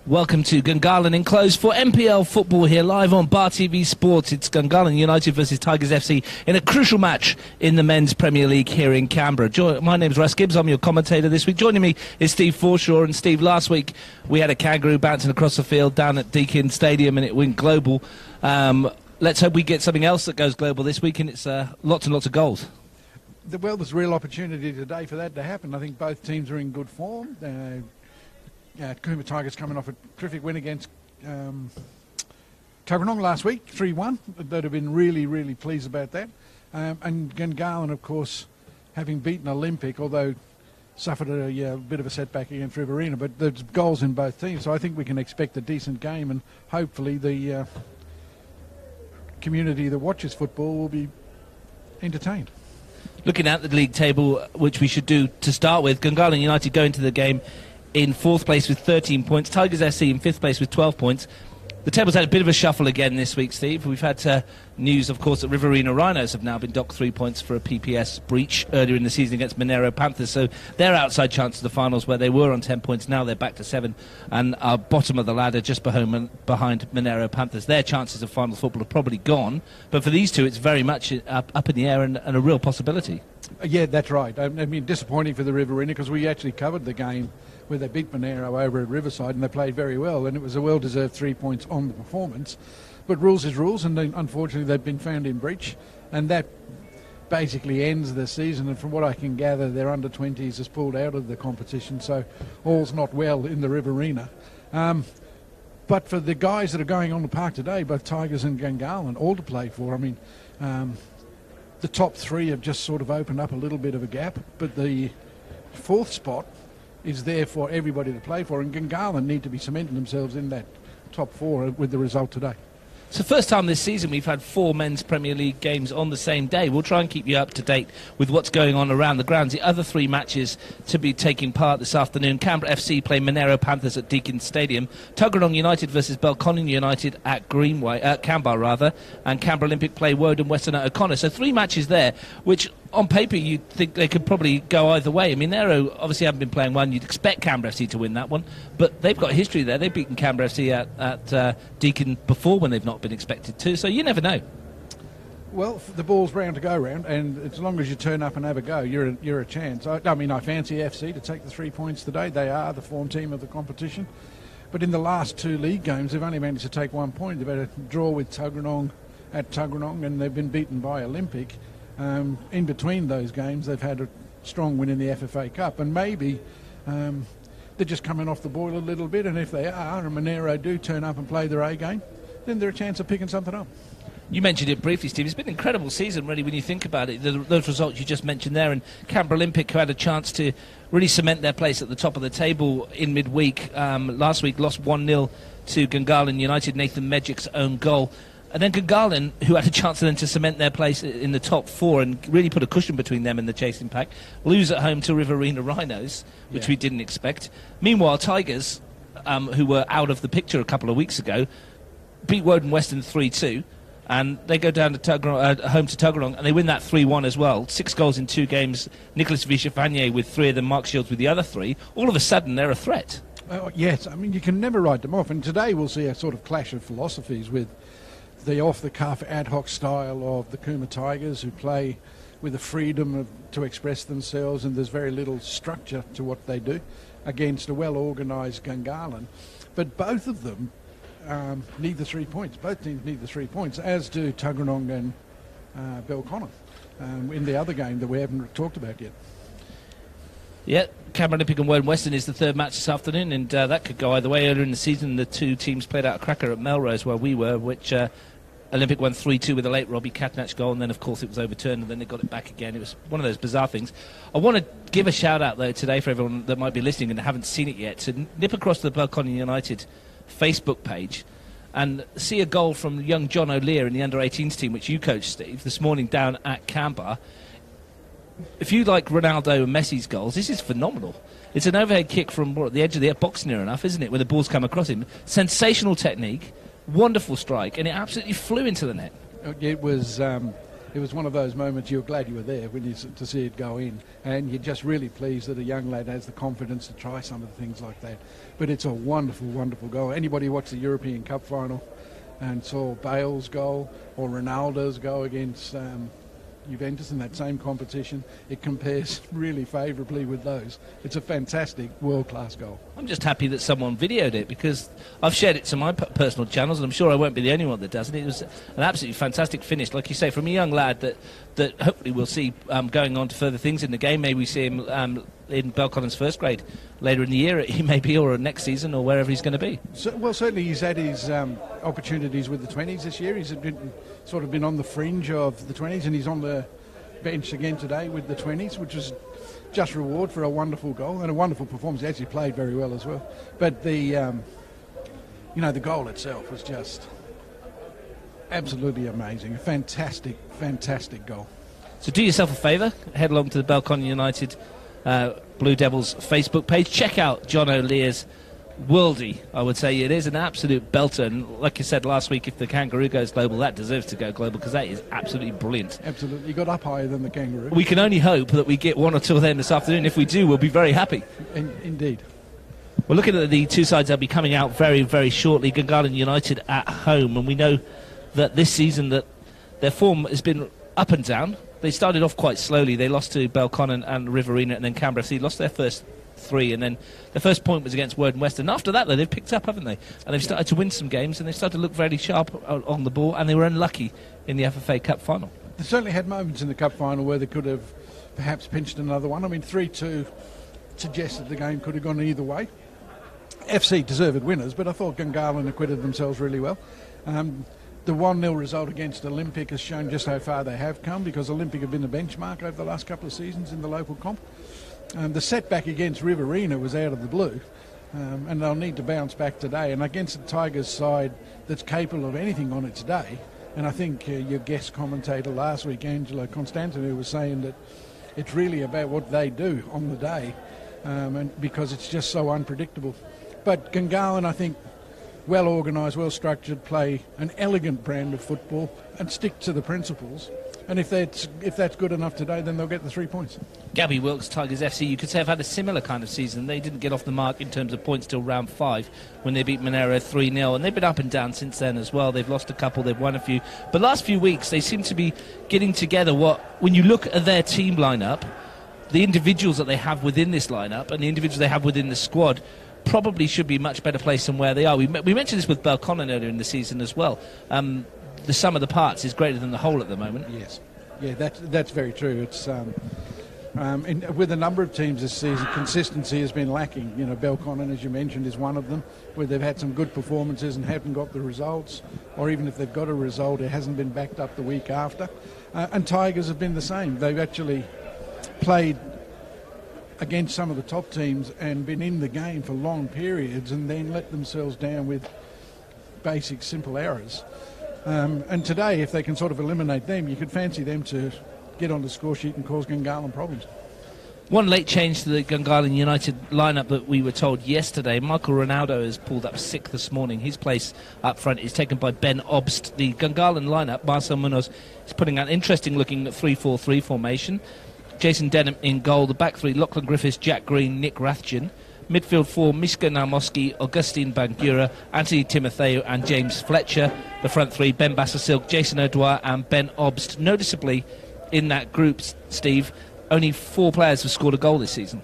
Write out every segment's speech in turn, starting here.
Welcome to Gungahlin Enclosed for MPL football here live on Bar TV Sports. It's Gungahlin United versus Tigers FC in a crucial match in the Men's Premier League here in Canberra. My name's Russ Gibbs, I'm your commentator this week. Joining me is Steve Forshaw. And Steve, last week we had a kangaroo bouncing across the field down at Deakin Stadium and it went global. Let's hope we get something else that goes global this week, and it's lots and lots of goals. Well, there's a real opportunity today for that to happen. I think both teams are in good form. Coombe Tigers coming off a terrific win against Tuggeranong last week, 3-1. They'd have been really, really pleased about that. And Gungahlin, of course, having beaten Olympic, although suffered a bit of a setback against Riverina, but there's goals in both teams, so I think we can expect a decent game, and hopefully the community that watches football will be entertained. Looking at the league table, which we should do to start with, Gungahlin United go into the game in 4th place with 13 points. Tigers FC in 5th place with 12 points. The table's had a bit of a shuffle again this week, Steve. We've had news, of course, that Riverina Rhinos have now been docked 3 points for a PPS breach earlier in the season against Monero Panthers. So they're outside chance of the finals, where they were on 10 points. Now they're back to 7 and are bottom of the ladder just behind Monero Panthers. Their chances of final football are probably gone. But for these two, it's very much up in the air and a real possibility. Yeah, that's right. I mean, disappointing for the Riverina, because we actually covered the game where they beat Monero over at Riverside, and they played very well, and it was a well-deserved 3 points on the performance. But rules is rules, and unfortunately they've been found in breach, and that basically ends the season. And from what I can gather, their under-20s has pulled out of the competition, so all's not well in the Riverina. But for the guys that are going on the park today, both Tigers and Gungahlin, all to play for. I mean, the top 3 have just sort of opened up a little bit of a gap, but the 4th spot is there for everybody to play for, and Gungahlin need to be cementing themselves in that top 4 with the result today. It's the first time this season we've had 4 men's Premier League games on the same day. We'll try and keep you up to date with what's going on around the grounds. The other 3 matches to be taking part this afternoon: Canberra FC play Monero Panthers at Deakin Stadium, Tuggeranong United versus Belconnen United at Canberra, and Canberra Olympic play Woden Western at O'Connor. So 3 matches there, which on paper you'd think they could probably go either way. I mean, Monero obviously haven't been playing one. You'd expect Canberra FC to win that one, but they've got history there. They've beaten Canberra FC at Deakin before when they've not been expected to, so you never know. Well, the ball's round to go round, and as long as you turn up and have a go, you're a chance. I mean, I fancy FC to take the 3 points today. They are the form team of the competition, but in the last 2 league games they've only managed to take 1 point. They've had a draw with Tuggeranong at Tuggeranong, and they've been beaten by Olympic. In between those games they've had a strong win in the FFA Cup, and maybe they're just coming off the boil a little bit, and if they are, and Monero do turn up and play their A game, then they're a chance of picking something up. You mentioned it briefly, Steve. It's been an incredible season, really, when you think about it. Those results you just mentioned there, and Canberra Olympic, who had a chance to really cement their place at the top of the table in midweek. Last week lost 1-0 to Gungahlin United, Nathan Medjic's own goal. And then Gungahlin, who had a chance then to cement their place in the top 4 and really put a cushion between them and the chasing pack, lose at home to Riverina Rhinos, which we didn't expect. Meanwhile, Tigers, who were out of the picture a couple of weeks ago, beat Woden Western 3-2, and they go down to home to Tuggeranong, and they win that 3-1 as well. 6 goals in 2 games. Nicholas Vichafanier with 3 of them, Mark Shields with the other 3. All of a sudden, they're a threat. Yes, I mean, you can never write them off, and today we'll see a sort of clash of philosophies with the off-the-cuff ad hoc style of the Coombe Tigers, who play with the freedom to express themselves, and there's very little structure to what they do, against a well-organised Gungahlin. But both of them need the 3 points. Both teams need the 3 points, as do Tuggeranong and Belconnen in the other game that we haven't talked about yet. Yeah, Canberra Olympic and Woden Western is the 3rd match this afternoon, and that could go either way. Earlier in the season, the 2 teams played out a cracker at Melrose, where we were, which Olympic won 3-2 with a late Robbie Katnach goal, and then, of course, it was overturned, and then they got it back again. It was one of those bizarre things. I want to give a shout-out, though, today for everyone that might be listening and haven't seen it yet, to nip across to the Belconnen United Facebook page and see a goal from young John O'Lear in the under-18s team, which you coached, Steve, this morning down at Canberra. If you like Ronaldo and Messi's goals, this is phenomenal. It's an overhead kick from the edge of the box near enough, isn't it, when the ball's come across him. Sensational technique, wonderful strike, and it absolutely flew into the net. It was it was one of those moments you were glad you were there when to see it go in, and you're just really pleased that a young lad has the confidence to try some of the things like that. But it's a wonderful, wonderful goal. Anybody watched the European Cup final and saw Bale's goal or Ronaldo's goal against Juventus in that same competition, it compares really favourably with those. It's a fantastic world-class goal. I'm just happy that someone videoed it, because I've shared it to my personal channels, and I'm sure I won't be the only one that does. And it was an absolutely fantastic finish, like you say, from a young lad that hopefully we'll see going on to further things in the game. Maybe we see him in Belconnin's first grade later in the year, he may be, or next season, or wherever he's going to be. So, well, certainly he's had his opportunities with the 20s this year. He's been on the fringe of the 20s, and he's on the bench again today with the 20s, which was just reward for a wonderful goal and a wonderful performance. He actually played very well as well. But the goal itself was just absolutely amazing. A fantastic, fantastic goal. So do yourself a favour, head along to the Belconnen United Blue Devils Facebook page. Check out John O'Lear's worldie, I would say. It is an absolute belter, and like you said last week, if the Kangaroo goes global, that deserves to go global, because that is absolutely brilliant. Absolutely. You got up higher than the Kangaroo. We can only hope that we get one or two of them this afternoon. If we do, we'll be very happy. Indeed. We're looking at the two sides. They'll be coming out very, very shortly. Gungahlin United at home, and we know that this season that their form has been up and down. They started off quite slowly. They lost to Belconnen and Riverina, and then Canberra FC lost their first three, and then the first point was against Worden West. And after that, though, they've picked up, haven't they? And they've started to win some games, and they've started to look very sharp on the ball, and they were unlucky in the FFA Cup final. They certainly had moments in the Cup final where they could have perhaps pinched another one. I mean, 3-2 suggested the game could have gone either way. FC deserved winners, but I thought Gungahlin acquitted themselves really well. The 1-0 result against Olympic has shown just how far they have come, because Olympic have been the benchmark over the last couple of seasons in the local comp. The setback against Riverina was out of the blue, and they'll need to bounce back today. And against the Tigers side that's capable of anything on its day, and I think your guest commentator last week, Angelo Constantinou, was saying that it's really about what they do on the day, and because it's just so unpredictable. But Gungahlin, I think, well organised, well structured, play an elegant brand of football and stick to the principles. And if that's good enough today, then they'll get the 3 points. Gabby Wilkes, Tigers FC, you could say, have had a similar kind of season. They didn't get off the mark in terms of points till round 5 when they beat Monero 3-0, and they've been up and down since then as well. They've lost a couple, they've won a few. But last few weeks, they seem to be getting together when you look at their team lineup, the individuals that they have within this lineup and the individuals they have within the squad probably should be much better placed than where they are. We mentioned this with Belconnen earlier in the season as well. The sum of the parts is greater than the whole at the moment. Yes, yeah, that's very true. It's with a number of teams this season, consistency has been lacking. You know, Belconnen, as you mentioned, is one of them, where they've had some good performances and haven't got the results, or even if they've got a result, it hasn't been backed up the week after. And Tigers have been the same. They've actually played against some of the top teams and been in the game for long periods, and then let themselves down with basic, simple errors. And today, if they can sort of eliminate them, you could fancy them to get on the score sheet and cause Gungahlin problems. One late change to the Gungahlin United lineup that we were told yesterday. Michael Ronaldo has pulled up sick this morning. His place up front is taken by Ben Obst. The Gungahlin lineup, Marcel Munoz, is putting out an interesting-looking 3-4-3 formation. Jason Denham in goal. The back three, Lachlan Griffiths, Jack Green, Nick Rathjen. Midfield four, Miska Naumoski, Augustine Bangura, Anthony Timotheo and James Fletcher. The front three, Ben Bassasilk, Jason O'Dwyer and Ben Obst. Noticeably in that group, Steve, only 4 players have scored a goal this season.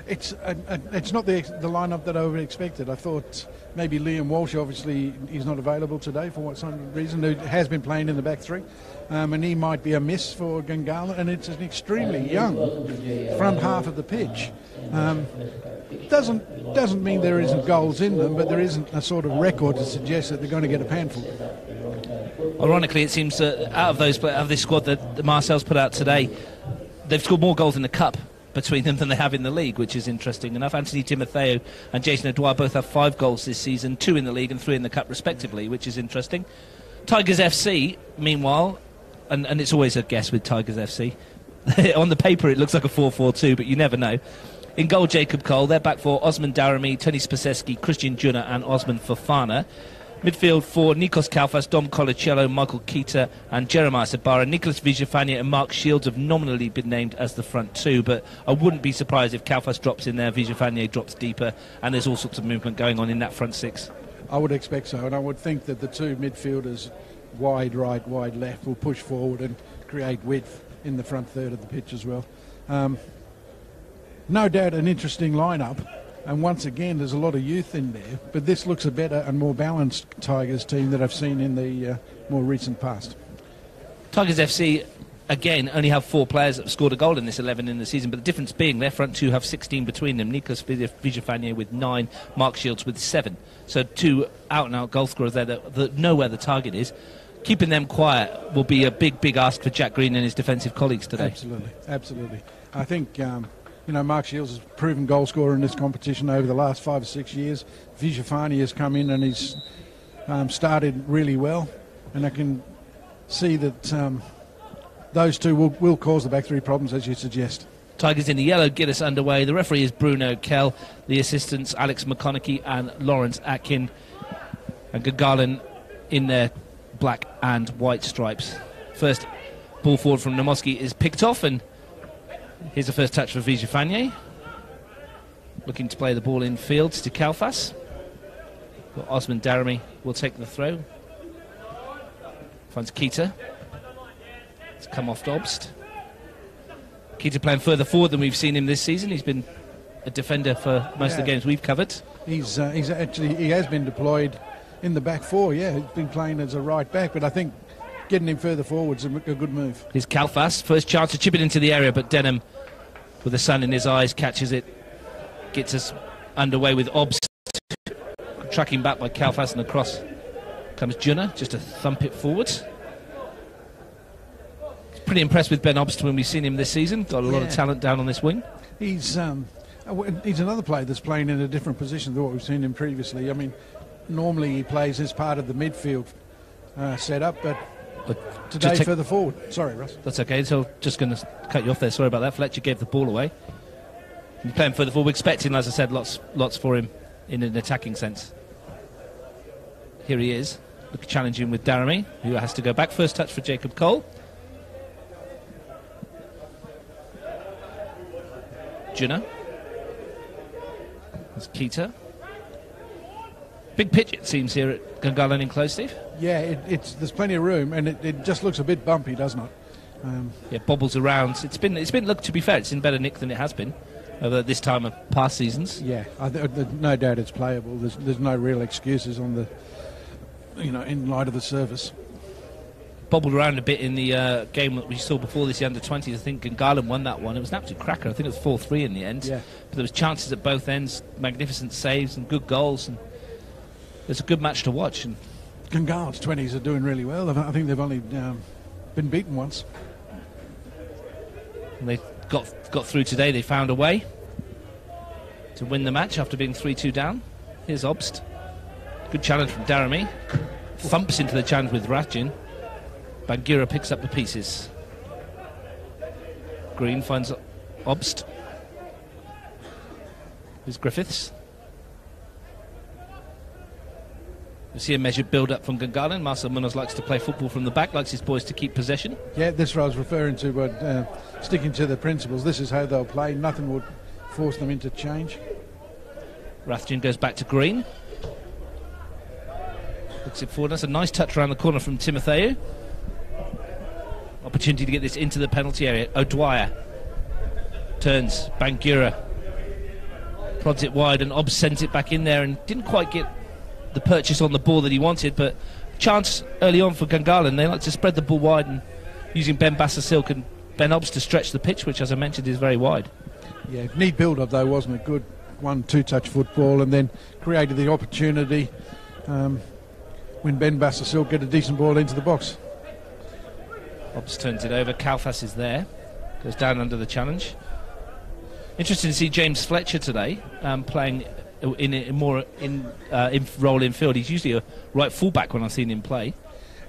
It's not the lineup that I would expected. I thought maybe Liam Walsh, obviously he's not available today for some reason, who has been playing in the back three, and he might be a miss for Gungahlin, and it's an extremely young front half of the pitch. Doesn't mean there isn't goals in them, but there isn't a sort of record to suggest that they're going to get a handful. Ironically, it seems that out of this squad that Marcel's put out today, they've scored more goals in the Cup between them than they have in the league, which is interesting enough. Anthony Timotheo and Jason O'Dwyer both have 5 goals this season, 2 in the league and 3 in the Cup respectively, which is interesting. Tigers FC, meanwhile, and it's always a guess with Tigers FC, on the paper it looks like a 4-4-2, but you never know. In goal, Jacob Cole. They're back for Osman Daramy, Tony Spaseski, Christian Juna and Osman Fofana. Midfield for Nikos Kalfas, Dom Colacello, Michael Keita and Jeremiah Sabara. Nicholas Vijafania and Mark Shields have nominally been named as the front two, but I wouldn't be surprised if Kalfas drops in there, Vijafania drops deeper, and there's all sorts of movement going on in that front six. I would expect so, and I would think that the two midfielders, wide right, wide left, will push forward and create width in the front third of the pitch as well. No doubt an interesting lineup, and once again there's a lot of youth in there, but this looks a better and more balanced Tigers team that I've seen in the more recent past. Tigers FC again only have 4 players that have scored a goal in this 11 in the season, but the difference being their front two have 16 between them. Nikos Vijafania with 9, Mark Shields with 7. So 2 out-and-out goal scorers there that know where the target is. Keeping them quiet will be a big ask for Jack Green and his defensive colleagues today. Absolutely. I think Mark Shields has proven goal scorer in this competition over the last 5 or 6 years. Vijafani has come in and he's started really well, and I can see that those two will cause the back three problems, as you suggest. Tigers in the yellow get us underway. The referee is Bruno Kell. The assistants Alex McConaughey and Lawrence Atkin. And Gungahlin in their black and white stripes. First ball forward from Namoski is picked off, and here's the first touch for Vijafanye. Looking to play the ball in field to Kalfas. But Osman Daramy will take the throw. Finds Keita. It's come off Dobst. Keita playing further forward than we've seen him this season. He's been a defender for most of the games we've covered. He has been deployed in the back four. He's been playing as a right back, but I think getting him further forward is a good move. Here's Kalfas, first chance to chip it into the area, but Denham, with the sun in his eyes, catches it, gets us underway with Obst, tracking back by Kalfas, and across comes Junna, just to thump it forward. Pretty impressed with Ben Obst when we've seen him this season. Got a lot of talent down on this wing. He's another player that's playing in a different position than what we've seen him previously. I mean, normally he plays as part of the midfield setup, but today further forward. Sorry, Russ. That's okay. So just going to cut you off there. Sorry about that. Fletcher gave the ball away. He's playing further forward. We're expecting, as I said, lots for him in an attacking sense. Here he is, challenging with Daramy, who has to go back. First touch for Jacob Cole. Junna. There's Keita. Big pitch, it seems, here at Gungahlin in close, Steve. Yeah, there's plenty of room, and it just looks a bit bumpy, doesn't it? Bobbles around. It's been. Look, to be fair, it's in better nick than it has been over this time of past seasons. Yeah, no doubt it's playable. There's no real excuses on the, in light of the surface. Bobbled around a bit in the game that we saw before this, the under-20s. I think Gungahlin won that one. It was an absolute cracker. I think it was 4-3 in the end. Yeah. But there was chances at both ends, magnificent saves and good goals, and it's a good match to watch. And Gungahlin's 20s are doing really well. I think they've only been beaten once. And they got through today. They found a way to win the match after being 3-2 down. Here's Obst. Good challenge from Daramy. Thumps into the challenge with Ratjin. Bangira picks up the pieces. Green finds Obst. Here's Griffiths. You see a measured build-up from Gungahlin. Marcel Munoz likes to play football from the back, likes his boys to keep possession. Yeah, that's what I was referring to, but sticking to the principles. This is how they'll play. Nothing would force them into change. Rathjen goes back to Green. Looks it forward. That's a nice touch around the corner from Timotheu. Opportunity to get this into the penalty area. O'Dwyer turns. Bangira prods it wide, and Obbs sends it back in there and didn't quite get the purchase on the ball that he wanted, but chance early on for Gungahlin. They like to spread the ball wide and using Ben Bassasilk and Ben Obbs to stretch the pitch, which, as I mentioned, is very wide. Yeah, neat build-up though, wasn't it? Good 1-2 football, and then created the opportunity when Ben Bassasilk get a decent ball into the box. Obbs turns it over. Kalfas is there. Goes down under the challenge. Interesting to see James Fletcher today playing in role in field. He's usually a right fullback when I've seen him play.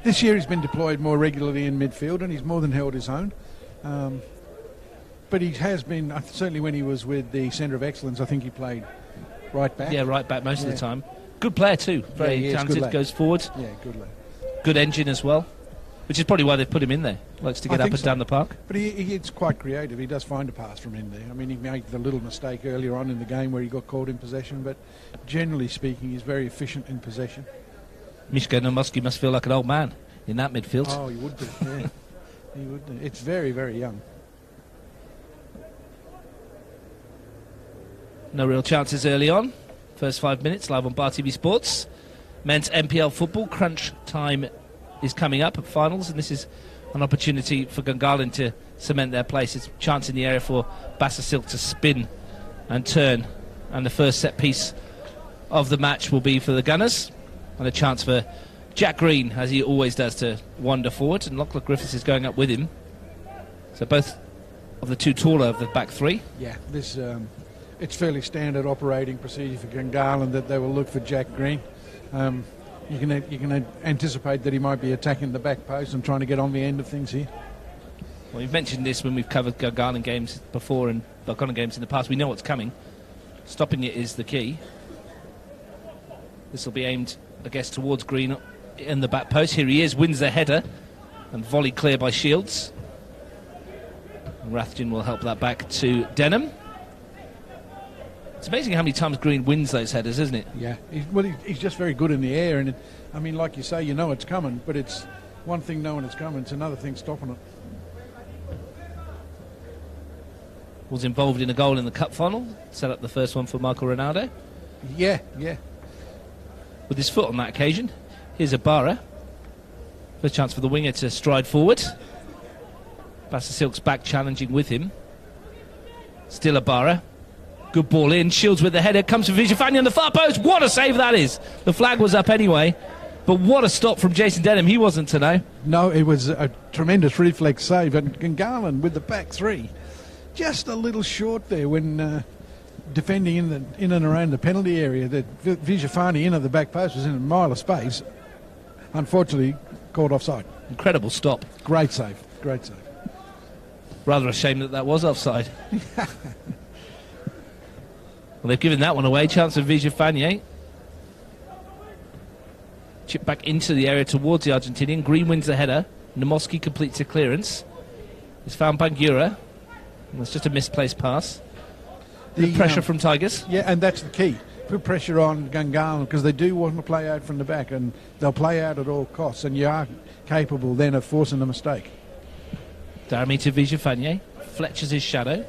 This year he's been deployed more regularly in midfield, and he's more than held his own. But he has been, certainly when he was with the Centre of Excellence, I think he played right back. Yeah, right back most of the time. Good player too. Very he is, talented, good lad. goes forward. Yeah, good lad. Good engine as well, which is probably why they've put him in there. Likes to get I up think and down the park. But he's quite creative. He does find a pass from in there. I mean, he made the little mistake earlier on in the game where he got caught in possession, but generally speaking, he's very efficient in possession. Mishka Nomoski must feel like an old man in that midfield. Oh, he would be, yeah. He would be. It's very, very young. No real chances early on. First 5 minutes, live on Bar TV Sports. Men's MPL football crunch time is coming up at finals, and this is an opportunity for Gungahlin to cement their place. It's a chance in the area for Bassasilk to spin and turn, and the first set piece of the match will be for the Gunners, and a chance for Jack Green, as he always does, to wander forward, and Lachlan Griffiths is going up with him. So both of the two taller of the back three. Yeah, this it's fairly standard operating procedure for Gungahlin that they will look for Jack Green. You can anticipate that he might be attacking the back post and trying to get on the end of things here. Well, we've mentioned this when we've covered Gungahlin games before and Gungahlin games in the past. We know what's coming. Stopping it is the key. This will be aimed, I guess, towards Green in the back post. Here he is, wins the header, and volley clear by Shields. And Rathjen will help that back to Denham. It's amazing how many times Green wins those headers, isn't it? Yeah, he's just very good in the air, and I mean, like you say, you know it's coming, but it's one thing knowing it's coming, it's another thing stopping it. Was involved in a goal in the cup final, set up the first one for Michael Ronaldo. Yeah. With his foot on that occasion. Here's Ibarra. First chance for the winger to stride forward. Bassasilk's back challenging with him. Still Ibarra. Good ball in. Shields with the header. Comes from Vijafani on the far post. What a save that is. The flag was up anyway. But what a stop from Jason Denham. He wasn't to know. No, it was a tremendous reflex save. And Gungahlin with the back three. Just a little short there when defending in and around the penalty area. That Vijafani in at the back post was in a mile of space. Unfortunately, called offside. Incredible stop. Great save. Rather a shame that was offside. Well, they've given that one away. Chance of Vijafani. Chip back into the area towards the Argentinian. Green wins the header. Nomoski completes the clearance. He's found Bangura. And it's just a misplaced pass. The pressure from Tigers. Yeah, and that's the key. Put pressure on Gungahlin because they do want to play out from the back, and they'll play out at all costs, and you are capable then of forcing a mistake. Darami to Vijafani. Fletcher's his shadow.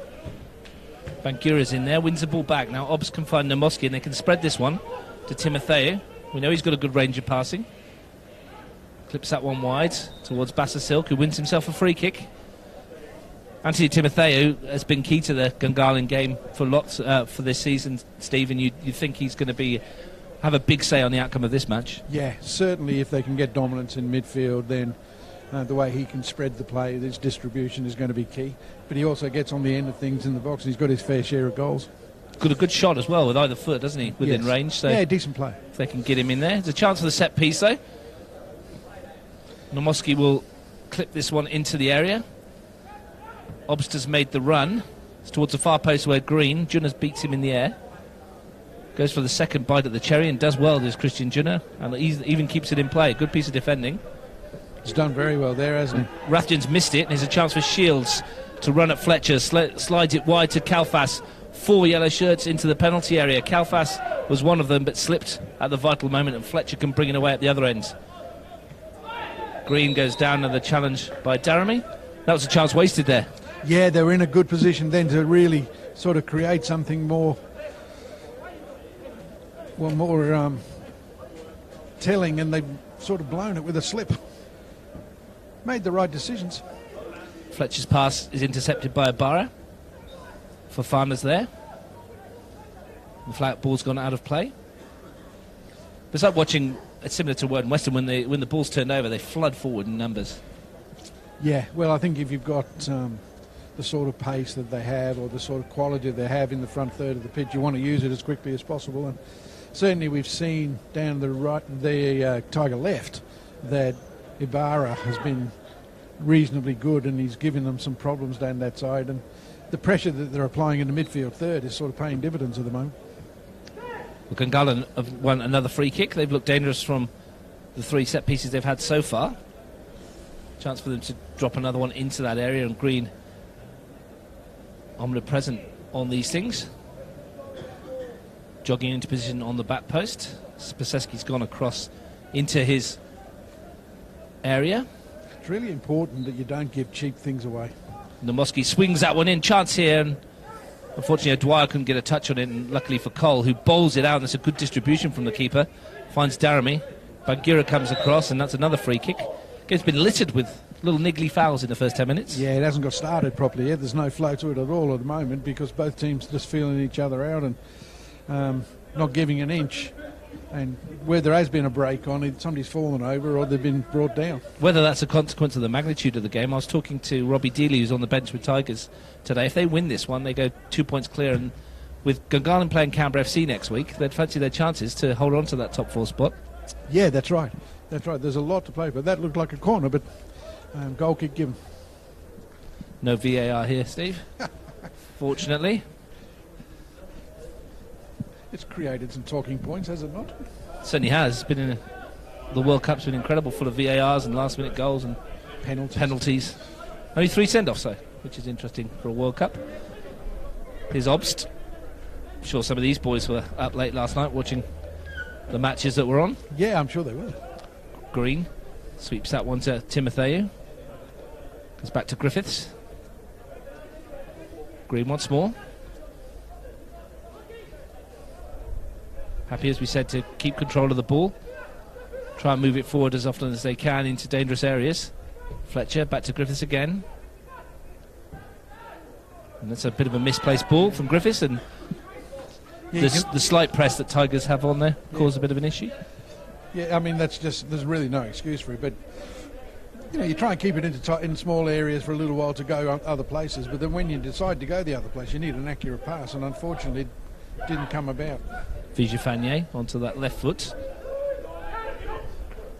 Bangura's in there, wins the ball back. Now Obbs can find Nomoski, and they can spread this one to Timotheo. We know he's got a good range of passing. Clips that one wide towards Bassasilk, who wins himself a free kick. Anthony Timotheo has been key to the Gungahlin game for lots for this season, Stephen. You think he's going to have a big say on the outcome of this match? Yeah, certainly if they can get dominance in midfield, then the way he can spread the play, his distribution is going to be key. But he also gets on the end of things in the box. He's got his fair share of goals. Got a good shot as well with either foot, doesn't he, within range? So yeah, decent play. If they can get him in there. There's a chance for the set piece, though. Nomoski will clip this one into the area. Obster's made the run. It's towards the far post where Green. Junas beats him in the air. Goes for the second bite at the cherry and does well, this Christian Juna. And he even keeps it in play. Good piece of defending. He's done very well there, hasn't he? Rathjen's missed it. And there's a chance for Shields to run at Fletcher. Slides it wide to Kalfas. 4 yellow shirts into the penalty area. Kalfas was one of them, but slipped at the vital moment, and Fletcher can bring it away at the other end. Green goes down to the challenge by Daramy. That was a chance wasted there. Yeah, they were in a good position then to really sort of create something more telling, and they've sort of blown it with a slip. Made the right decisions. Fletcher's pass is intercepted by Ibarra. For Farmers there. The flat ball's gone out of play. It's like watching, it's similar to Word and Western, when the ball's turned over, they flood forward in numbers. Yeah, well, I think if you've got the sort of pace that they have, or the sort of quality they have in the front third of the pitch, you want to use it as quickly as possible. And certainly we've seen down the right, the Tiger left, that Ibarra has been reasonably good, and he's given them some problems down that side. And the pressure that they're applying in the midfield third is sort of paying dividends at the moment. Well, Gungahlin have won another free kick. They've looked dangerous from the 3 set pieces they've had so far. Chance for them to drop another one into that area, and Green omnipresent on these things. Jogging into position on the back post. Spaseski's gone across into his area. It's really important that you don't give cheap things away. Nomoski swings that one in. Chance here, and unfortunately Dwyer couldn't get a touch on it, and luckily for Cole, who bowls it out, and that's a good distribution from the keeper. Finds Daramy. Bagheera comes across, and that's another free kick. Game's been littered with little niggly fouls in the first 10 minutes. Yeah, it hasn't got started properly yet. There's no flow to it at all at the moment because both teams just feeling each other out and not giving an inch. And where there has been a break on, somebody's fallen over or they've been brought down. Whether that's a consequence of the magnitude of the game, I was talking to Robbie Dealey, who's on the bench with Tigers today. If they win this one, they go 2 points clear, and with Gungahlin playing Canberra FC next week, they'd fancy their chances to hold on to that top 4 spot. Yeah, that's right. That's right. There's a lot to play for. That looked like a corner, but goal kick given. No VAR here, Steve. Fortunately. It's created some talking points, has it not? Certainly has. The World Cup's been incredible, full of VARs and last-minute goals and penalties. Only 3 send-offs, though, which is interesting for a World Cup. Here's Obst. I'm sure some of these boys were up late last night watching the matches that were on. Yeah, I'm sure they were. Green sweeps that one to Timotheu. Goes back to Griffiths. Green once more. Happy, as we said, to keep control of the ball. Try and move it forward as often as they can into dangerous areas. Fletcher back to Griffiths again. And that's a bit of a misplaced ball from Griffiths, and the slight press that Tigers have on there caused a bit of an issue. Yeah, I mean, there's really no excuse for it, but you try and keep it in small areas for a little while to go other places, but then when you decide to go the other place, you need an accurate pass, and unfortunately it didn't come about. Vijafanye onto that left foot.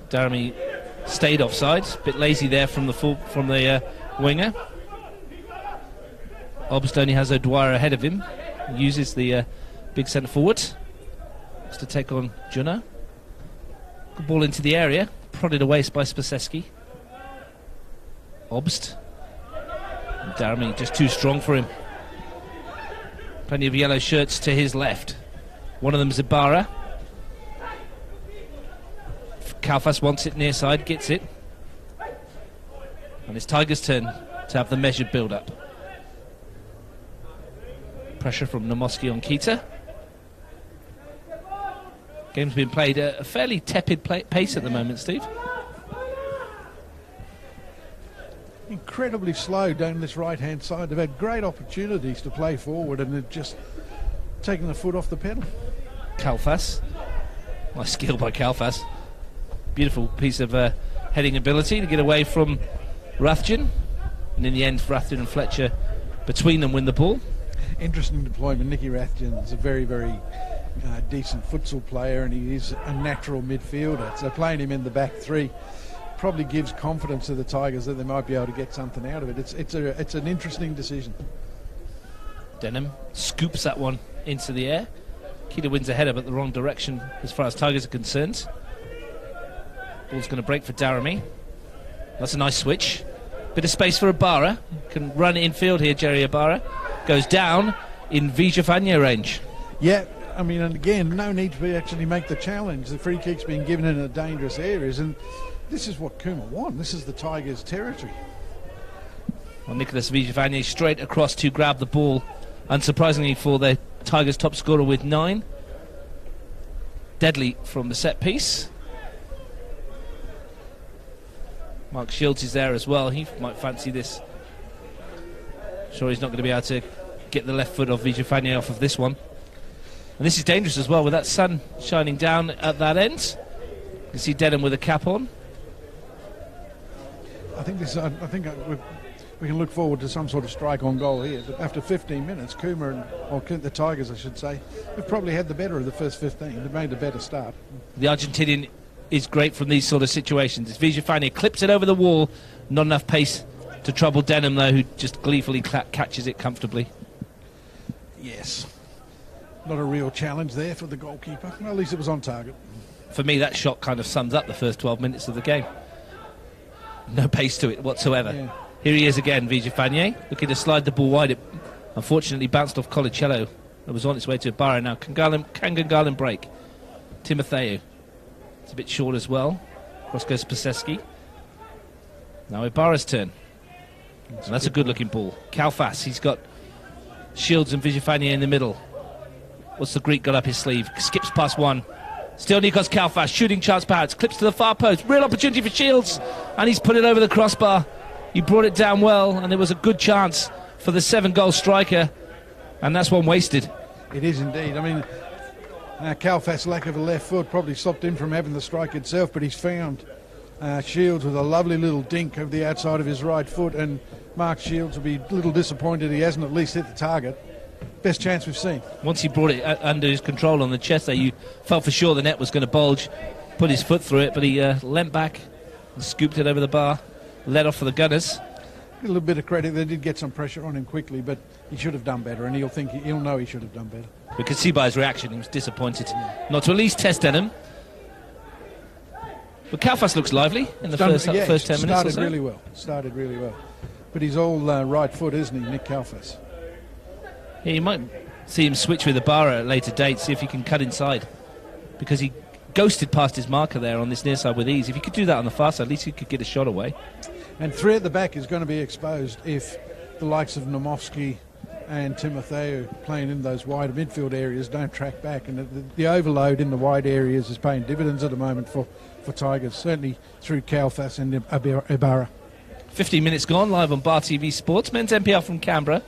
Daramy stayed offside, a bit lazy there from the winger. Obst only has O'Dwyer ahead of him. He uses the big centre forward. Looks to take on Junna. Good ball into the area, prodded away by Spaseski. Obst. And Daramy just too strong for him. Plenty of yellow shirts to his left. One of them is Ibarra. Kalfas wants it near side, gets it. And it's Tigers' turn to have the measured build-up. Pressure from Nomoski on Keita. Game's been played at a fairly tepid pace at the moment, Steve. Incredibly slow down this right-hand side. They've had great opportunities to play forward and they've just taken the foot off the pedal. Kalfas. Nice skill by Kalfas. Beautiful piece of heading ability to get away from Rathjen. And in the end, Rathjen and Fletcher between them win the ball. Interesting deployment. Nicky Rathjen is a very, very decent futsal player, and he is a natural midfielder. So playing him in the back 3 probably gives confidence to the Tigers that they might be able to get something out of it. It's an interesting decision. Denham scoops that one into the air. Keita wins a header, but the wrong direction as far as Tigers are concerned. Ball's going to break for Daramy. That's a nice switch. Bit of space for Ibarra. Can run infield here, Jerry Ibarra. Goes down in Vijafanye range. Yeah, I mean, and again, no need to actually make the challenge. The free kick's being given in dangerous areas, and this is what Kuma want. This is the Tigers' territory. Well, Nicholas Vijafanye straight across to grab the ball, unsurprisingly for the Tigers' top scorer with 9. Deadly from the set piece. Mark Shields is there as well. He might fancy this. Sure, he's not going to be able to get the left foot of Vijafanye off of this one. And this is dangerous as well, with that sun shining down at that end. You can see Denham with a cap on. I think we can look forward to some sort of strike on goal here. But after 15 minutes, the Tigers, I should say, have probably had the better of the first 15. They've made a better start. The Argentinian is great from these sort of situations. Vijafanye clips it over the wall. Not enough pace to trouble Denham, though, who just gleefully catches it comfortably. Yes. not a real challenge there for the goalkeeper. Well, at least it was on target. For me, that shot kind of sums up the first 12 minutes of the game. No pace to it whatsoever. Yeah. Here he is again, Vijafanye, looking to slide the ball wide. It unfortunately bounced off Colicello. It was on its way to Ibarra now. Can Gungahlin break? Timotheo. It's a bit short as well. Cross goes Paseski. Now Ibarra's turn. And that's a good-looking ball. Kalfas, he's got Shields and Vijafanye in the middle. What's the Greek got up his sleeve? Skips past one. Still Nikos Kalfas, shooting chance perhaps. Clips to the far post. Real opportunity for Shields. And he's put it over the crossbar. He brought it down well, and it was a good chance for the 7-goal striker. And that's one wasted. It is indeed. I mean, Kalfas' lack of a left foot probably stopped him from having the strike itself, but he's found Shields with a lovely little dink of the outside of his right foot, and Mark Shields will be a little disappointed he hasn't at least hit the target. Best chance we've seen. Once he brought it under his control on the chest there, you felt for sure the net was going to bulge, put his foot through it, but he leant back and scooped it over the bar, led off for the Gunners. A little bit of credit, they did get some pressure on him quickly, but he should have done better, and he'll know he should have done better. We could see by his reaction he was disappointed not to at least test Denham. But Kalfas looks lively in the first 10 minutes or so. Started really well. But he's all right foot, isn't he, Nick Kalfas? Yeah, you might see him switch with Ibarra at a later date, see if he can cut inside. Because he ghosted past his marker there on this near side with ease. If he could do that on the far side, at least he could get a shot away. And 3 at the back is going to be exposed if the likes of Nomovsky and Timotheo playing in those wider midfield areas don't track back. And the overload in the wide areas is paying dividends at the moment for Tigers, certainly through Kalfas and Ibarra. 15 minutes gone, live on Bar TV Sports. Men's MPL from Canberra.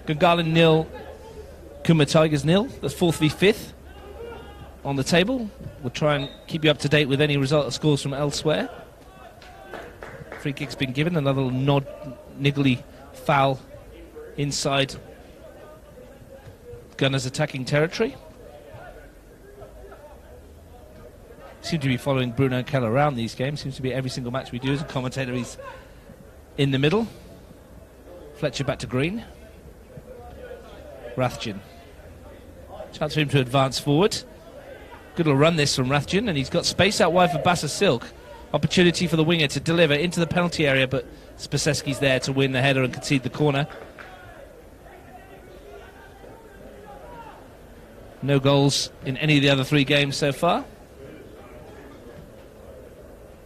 Gungahlin 0, Kuma Tigers 0. That's 4th v 5th on the table. We'll try and keep you up to date with any result of scores from elsewhere. Free kick's been given, another little niggly foul inside Gunners' attacking territory. Seem to be following Bruno Keller around these games. Seems to be every single match we do as a commentator. He's in the middle. Fletcher back to Green. Rathjen. Chance for him to advance forward. Good little run this from Rathjen, and he's got space out wide for Bassa Silk. Opportunity for the winger to deliver into the penalty area, but Spaseski's there to win the header and concede the corner. No goals in any of the other 3 games so far.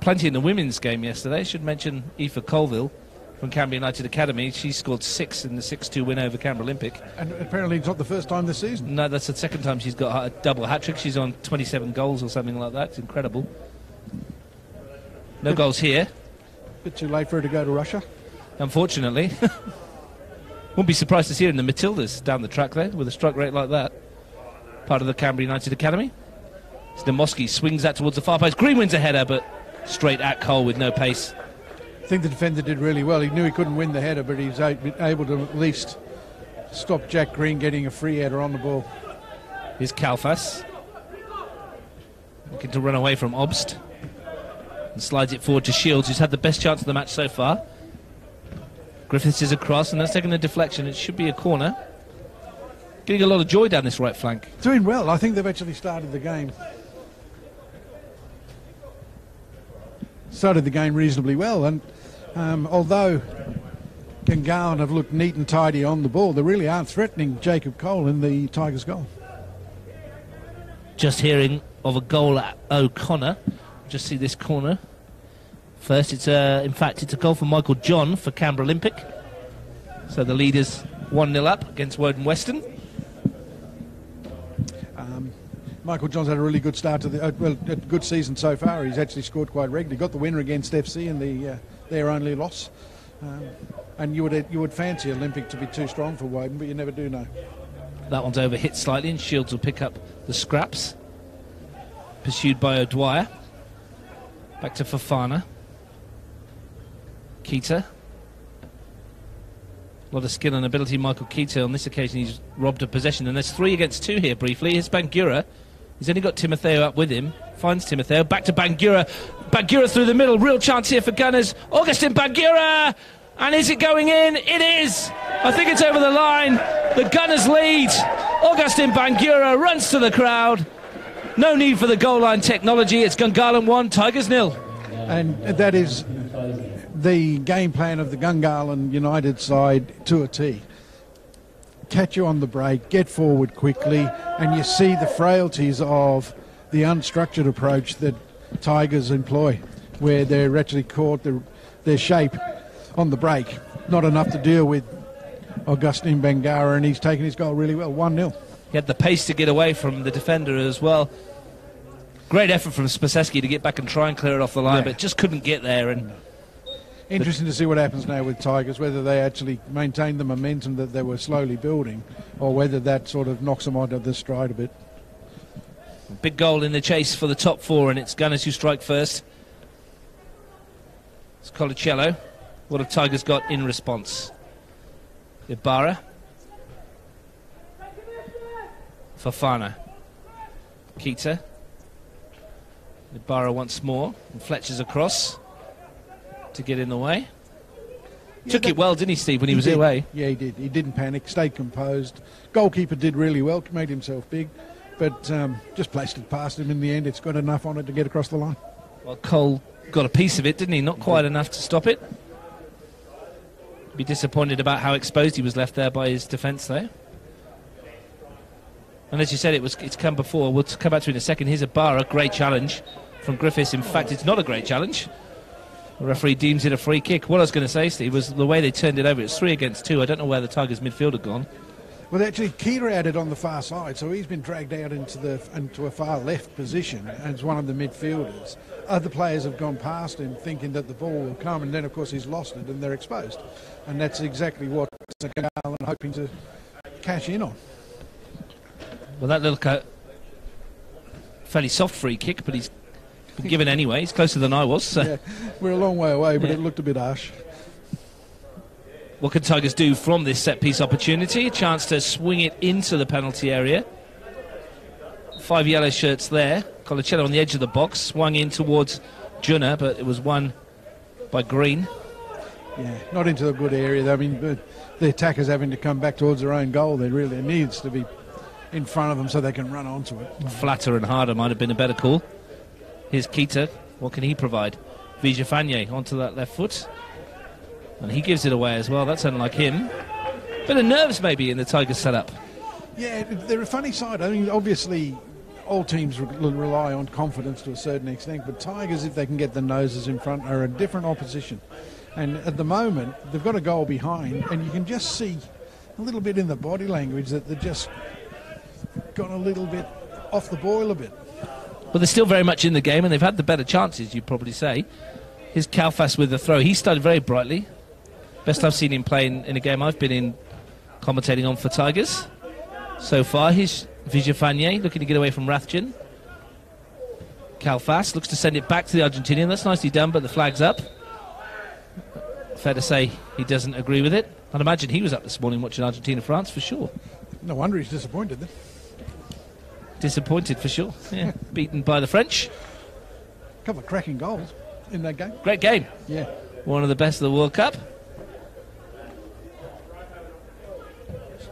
Plenty in the women's game yesterday. Should mention Aoife Colville from Canberra United Academy. She scored 6 in the 6-2 win over Canberra Olympic. And apparently it's not the first time this season. No, that's the second time she's got a double hat-trick. She's on 27 goals or something like that. It's incredible. No goals here. Bit too late for her to go to Russia. Unfortunately. Wouldn't be surprised to see her in the Matildas down the track there with a strike rate like that. Part of the Canberra United Academy. Stamoski swings that towards the far post. Green wins a header, but straight at Cole with no pace. I think the defender did really well. He knew he couldn't win the header, but he was able to at least stop Jack Green getting a free header on the ball. Here's Kalfas. Looking to run away from Obst. And slides it forward to Shields, who's had the best chance of the match so far. Griffiths is across, and that's taken a deflection. It should be a corner. Getting a lot of joy down this right flank. Doing well. I think they've actually started the game. Started the game reasonably well, and although Gungahlin have looked neat and tidy on the ball, they really aren't threatening Jacob Cole in the Tigers' goal. Just hearing of a goal at O'Connor. Just see this corner. First, in fact, it's a goal for Michael John for Canberra Olympic. So the lead is 1-0 up against Woden Western. Michael John's had a really good start to a good season so far. He's actually scored quite regularly. Got the winner against FC in their only loss. And you would fancy Olympic to be too strong for Woden, but you never do know. That one's over hit slightly, and Shields will pick up the scraps. Pursued by O'Dwyer. Back to Fofana. Keita. A lot of skill and ability, Michael Keita. On this occasion, he's robbed of possession, and there's 3 against 2 here briefly. Here's Bangura. He's only got Timotheo up with him. Finds Timotheo. Back to Bangura. Bangura through the middle. Real chance here for Gunners. Augustin Bangura! And is it going in? It is! I think it's over the line. The Gunners lead. Augustin Bangura runs to the crowd. No need for the goal line technology. It's Gungahlin 1, Tigers 0. And that is the game plan of the Gungahlin United side to a T. Catch you on the break, get forward quickly, and you see the frailties of the unstructured approach that Tigers employ, where they're actually caught their shape on the break. Not enough to deal with Augustin Bangura, and he's taken his goal really well, 1-0. He had the pace to get away from the defender as well. Great effort from Spaseski to get back and try and clear it off the line, but just couldn't get there. And interesting to see what happens now with Tigers, whether they actually maintain the momentum that they were slowly building, or whether that sort of knocks them onto the stride a bit. Big goal in the chase for the top four, and it's Gunners who strike first. It's Colicello. What have Tigers got in response? Ibarra. Fofana. Keita. Ibarra once more, and Fletcher's across to get in the way. Took it well, didn't he, Steve, when he was away? Yeah, he did. He didn't panic, stayed composed. Goalkeeper did really well, made himself big, but just placed it past him in the end. It's got enough on it to get across the line. Well, Cole got a piece of it, didn't he? Not quite enough to stop it. Be disappointed about how exposed he was left there by his defence, though. And as you said, it's come before. We'll come back to it in a second. Here's Ibarra, great challenge from Griffiths. In fact, it's not a great challenge. The referee deems it a free kick. What I was going to say, Steve, was the way they turned it over. It's 3 against 2. I don't know where the Tigers' midfield had gone. Well, actually, Keita had it on the far side, so he's been dragged out into a far left position as one of the midfielders. Other players have gone past him thinking that the ball will come, and then, of course, he's lost it and they're exposed. And that's exactly what Gungahlin are hoping to cash in on. Well, that looked a fairly soft free kick, but he's been given anyway. He's closer than I was. So. Yeah, we're a long way away, but it looked a bit harsh. What can Tigers do from this set-piece opportunity? A chance to swing it into the penalty area. 5 yellow shirts there. Colicello on the edge of the box, swung in towards Junna, but it was won by Green. Yeah, not into a good area. I mean, the attackers having to come back towards their own goal. There really needs to be in front of them so they can run onto it. Flatter and harder might have been a better call. Here's Keita. What can he provide? Vijafanye onto that left foot. And he gives it away as well. That's unlike him. Bit of nerves maybe in the Tigers setup. Yeah, they're a funny side. I mean, obviously, all teams rely on confidence to a certain extent, but Tigers, if they can get the noses in front, are a different opposition. And at the moment, they've got a goal behind, and you can just see a little bit in the body language that they're just gone a little bit off the boil a bit. But they're still very much in the game, and they've had the better chances, you'd probably say. Here's Kalfas with the throw. He started very brightly. Best I've seen him play in a game I've been in commentating on for Tigers so far. Here's Vijafanye looking to get away from Rathjen. Kalfas looks to send it back to the Argentinian. That's nicely done, but the flag's up. Fair to say he doesn't agree with it. I'd imagine he was up this morning watching Argentina-France for sure. No wonder he's disappointed then. Disappointed for sure, yeah. Beaten by the French. A couple of cracking goals in that game. Great game. Yeah. One of the best of the World Cup.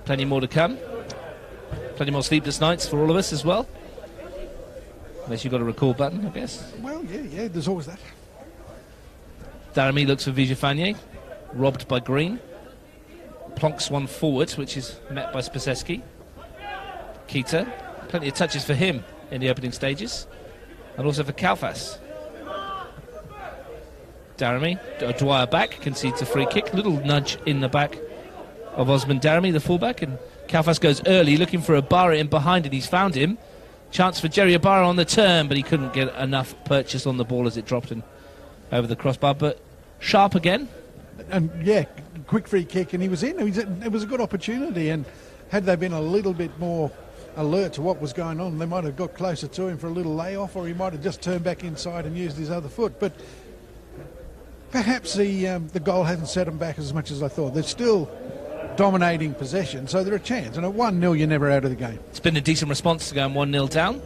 Plenty more to come. Plenty more sleepless nights for all of us as well. Unless you've got a record button, I guess. Well, yeah, there's always that. Daramy looks for Vijafanye. Robbed by Green. Plonks one forward, which is met by Spaseski. Keita. Plenty of touches for him in the opening stages. And also for Kalfas. Daramy, Dwyer back, concedes a free kick. Little nudge in the back of Osman Daramy, the fullback. And Kalfas goes early, looking for Ibarra in behind it. He's found him. Chance for Jerry Ibarra on the turn, but he couldn't get enough purchase on the ball as it dropped in over the crossbar. But sharp again. And yeah, quick free kick, and he was in. It was a good opportunity, and had they been a little bit more alert to what was going on, they might have got closer to him for a little layoff, or he might have just turned back inside and used his other foot. But perhaps the goal hasn't set them back as much as I thought. They're still dominating possession, so they're a chance. And at 1-0, you're never out of the game. It's been a decent response to going 1-0 down.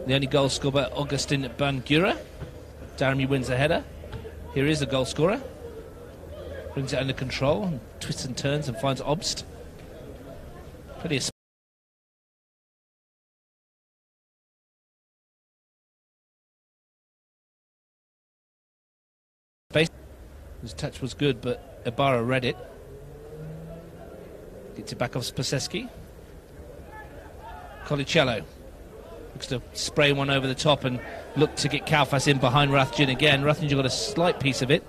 The only goal scored by Augustin Bangura. Daramy wins the header. Here is the goal scorer. Brings it under control and twists and turns and finds Obst. Pretty His touch was good, but Ibarra read it. Gets it back off Spaseski. Colicello looks to spray one over the top and look to get Kaufas in behind Rathjen again. Rathjen got a slight piece of it,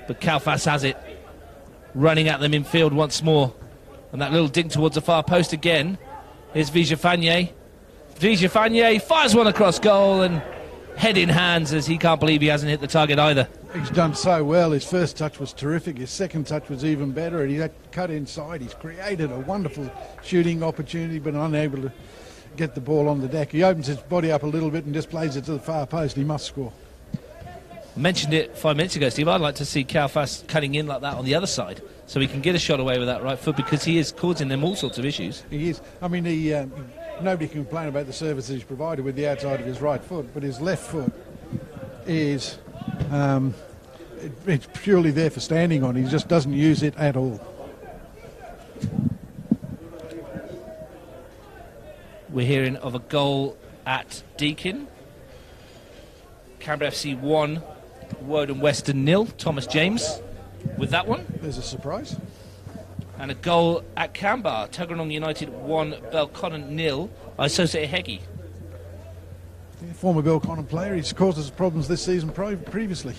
but Kaufas has it. Running at them in field once more. And that little dink towards the far post again. Here's Vijafanyi. Vijafanyi fires one across goal and head in hands as he can't believe he hasn't hit the target either. He's done so well. His first touch was terrific. His second touch was even better. He had cut inside. He's created a wonderful shooting opportunity, but unable to get the ball on the deck. He opens his body up a little bit and just plays it to the far post. He must score. I mentioned it 5 minutes ago, Steve. I'd like to see Kaufas cutting in like that on the other side so he can get a shot away with that right foot, because he is causing them all sorts of issues. He is. I mean, nobody can complain about the services he's provided with the outside of his right foot, but his left foot is it's purely there for standing on. He just doesn't use it at all. We're hearing of a goal at Deakin. Canberra FC 1, Woden Western 0. Thomas James with that one. There's a surprise. And a goal at Canberra. Tuggeranong United 1, Belconnen 0. Isose Ehegi. Yeah, former Belconnen player. He's caused us problems this season previously.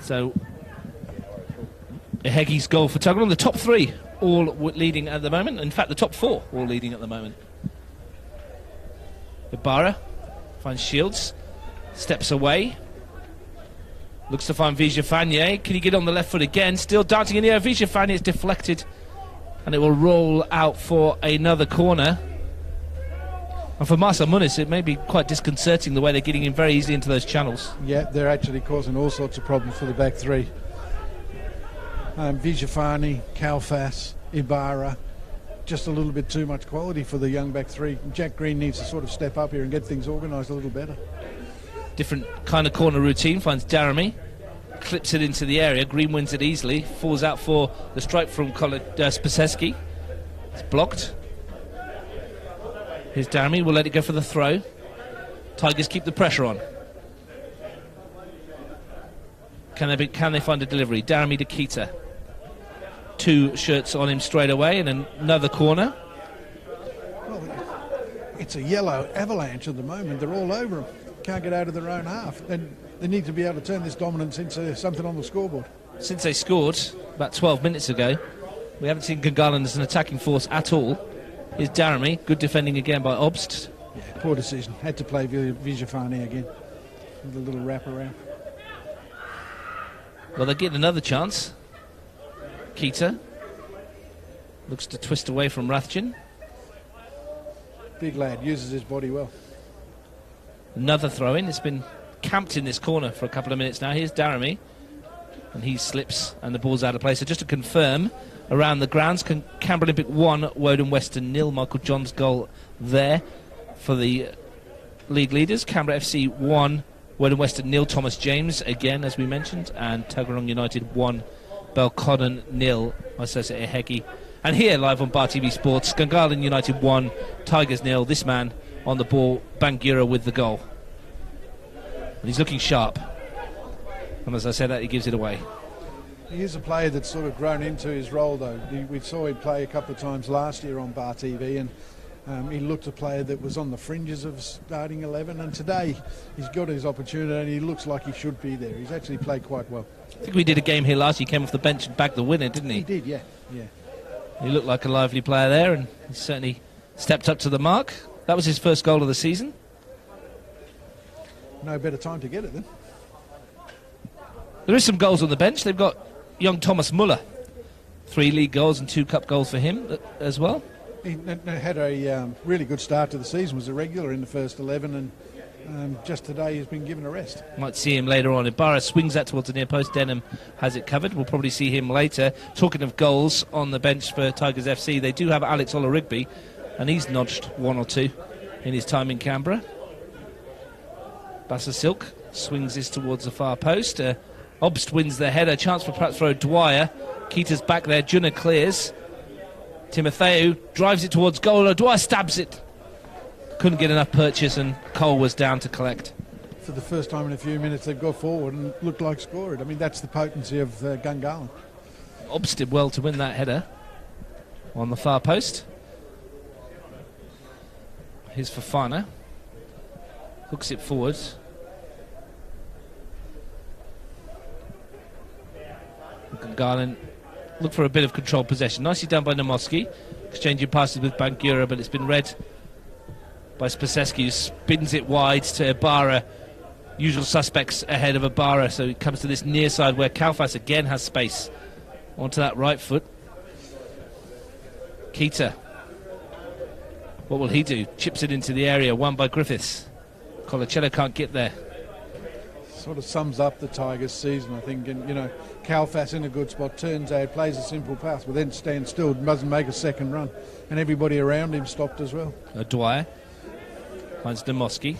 So Ehegi's goal for Tuggeranong. The top three all leading at the moment. In fact, the top four all leading at the moment. Ibarra finds Shields, steps away, looks to find Vijafanyi. Can he get on the left foot again? Still darting in the air. Vijafanyi is deflected, and it will roll out for another corner. And for Marcel Muniz, it may be quite disconcerting the way they're getting in very easily into those channels. Yeah, they're actually causing all sorts of problems for the back three. Vijafanyi, Kaufas, Ibarra, just a little bit too much quality for the young back three. Jack Green needs to sort of step up here and get things organised a little better. Different kind of corner routine, finds Daramy, clips it into the area. Green wins it easily, falls out for the strike from Spaseski. It's blocked. Here's Daramy, will let it go for the throw. Tigers keep the pressure on. Can they find a delivery? Daramy to Keita. Two shirts on him straight away, and another corner. Well, it's a yellow avalanche at the moment. They're all over him. Can't get out of their own half. Then they need to be able to turn this dominance into something on the scoreboard. Since they scored about 12 minutes ago, we haven't seen Gungahlin as an attacking force at all. Here's Daramy, good defending again by Obst. Yeah, poor decision. Had to play Vijafanyi again with a little wraparound. Well, they get another chance. Keita looks to twist away from Rathjen. Big lad, uses his body well. Another throw-in. It's been camped in this corner for a couple of minutes now. Here's Daramy, and he slips, and the ball's out of play. So just to confirm, around the grounds, Canberra Olympic 1, Woden Western 0. Michael John's goal there for the league leaders. Canberra FC 1, Woden Western 0. Thomas James again, as we mentioned, and Tuggeranong United 1, Belconnen 0. Isose Ehegi. And here, live on Bar TV Sports, Gungahlin United 1, Tigers 0. This man on the ball, Bangira with the goal. And he's looking sharp. And as I said that, he gives it away. He is a player that's sort of grown into his role, though. We saw him play a couple of times last year on Bar TV, and he looked a player that was on the fringes of starting 11, and today he's got his opportunity and he looks like he should be there. He's actually played quite well. I think we did a game here last year. He came off the bench and bagged the winner, didn't he? He did, yeah. He looked like a lively player there, and he certainly stepped up to the mark. That was his first goal of the season. No better time to get it then. There is some goals on the bench. They've got young Thomas Muller. 3 league goals and 2 cup goals for him as well. He had a really good start to the season, was a regular in the first 11, and just today he's been given a rest. Might see him later on. Ibarra swings that towards the near post. Denham has it covered. We'll probably see him later. Talking of goals on the bench for Tigers FC, they do have Alex Olarigby, and he's nudged 1 or 2 in his time in Canberra. Bassa Silk swings this towards the far post. Obst wins the header. Chance for perhaps for O'Dwyer. Keita's back there. Junna clears. Timotheu drives it towards goal. O'Dwyer stabs it. Couldn't get enough purchase, and Cole was down to collect. for the first time in a few minutes, they've got forward and looked like scored. I mean, that's the potency of Gungahlin. Obst did well to win that header on the far post. Here's Fofana. Hooks it forward. Gungahlin look for a bit of controlled possession. Nicely done by Namoski. Exchanging passes with Bangura, but it's been read by Spasescu, who spins it wide to Ibarra. Usual suspects ahead of Ibarra, so it comes to this near side where Kalfas again has space onto that right foot. Keita. What will he do? Chips it into the area, won by Griffiths. Colacello can't get there. Sort of sums up the Tigers' season, I think. And, you know, Kalfas in a good spot, turns out, plays a simple pass, but then stands still, doesn't make a second run. And everybody around him stopped as well. Dwyer finds Namoski.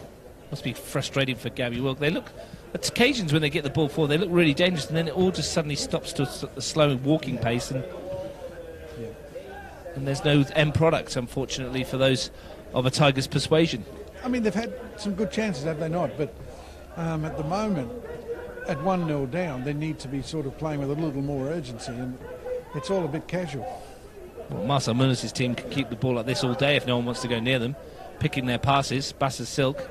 Must be frustrating for Gabby Wilk. They look, at occasions when they get the ball forward, they look really dangerous, and then it all just suddenly stops to a slow walking pace. And there's no end product, unfortunately, for those of a Tigers' persuasion. I mean, they've had some good chances, have they not? But at the moment, at 1-0 down, they need to be sort of playing with a little more urgency, and it's all a bit casual. Well, Marcel Munoz' team can keep the ball like this all day if no one wants to go near them, picking their passes. Basser Silk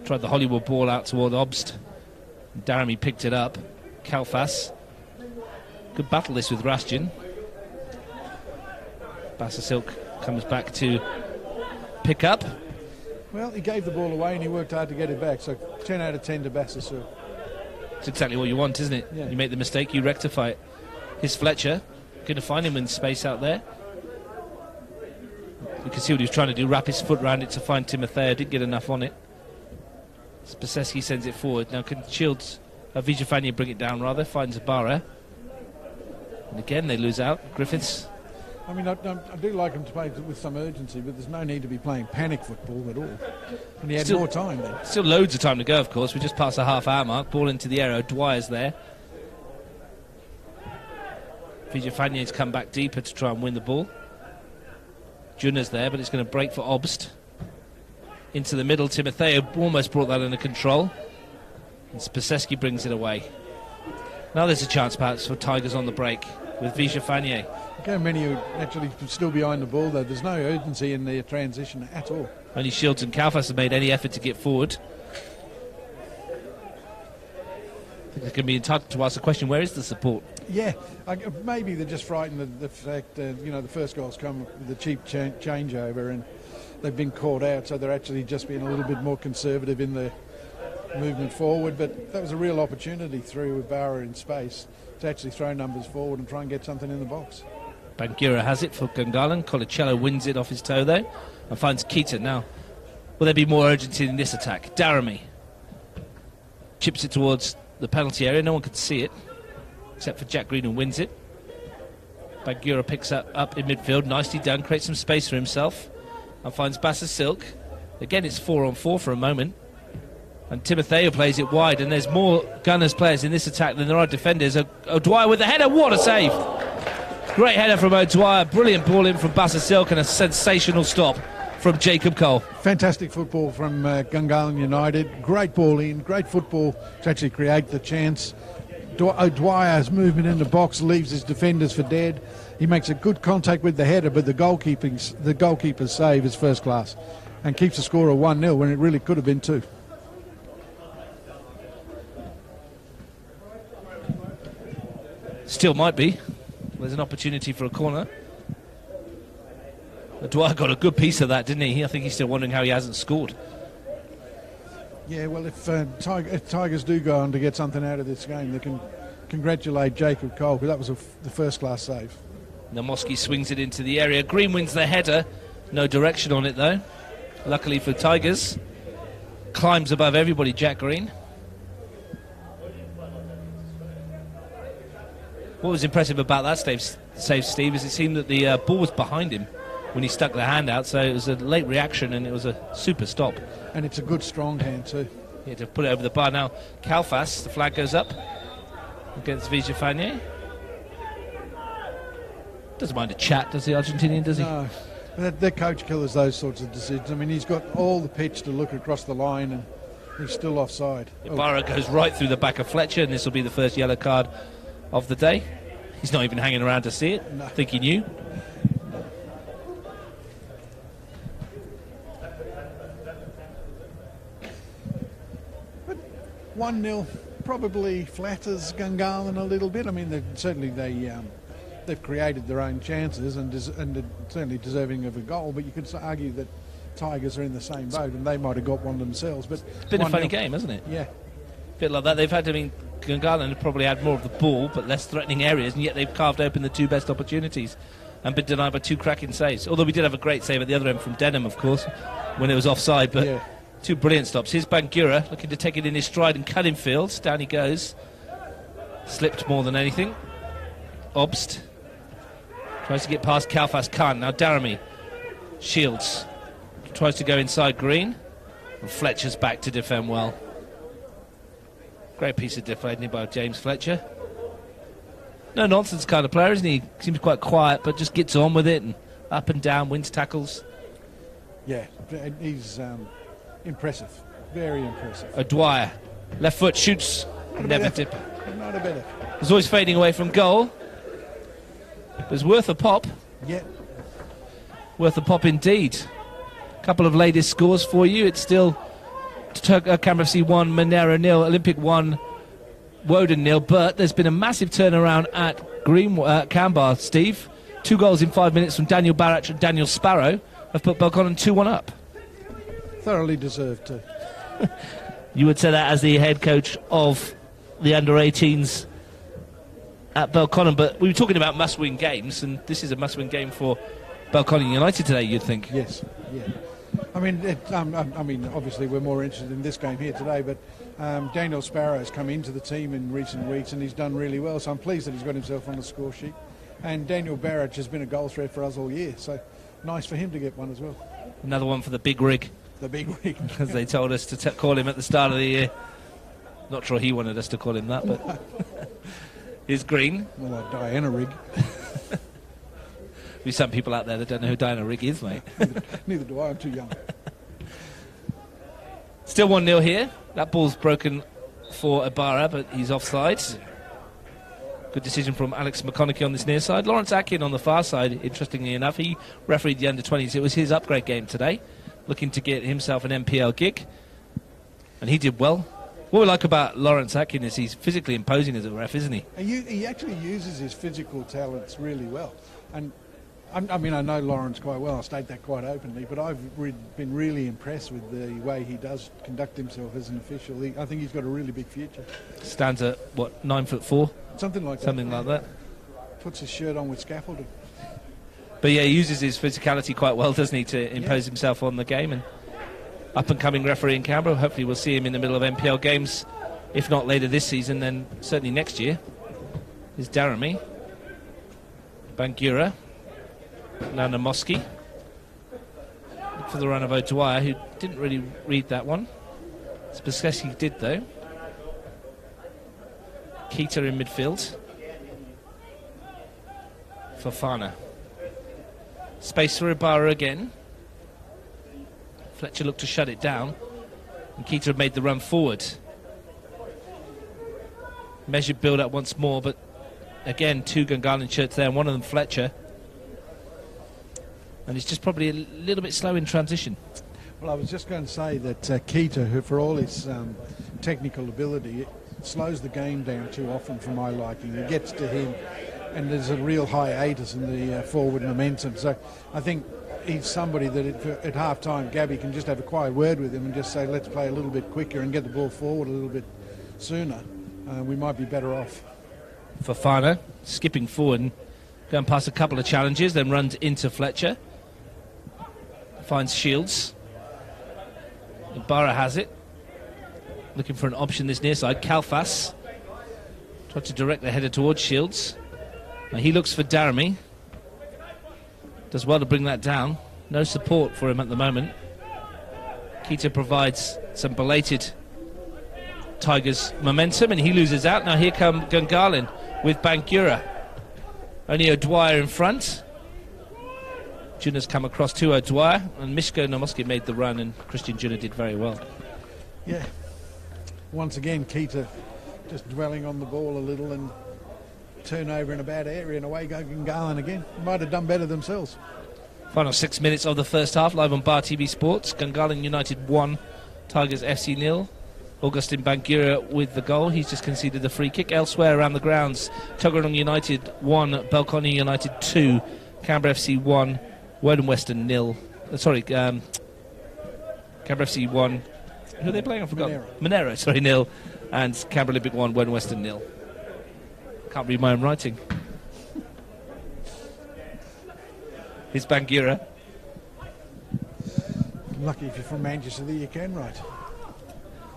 tried the Hollywood ball out toward Obst. Daramy picked it up. Kalfas. Good battle this with Rastin. Basser Silk comes back to pick up. Well, he gave the ball away and he worked hard to get it back, so 10 out of 10 to Basser Silk. It's exactly what you want, isn't it? Yeah. You make the mistake, you rectify it. Here's Fletcher, going to find him in space out there. You can see what he was trying to do, wrap his foot around it to find Timotheo, didn't get enough on it. Spasescu sends it forward. Now can Shields, Vijafanya bring it down rather, finds Ibarra. And again they lose out. Griffiths. I mean, I do like him to play with some urgency, but there's no need to be playing panic football at all. And he had more time then. Still loads of time to go, of course. We just passed the half-hour mark. Ball into the area. Dwyer's there. Vijafanye's come back deeper to try and win the ball. Juna's there, but it's going to break for Obst. Into the middle. Timotheo almost brought that under control. And Spasescu brings it away. Now there's a chance, perhaps, for Tigers on the break with Vijafanye. Look how many are actually still behind the ball, though. There's no urgency in their transition at all. Only Shields and Kalfas have made any effort to get forward. I think they're going to be entitled to ask the question, where is the support? Yeah, maybe they're just frightened of the fact that, you know, the first goal's come with the cheap changeover and they've been caught out, so they're actually just being a little bit more conservative in the movement forward. But that was a real opportunity through Ibarra in space to actually throw numbers forward and try and get something in the box. Bangura has it for Gungahlin. Colacello wins it off his toe, though, and finds Keita. Now, will there be more urgency in this attack? Daramy chips it towards the penalty area. No one could see it, except for Jack Green, who wins it. Bangura picks up in midfield. Nicely done. Creates some space for himself and finds Basser Silk. Again, it's 4-on-4 for a moment. And Timotheo plays it wide, and there's more Gunners players in this attack than there are defenders. O'Dwyer with the header. What a save! Great header from O'Dwyer. Brilliant ball in from Basser Silk, and a sensational stop from Jacob Cole. Fantastic football from Gungahlin United. Great ball in, great football to actually create the chance. O'Dwyer's movement in the box leaves his defenders for dead. He makes a good contact with the header, but the goalkeeper's save is first class and keeps the score of 1-0 when it really could have been 2. Still might be. There's an opportunity for a corner. Dwyer got a good piece of that, didn't he? I think he's still wondering how he hasn't scored. Yeah, well, if Tigers do go on to get something out of this game, they can congratulate Jacob Cole, because that was the first-class save. Namoski swings it into the area. Green wins the header. No direction on it, though. Luckily for Tigers. Climbs above everybody, Jack Green. What was impressive about that save, Steve, is it seemed that the ball was behind him when he stuck the hand out, so it was a late reaction and it was a super stop. And it's a good strong hand too. Yeah, to put it over the bar. Now Kalfas, the flag goes up against Vijafanye. Doesn't mind a chat, does the Argentinian, does he? No. The coach killers those sorts of decisions. I mean, he's got all the pitch to look across the line, and he's still offside. Ibarra goes right through the back of Fletcher, and this will be the first yellow card of the day. He's not even hanging around to see it. No. I think he knew. But 1-0 probably flatters Gungahlin a little bit. I mean, they've created their own chances and are certainly deserving of a goal, but you could argue that Tigers are in the same boat and they might have got one themselves. But it's been a funny game, hasn't it? Yeah. A bit like that. Gungahlin have probably had more of the ball but less threatening areas, and yet they've carved open the two best opportunities and been denied by two cracking saves. Although we did have a great save at the other end from Denham, of course, when it was offside, but yeah. Two brilliant stops. Here's Bangura looking to take it in his stride and cut in field. Down he goes. Slipped more than anything. Obst. Tries to get past Kalfas Khan. Now Daramy. Shields. Tries to go inside Green. And Fletcher's back to defend well. Great piece of defending by James Fletcher. No nonsense kind of player, isn't he? Seems quite quiet, but just gets on with it and up and down, wins tackles. Yeah, he's impressive. Very impressive. O'Dwyer. Left foot shoots. Never tip. Not a bit. He's always fading away from goal. But it's worth a pop. Yeah. Worth a pop indeed. A couple of latest scores for you. It's still Canberra FC 1, Monero 0, Olympic 1, Woden 0. But there's been a massive turnaround at Canberra, Steve. 2 goals in 5 minutes from Daniel Barrach and Daniel Sparrow have put Belconnen 2-1 up. Thoroughly deserved to. You would say that as the head coach of the under-18s at Belconnen, but we were talking about must-win games, and this is a must-win game for Belconnen United today, you'd think. Yes, yeah. I mean, obviously we're more interested in this game here today, but Daniel Sparrow's come into the team in recent weeks and he's done really well, so I'm pleased that he's got himself on the score sheet. And Daniel Barrach has been a goal threat for us all year, so nice for him to get one as well. Another one for the big rig. The big rig. As they told us to call him at the start of the year. Not sure he wanted us to call him that, but here's Green. More like Diana Rig. There's some people out there that don't know who Diana Rig is, mate. Neither do I, I'm too young. Still 1-0 here. That ball's broken for Ibarra, but he's offside. Good decision from Alex McConaughey on this near side. Lawrence Atkin on the far side, interestingly enough. He refereed the under-20s. It was his upgrade game today, looking to get himself an MPL gig. And he did well. What we like about Lawrence Atkin is he's physically imposing as a ref, isn't he? He actually uses his physical talents really well. And I mean, I know Lawrence quite well. I state that quite openly, but I've been really impressed with the way he does conduct himself as an official. I think he's got a really big future. Stands at, what, 9'4"? Something like that. Something like that. Puts his shirt on with scaffolding. But yeah, he uses his physicality quite well, doesn't he, to impose himself on the game. And up-and-coming referee in Canberra. Hopefully we'll see him in the middle of MPL games. If not later this season, then certainly next year. Is Daramy. Bangura. Lana Mosky. Look for the run of O'Dwyer, who didn't really read that one. Spaseski did, though. Keita in midfield. Fofana. Space for Ibarra again. Fletcher looked to shut it down. And Keita had made the run forward. Measured build-up once more, but again, 2 Gungahlin shirts there, and one of them Fletcher. And he's just probably a little bit slow in transition. Well, I was just going to say that Keita, who for all his technical ability, slows the game down too often for my liking. It gets to him, and there's a real hiatus in the forward momentum. So I think he's somebody that at half-time, Gabby can just have a quiet word with him and just say, let's play a little bit quicker and get the ball forward a little bit sooner. We might be better off. Fofana skipping forward and going past a couple of challenges, then runs into Fletcher. Finds Shields. Ibarra has it. Looking for an option this near side. Kalfas tried to direct the header towards Shields. Now he looks for Daramy. Does well to bring that down. No support for him at the moment. Keita provides some belated Tigers momentum, and he loses out. Now here come Gungahlin with Bangura. Only O'Dwyer in front. Juna's come across to O'Dwyer, and Mishko Nomoski made the run, and Christian Juna did very well. Yeah. Once again, Keita just dwelling on the ball a little and turnover in a bad area, and away go Gungahlin again. Might have done better themselves. Final 6 minutes of the first half, live on Bar TV Sports. Gungahlin United 1, Tigers FC 0. Augustin Bangira with the goal. He's just conceded the free kick. Elsewhere around the grounds, Tuggeranong United 1, Belconnen United 2, Canberra FC 1, Woden Western 0. Canberra FC 1. Who are they playing? I forgot. Monero, 0. And Canberra Olympic 1, Woden Western 0. Can't read my own writing. Here's Bangira. Lucky if you're from Manchester that you can write.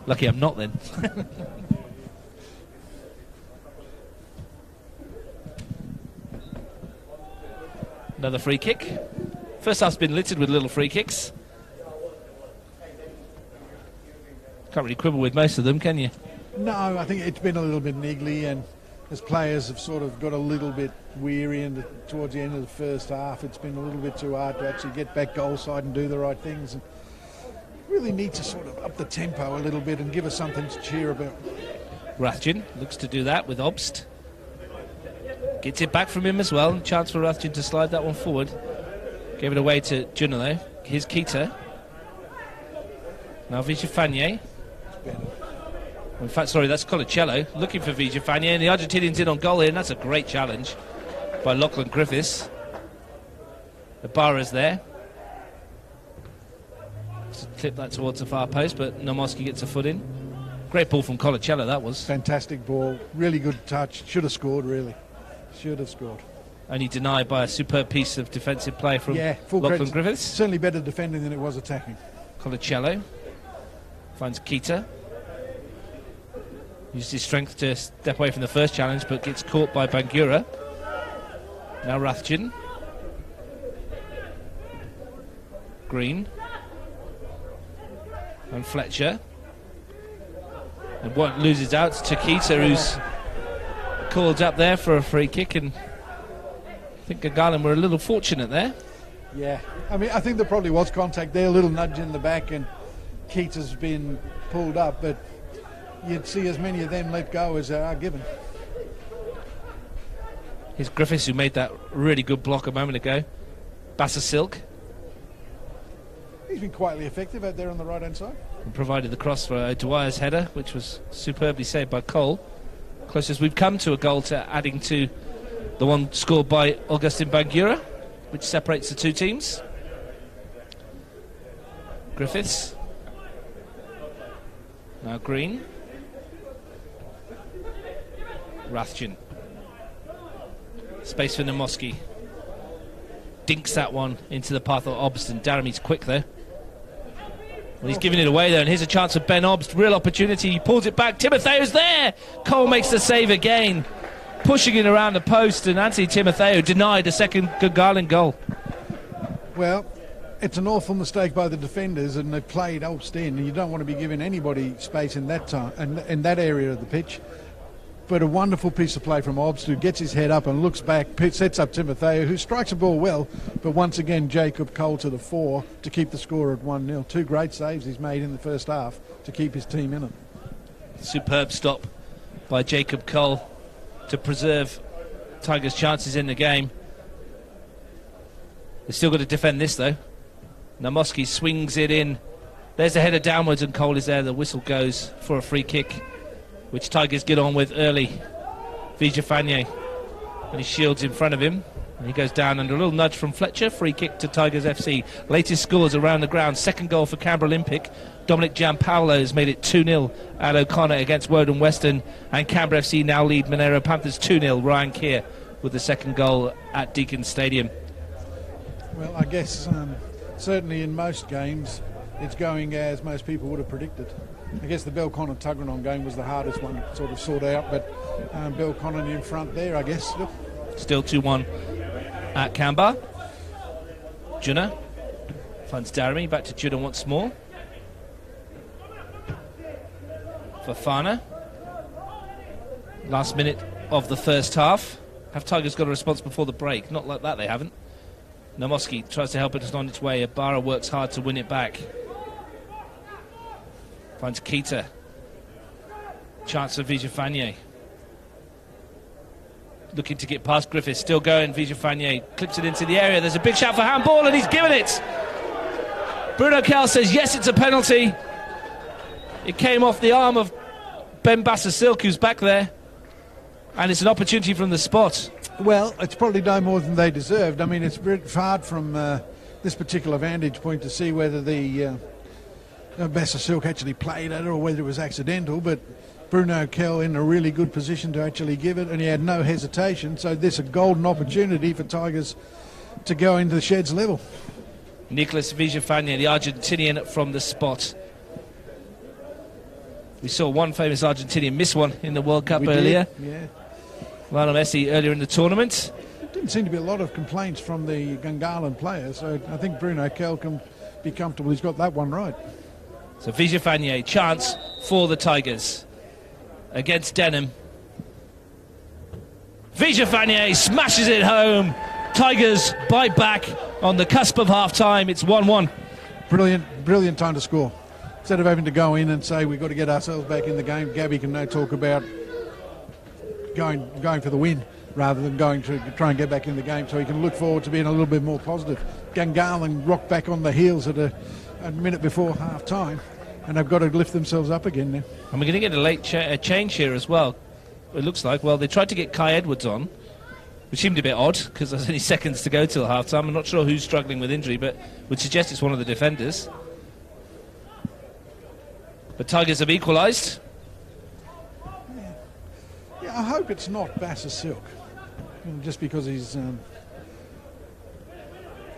Lucky I'm not then. Another free kick. First half's been littered with little free kicks. Can't really quibble with most of them, can you? No, I think it's been a little bit niggly, and as players have sort of got a little bit weary, and towards the end of the first half it's been a little bit too hard to actually get back goal side and do the right things, and really need to sort of up the tempo a little bit and give us something to cheer about. Rathjen looks to do that with Obst. Gets it back from him as well. Chance for Rathjen to slide that one forward. Gave it away to Juna though. Here's Keita. Now Vijafanye. In fact, sorry, that's Colacello looking for Vijafanye, and the Argentinian's in on goal here, and that's a great challenge by Lachlan Griffiths. The bar is there. Tip that towards the far post, but Nomoski gets a foot in. Great ball from Colacello, that was. Fantastic ball, really good touch. Should have scored, really. Should have scored. Only denied by a superb piece of defensive play from full Lachlan Griffiths. Certainly better defending than it was attacking. Colacello finds Keita. Used his strength to step away from the first challenge, but gets caught by Bangira. Now Rathjen. Green. And Fletcher. And what loses out to Keita, who's called up there for a free kick, and I think Gungahlin were a little fortunate there. Yeah, I mean, I think there probably was contact there, a little nudge in the back, and Keita's been pulled up, but you'd see as many of them let go as there are given. Here's Griffiths, who made that really good block a moment ago. Bassa Silk. He's been quietly effective out there on the right-hand side. And provided the cross for Dwyer's header, which was superbly saved by Cole. Closest we've come to a goal to adding to the one scored by Augustin Bangira, which separates the two teams. Griffiths. Now Green. Rathjen. Space for Nomoski. Dinks that one into the path of Obst, and Daramy's quick there. Well, he's giving it away there, and here's a chance for Ben Obst. Real opportunity. He pulls it back. Timotheo's there. Cole makes the save again, pushing it around the post, and Anthony Timotheo denied a second Gungahlin goal. Well, it's an awful mistake by the defenders, and they've played Obst in, and you don't want to be giving anybody space in that time and in that area of the pitch. But a wonderful piece of play from Obst, who gets his head up and looks back, sets up Timotheo, who strikes the ball well, but once again Jacob Cole to the fore to keep the score at 1-0. Two great saves he's made in the first half to keep his team in it. Superb stop by Jacob Cole to preserve Tigers' chances in the game. They've still got to defend this though. Nomoski swings it in. There's the header downwards, and Cole is there. The whistle goes for a free kick, which Tigers get on with early. Vijafanye, and he shields in front of him, and he goes down under a little nudge from Fletcher. Free kick to Tigers FC. Latest scores around the ground. Second goal for Canberra Olympic. Dominic Giampaolo has made it 2-0 at O'Connor against Woden Western, and Canberra FC now lead Monero Panthers 2-0. Ryan Keir with the second goal at Deakin Stadium. Well, I guess certainly in most games it's going as most people would have predicted. I guess the Belconnen-Tuggeranong game was the hardest one to sort of sort out, but Belconnen in front there, I guess. Still 2-1 at Canberra. Juna finds Daramy, back to Juna once more. Fafana. Last minute of the first half. Have Tigers got a response before the break? Not like that, they haven't. Nomoski tries to help it on its way. Ibarra works hard to win it back. Finds Keita. Chance for Vijafanye. Looking to get past Griffiths. Still going. Vijafanye clips it into the area. There's a big shout for handball, and he's given it. Bruno Kell says, yes, it's a penalty. It came off the arm of Ben Bassasilk, who's back there. And it's an opportunity from the spot. Well, it's probably no more than they deserved. I mean, it's hard from this particular vantage point to see whether the Bassasilk actually played at it or whether it was accidental, but Bruno Kell in a really good position to actually give it, and he had no hesitation. So this is a golden opportunity for Tigers to go into the sheds level. Nicolas Vijafanye, the Argentinian from the spot. We saw one famous Argentinian miss one in the World Cup earlier. Yeah. Lionel Messi earlier in the tournament. There didn't seem to be a lot of complaints from the Gungahlin players, so I think Bruno Kell can be comfortable. He's got that one right. So Vijafanye, chance for the Tigers against Denham. Vijafanye smashes it home. Tigers bite back on the cusp of half-time. It's 1-1. Brilliant time to score. Instead of having to go in and say we've got to get ourselves back in the game, Gabby can now talk about going for the win rather than going to try and get back in the game, so he can look forward to being a little bit more positive. Gungahlin rocked back on the heels at a minute before half-time, and they've got to lift themselves up again now. And we're going to get a late change here as well, it looks like. Well, they tried to get Kai Edwards on, which seemed a bit odd because there's only seconds to go till half-time. I'm not sure who's struggling with injury, but would suggest it's one of the defenders. The Tigers have equalised. Yeah, I hope it's not Bassasilk, just because he's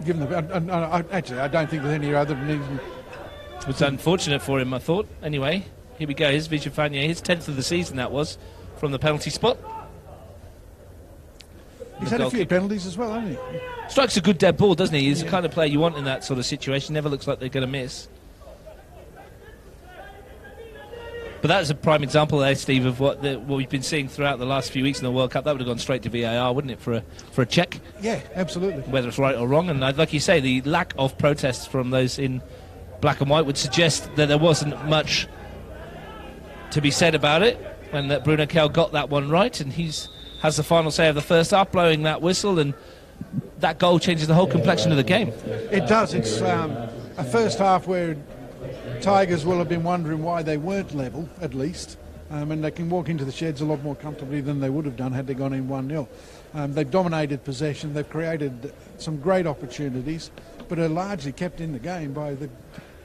given the. Actually, I don't think there's any other reason. It's unfortunate for him, I thought. Anyway, here we go. Here's Vijafanye, his 10th of the season, that was, from the penalty spot. He's had a few penalties as well, hasn't he? Strikes a good dead ball, doesn't he? He's the kind of player you want in that sort of situation. Never looks like they're going to miss. But that's a prime example there, Steve, of what we've been seeing throughout the last few weeks in the World Cup. That would have gone straight to VAR, wouldn't it, for a check? Yeah, absolutely. Whether it's right or wrong. And like you say, the lack of protests from those in black and white would suggest that there wasn't much to be said about it, and that Bruno Kell got that one right, and has the final say of the first half, blowing that whistle, and that goal changes the whole complexion of the game. It does. It's a first half where Tigers will have been wondering why they weren't level, at least, and they can walk into the sheds a lot more comfortably than they would have done had they gone in 1-0. They've dominated possession, they've created some great opportunities, but are largely kept in the game by the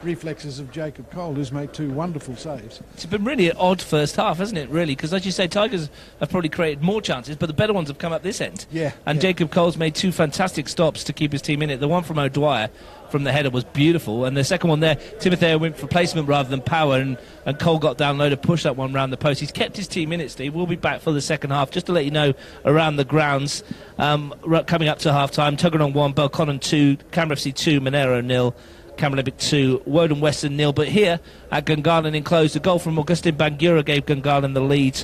reflexes of Jacob Cole, who's made two wonderful saves. It's been really an odd first half, hasn't it, really? Because, as you say, Tigers have probably created more chances, but the better ones have come up this end. Yeah. And Jacob Cole's made two fantastic stops to keep his team in it. The one from O'Dwyer from the header was beautiful, and the second one there, Timotheo went for placement rather than power, and Cole got down low to push that one round the post. He's kept his team in it, Steve. We'll be back for the second half. Just to let you know, around the grounds, coming up to half-time, Tuggeranong 1, Belconnen 2, Canberra FC 2, Monero 0, Canberra Olympic 2, Woden Western 0. But here at Gungahlin enclosed, a goal from Augustin Bangura gave Gungahlin the lead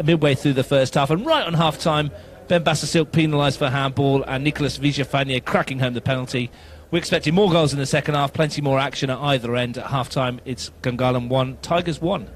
midway through the first half. And right on half-time, Ben Bassasilk penalised for handball, and Nicolas Vijafanye cracking home the penalty. We're expecting more goals in the second half, plenty more action at either end. At half-time, it's Gungahlin 1, Tigers 1.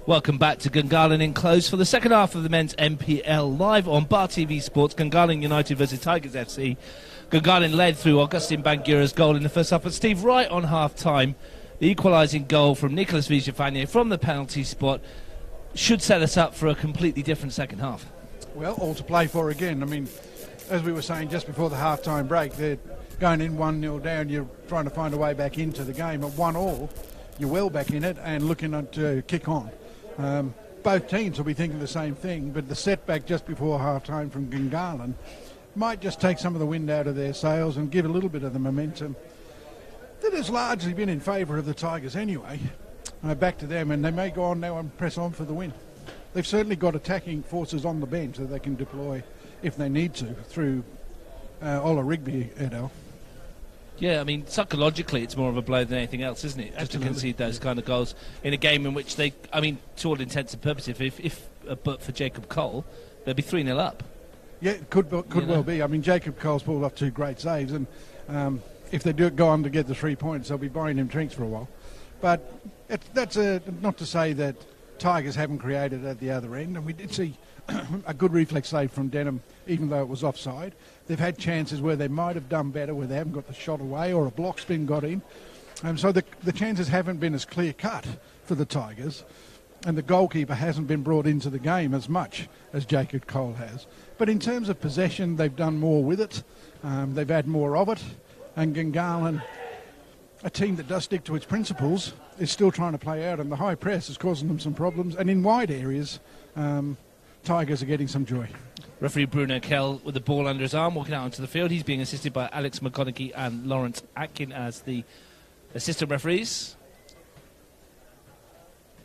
Welcome back to Gungahlin in close for the second half of the men's MPL live on Bar TV Sports. Gungahlin United versus Tigers FC. Gungahlin led through Augustin Bangura's goal in the first half, but Steve, right on half-time, the equalising goal from Nicolas Villafanier from the penalty spot should set us up for a completely different second half. Well, all to play for again. I mean, as we were saying just before the half-time break, they're going in 1-0 down, you're trying to find a way back into the game. At 1-1, you're well back in it and looking to kick on. Both teams will be thinking the same thing, but the setback just before half-time from Gungahlin might just take some of the wind out of their sails and give a little bit of the momentum that has largely been in favour of the Tigers anyway, back to them, and they may go on now and press on for the win. They've certainly got attacking forces on the bench that they can deploy if they need to through Ola Rigby et al. Yeah, I mean, psychologically it's more of a blow than anything else, isn't it? Just to concede those kind of goals in a game in which they, I mean, to all intents and purposes, if but for Jacob Cole, they'd be 3-0 up. Yeah, it could well be. I mean, Jacob Cole's pulled off 2 great saves, and if they do go on to get the 3 points, they'll be buying him drinks for a while. But that's not to say that Tigers haven't created at the other end, and we did see a good reflex save from Denham, even though it was offside. They've had chances where they might have done better, where they haven't got the shot away or a block spin got in. So the chances haven't been as clear-cut for the Tigers, and the goalkeeper hasn't been brought into the game as much as Jacob Cole has. But in terms of possession, they've done more with it. They've had more of it. And Gungahlin, a team that does stick to its principles, is still trying to play out, and the high press is causing them some problems. And in wide areas, Tigers are getting some joy. Referee Bruno Kell with the ball under his arm, walking out onto the field. He's being assisted by Alex McConaughey and Lawrence Atkin as the assistant referees.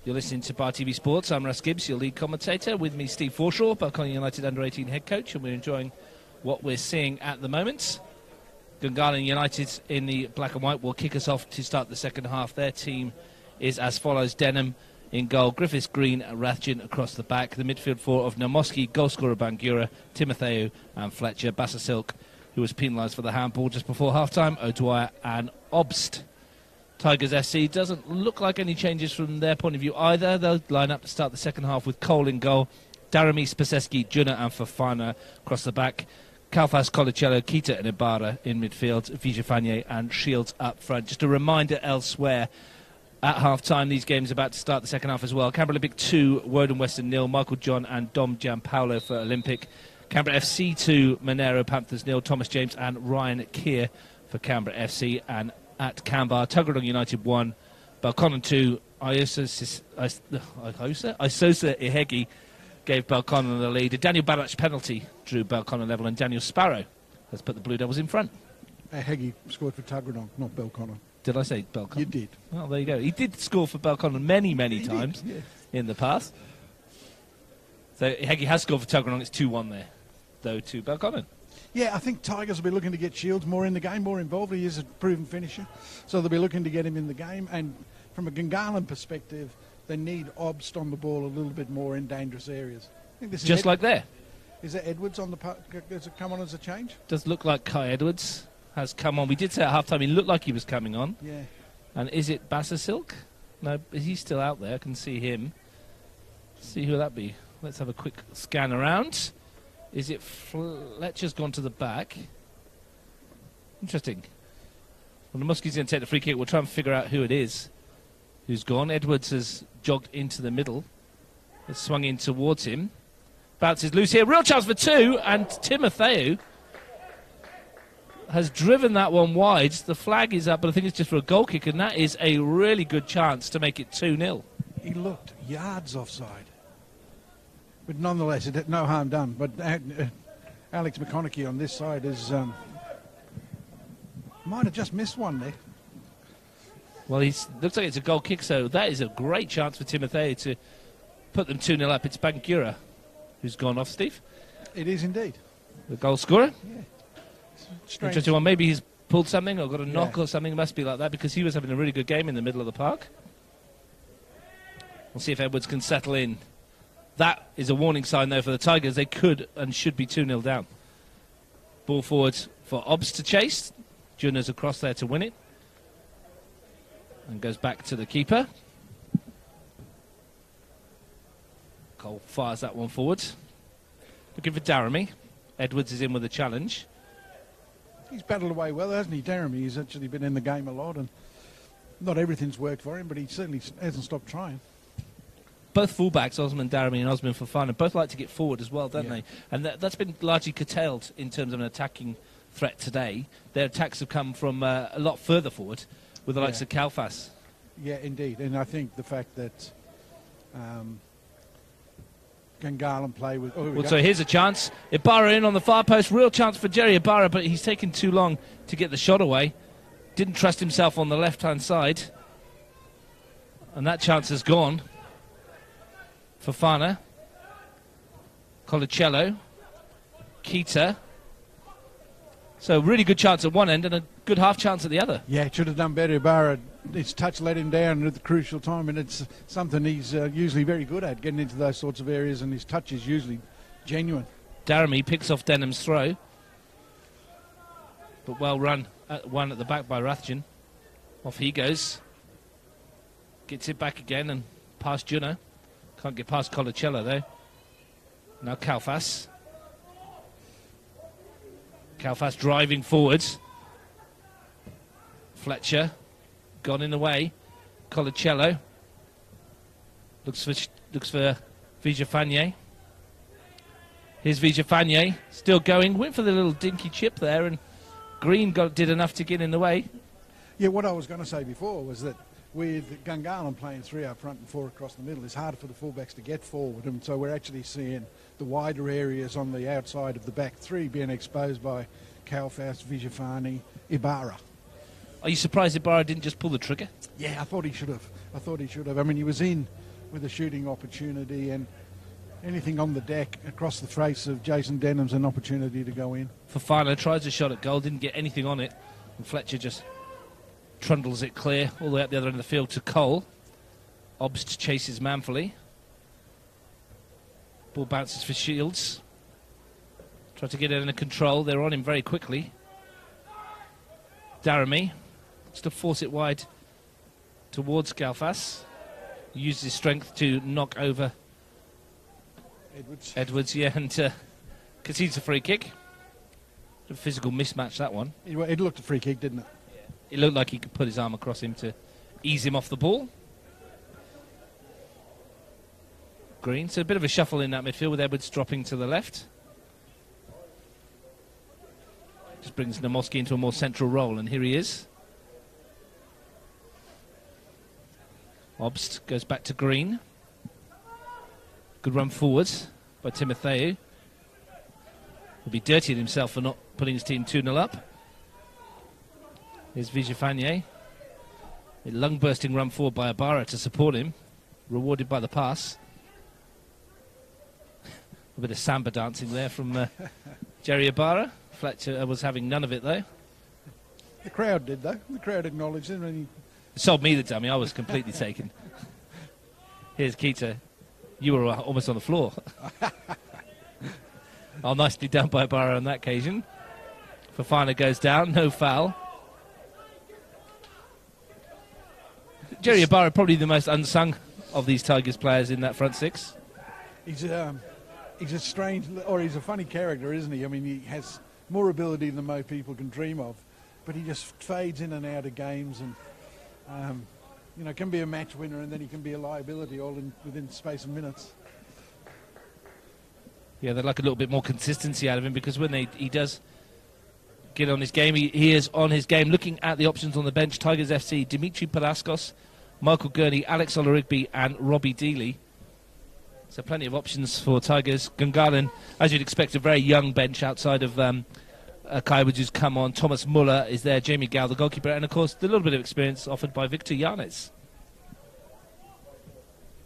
You're listening to Bar TV Sports. I'm Russ Gibbs, your lead commentator. With me, Steve Forshaw, Gungahlin United under-18 head coach, and we're enjoying what we're seeing at the moment. Gungahlin United in the black and white will kick us off to start the second half. Their team is as follows: Denham in goal, Griffiths, Green, Rathjen across the back. The midfield 4 of Namoski, goalscorer Bangura, Timotheo and Fletcher. Bassasilk, who was penalised for the handball just before half-time, O'Dwyer and Obst. Tigers SC doesn't look like any changes from their point of view either. They'll line up to start the second half with Cole in goal, Darami, Spaseski, Juna and Fafana across the back. Kalfas, Colicello, Kita and Ibarra in midfield, Villafanier and Shields up front. Just a reminder elsewhere, at half-time, these games are about to start the second half as well. Canberra Olympic 2, Woden Western 0, Michael John and Dom Gianpaolo for Olympic. Canberra FC 2, Monero Panthers 0, Thomas James and Ryan Keir for Canberra FC. And at Canberra, Tuggeranong United 1, Belconnen 2, Isosa Ihegi gave Belconnen the lead. A Daniel Barach penalty drew Belconnen level, and Daniel Sparrow has put the Blue Devils in front. Ihegi scored for Tuggeranong, not Belconnen. Did I say Belconnen? You did. Well, there you go. He did score for Belconnen many times in the past. So Ihegi has scored for Tuggeranong. It's 2-1 there, though, to Belconnen. Yeah, I think Tigers will be looking to get Shields more in the game, more involved. He is a proven finisher, so they'll be looking to get him in the game. And from a Gungahlin perspective, they need Obst on the ball a little bit more in dangerous areas. I think this is just like there. Is that Edwards on the park? Does it come on as a change? Does look like Kai Edwards has come on. We did say at half-time he looked like he was coming on. Yeah. And is it Bassasilk? No, he's still out there. I can see him. See who that be. Let's have a quick scan around. Is it Fletcher's gone to the back? Interesting. Well, the Muskie's going to take the free kick. We'll try and figure out who it is who's gone. Edwards has jogged into the middle. Has swung in towards him. Bounces loose here. Real chance for 2. And Timotheo has driven that one wide. The flag is up, but I think it's just for a goal kick. And that is a really good chance to make it 2-0. He looked yards offside. But nonetheless, it had no harm done. But Alex McConaughey on this side is might have just missed one there. Well, looks like it's a goal kick, so that is a great chance for Timotheo to put them 2-0 up. It's Bangura who's gone off, Steve. It is indeed. The goal scorer. Yeah. Interesting one. Maybe he's pulled something or got a knock or something. It must be like that because he was having a really good game in the middle of the park. We'll see if Edwards can settle in. That is a warning sign, though, for the Tigers. They could and should be 2-0 down. Ball forward for Obst to chase. Juna's across there to win it. And goes back to the keeper. Cole fires that one forward. Looking for Daramy. Edwards is in with a challenge. He's battled away well, hasn't he, Daramy? He's actually been in the game a lot, and not everything's worked for him, but he certainly hasn't stopped trying. Both fullbacks, Osman Daramy and Osman Fofana, both like to get forward as well, don't Yeah. they? And that's been largely curtailed in terms of an attacking threat today. Their attacks have come from a lot further forward with the likes of Kalfas. Yeah, indeed. And I think the fact that Gungahlin play with... So here's a chance. Ibarra in on the far post. Real chance for Jerry Ibarra, but he's taken too long to get the shot away. Didn't trust himself on the left-hand side. And that chance is gone. Fofana. Colicello. Keita. So really good chance at one end and a good half chance at the other. Yeah, it should have done better. Ibarra, his touch let him down at the crucial time, and it's something he's usually very good at, getting into those sorts of areas, and his touch is usually genuine. Daramy picks off Denham's throw. But well run at one at the back by Rathjen. Off he goes. Gets it back again and past Juno. Can't get past Colicello though. Now Kalfas. Kalfas driving forwards. Fletcher gone in the way. Colicello looks for Vijafanye. Here's Vijafanye still going. Went for the little dinky chip there, and Green did enough to get in the way. Yeah, what I was going to say before was that with Gungahlin playing 3 up front and 4 across the middle, it's harder for the fullbacks to get forward, and so we're actually seeing the wider areas on the outside of the back 3 being exposed by Kalfas, Vijafani, Ibarra. Are you surprised Ibarra didn't just pull the trigger? Yeah, I thought he should have. I mean, he was in with a shooting opportunity, and anything on the deck across the face of Jason Denham's an opportunity to go in. Fofana tries a shot at goal, didn't get anything on it, and Fletcher just trundles it clear all the way up the other end of the field to Cole. Obst chases manfully. Ball bounces for Shields. Try to get it under control. They're on him very quickly. Daramy wants to force it wide towards Kalfas. He uses his strength to knock over Edwards, yeah, and concedes a free kick. A physical mismatch, that one. It looked a free kick, didn't it? It looked like he could put his arm across him to ease him off the ball. Green, so a bit of a shuffle in that midfield with Edwards dropping to the left. Just brings Namoski into a more central role, and here he is. Obst goes back to Green. Good run forward by Timotheu. He'll be dirtying himself for not putting his team 2-0 up. Here's Vijafanye. A lung-bursting run forward by Ibarra to support him. Rewarded by the pass. A bit of samba dancing there from Jerry Ibarra. Fletcher was having none of it, though. The crowd did, though. The crowd acknowledged him. And It sold me the dummy. I was completely taken. Here's Keita. You were almost on the floor. Oh, nicely done by Ibarra on that occasion. Fofana goes down. No foul. Jerry Ibarra, probably the most unsung of these Tigers players in that front 6. He's a strange, or he's a funny character, isn't he? I mean, he has more ability than most people can dream of, but he just fades in and out of games, and can be a match winner, and then he can be a liability all within the space of minutes. Yeah, they'd like a little bit more consistency out of him, because when he does get on his game, he is on his game. Looking at the options on the bench, Tigers FC, Dimitri Paraskos, Michael Gurney, Alex Olorigby and Robbie Dealey. So plenty of options for Tigers. Gungahlin, as you'd expect, a very young bench outside of Kaiwood, who's come on. Thomas Muller is there, Jamie Gow, the goalkeeper, and of course the little bit of experience offered by Victor Yanes.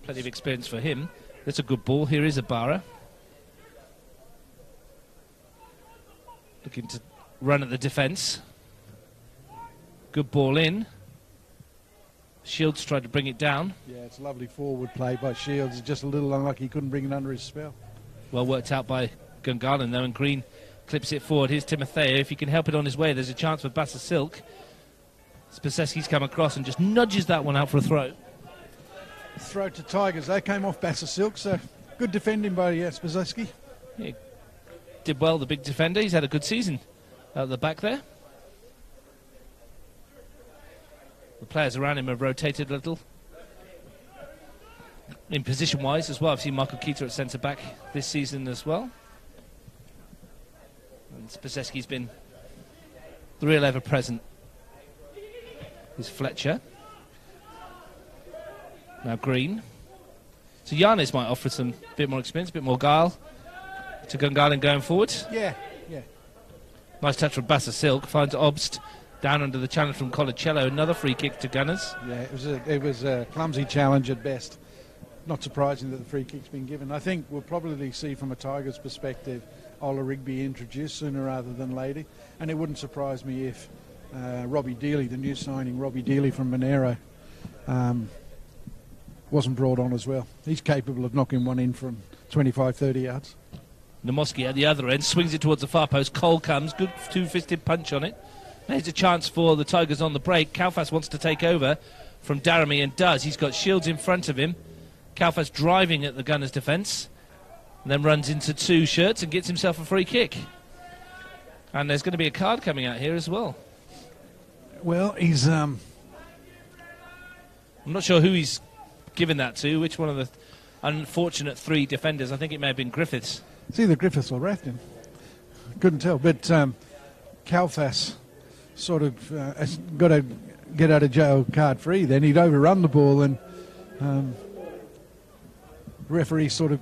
Plenty of experience for him. That's a good ball. Here is Ibarra. Looking to run at the defence. Good ball in. Shields tried to bring it down. Yeah, it's a lovely forward play by Shields. Just a little unlucky he couldn't bring it under his spell. Well worked out by Gungahlin though, and Green clips it forward. Here's Timotheo. If he can help it on his way, there's a chance for Bassa Silk. Spaseski's come across and just nudges that one out for a throw. Throw to Tigers. They came off Bassa Silk, so Good defending by Spaseski. He did well, the big defender. He's had a good season out the back there. The players around him have rotated a little. In position-wise as well, I've seen Michael Keita at centre-back this season as well. And Spaseski's been the real ever-present. Is Fletcher. Now Green. So Giannis might offer some bit more experience, a bit more guile to Gungahlin going forward. Yeah. Nice touch from Bassa Silk. Finds Obst down under the challenge from Colacello. Another free kick to Gunners. Yeah, it was a clumsy challenge at best. Not surprising that the free kick's been given. I think we'll probably see from a Tigers perspective Ola Rigby introduced sooner rather than later. And it wouldn't surprise me if Robbie Dealey, the new signing, Robbie Dealey from Monero, wasn't brought on as well. He's capable of knocking one in from 25, 30 yards. Namoski at the other end swings it towards the far post. Cole comes, good two-fisted punch on it. There's a chance for the Tigers on the break. Kaufas wants to take over from Daramy and does. He's got Shields in front of him. Kaufas driving at the Gunners' defence, and then runs into two shirts and gets himself a free kick. And there's going to be a card coming out here as well. Well, he's... I'm not sure who he's given that to, which one of the unfortunate three defenders. I think it may have been Griffiths. It's either Griffiths or Rafton. Couldn't tell, but Kaufas sort of has got a get out of jail card free. Then he'd overrun the ball, and the referee sort of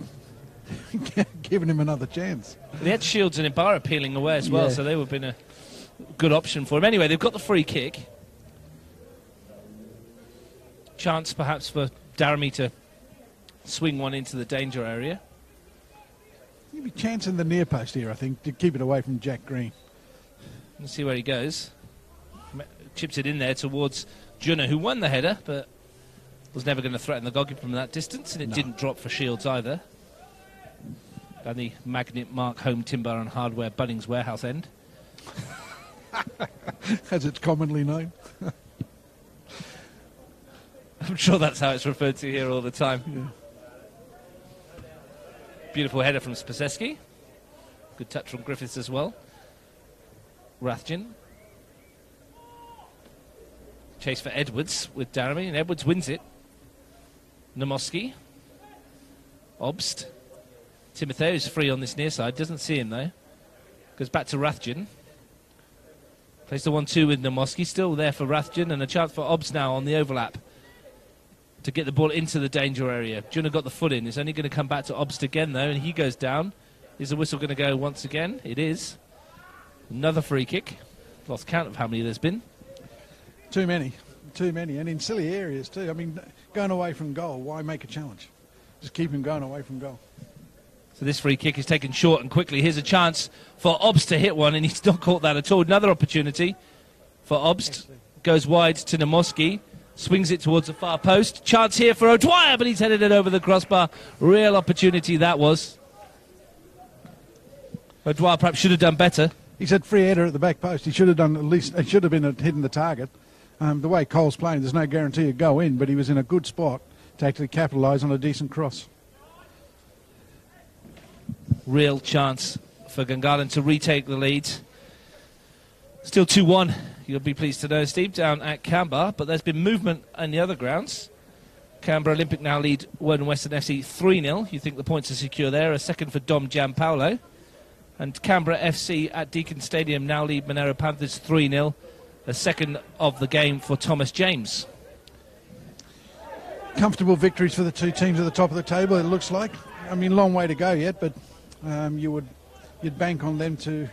given him another chance. They had Shields and Ibarra peeling away as well, so they would have been a good option for him. Anyway, they've got the free kick. Chance perhaps for Daramy to swing one into the danger area. He'd be chancing the near post here, I think, to keep it away from Jack Green. Let's see where he goes. Chips it in there towards Junna, who won the header, but was never going to threaten the goalkeeper from that distance, and it didn't drop for Shields either. Down the Magnet Mark Home Timber and Hardware Bunnings Warehouse end. As it's commonly known. I'm sure that's how it's referred to here all the time. Yeah. Beautiful header from Spaseski. Good touch from Griffiths as well. Rathjen. Chase for Edwards with Daramy, and Edwards wins it. Namoski. Obst. Timotheo is free on this near side. Doesn't see him though. Goes back to Rathjen. Plays the 1-2 with Namoski. Still there for Rathjen, and a chance for Obst now on the overlap to get the ball into the danger area. Junna got the foot in. It's only going to come back to Obst again though, and he goes down. Is the whistle going to go once again? It is. Another free kick. Lost count of how many there's been. Too many, and in silly areas too. I mean, going away from goal, why make a challenge? Just keep him going away from goal. So this free kick is taken short and quickly. Here's a chance for Obst to hit one, and he's not caught that at all. Another opportunity for Obst. Goes wide to Namoski. Swings it towards the far post. Chance here for O'Dwyer, but he's headed it over the crossbar. Real opportunity that was. O'Dwyer perhaps should have done better. He's had free header at the back post. He should have done at least. It should have been hitting the target. The way Cole's playing, there's no guarantee he'd go in, but he was in a good spot to actually capitalise on a decent cross. Real chance for Gungahlin to retake the lead. Still 2-1, you'll be pleased to know, Steve, down at Canberra, but there's been movement on the other grounds. Canberra Olympic now lead Woden Western FC 3-0. You think the points are secure there. A second for Dom Gianpaolo. And Canberra FC at Deakin Stadium now lead Monero Panthers 3-0. A second of the game for Thomas James. Comfortable victories for the two teams at the top of the table, it looks like. I mean, long way to go yet, but you'd bank on them to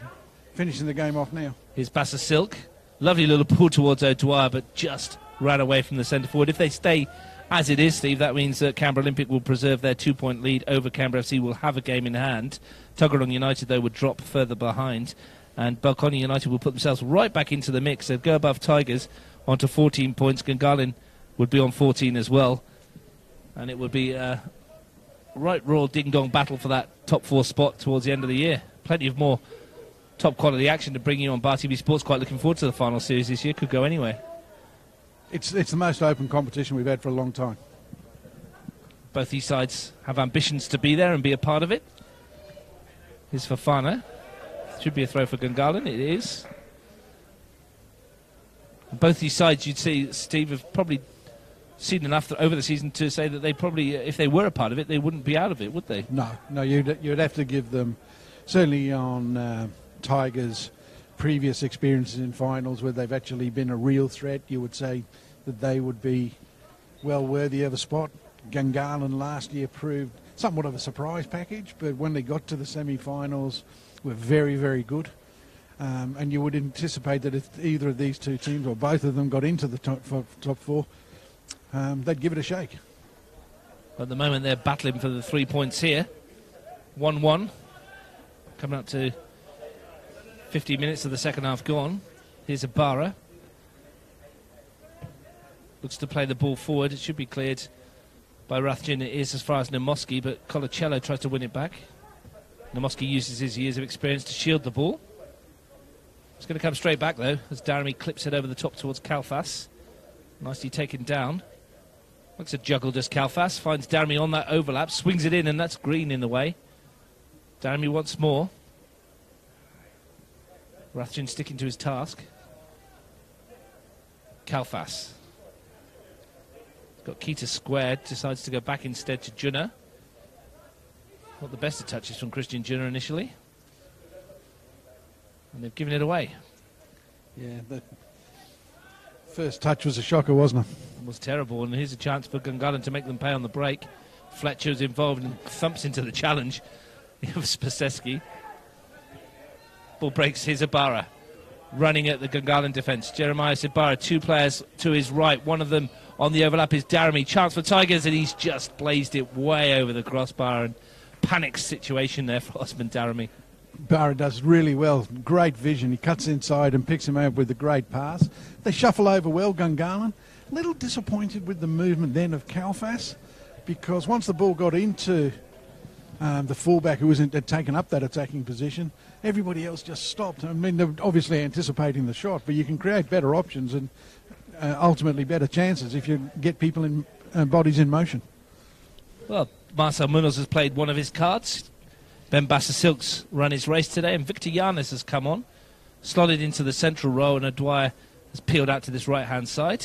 finishing the game off now. Here's Bassa Silk. Lovely little pull towards O'Dwyer, but just ran away from the centre forward. If they stay as it is, Steve, that means that Canberra Olympic will preserve their 2-point lead over Canberra FC, will have a game in hand. Tuggeranong United, though, would drop further behind. And Balconia United will put themselves right back into the mix. They'd go above Tigers onto 14 points. Gungahlin would be on 14 as well. And it would be a right royal ding-dong battle for that top four spot towards the end of the year. Plenty of more top quality action to bring you on Bar TV Sports. Quite looking forward to the final series this year. Could go anywhere. It's the most open competition we've had for a long time. Both these sides have ambitions to be there and be a part of it. Here's Fofana. Should be a throw for Gungahlin. It is. Both these sides, you'd see, Steve, have probably seen enough over the season to say that they probably, if they were a part of it, they wouldn't be out of it, would they? No, you'd have to give them, certainly on Tigers' previous experiences in finals where they've actually been a real threat, you would say that they would be well worthy of a spot. Gungahlin last year proved somewhat of a surprise package, but when they got to the semi-finals, were very, very good. And you would anticipate that if either of these two teams, or both of them, got into the top four, they'd give it a shake. At the moment, they're battling for the 3 points here. 1-1. Coming up to 50 minutes of the second half gone. Here's Ibarra. Looks to play the ball forward. It should be cleared by Rathjen. It is as far as Namoski, but Colacello tries to win it back. Namoski uses his years of experience to shield the ball. It's going to come straight back, though, as Daramy clips it over the top towards Kalfas. Nicely taken down. Looks a juggle, does Kalfas. Finds Daramy on that overlap, swings it in, and that's Green in the way. Daramy once more. Rathjen sticking to his task. Kalfas. Got Keita squared, decides to go back instead to Junna. Not the best of touches from Christian Junna initially. And they've given it away. Yeah, the first touch was a shocker, wasn't it? It was terrible, and here's a chance for Gungahlin to make them pay on the break. Fletcher's involved and thumps into the challenge of Spaseski. Ball breaks, here's Ibarra. Running at the Gungahlin defence. Jeremiah Ibarra, two players to his right. One of them on the overlap is Daramy. Chance for Tigers, and he's just blazed it way over the crossbar. And panic situation there for Osman Daramy. Barra does really well. Great vision. He cuts inside and picks him out with a great pass. They shuffle over well, Gungahlin. A little disappointed with the movement then of Kalfas, because once the ball got into the fullback who had taken up that attacking position, everybody else just stopped. I mean, they're obviously anticipating the shot, but you can create better options and ultimately better chances if you get people in bodies in motion. Well, Marcel Munoz has played one of his cards. Ben Bassasilk's run his race today, and Victor Yanis has come on, slotted into the central row, and O'Dwyer has peeled out to this right-hand side.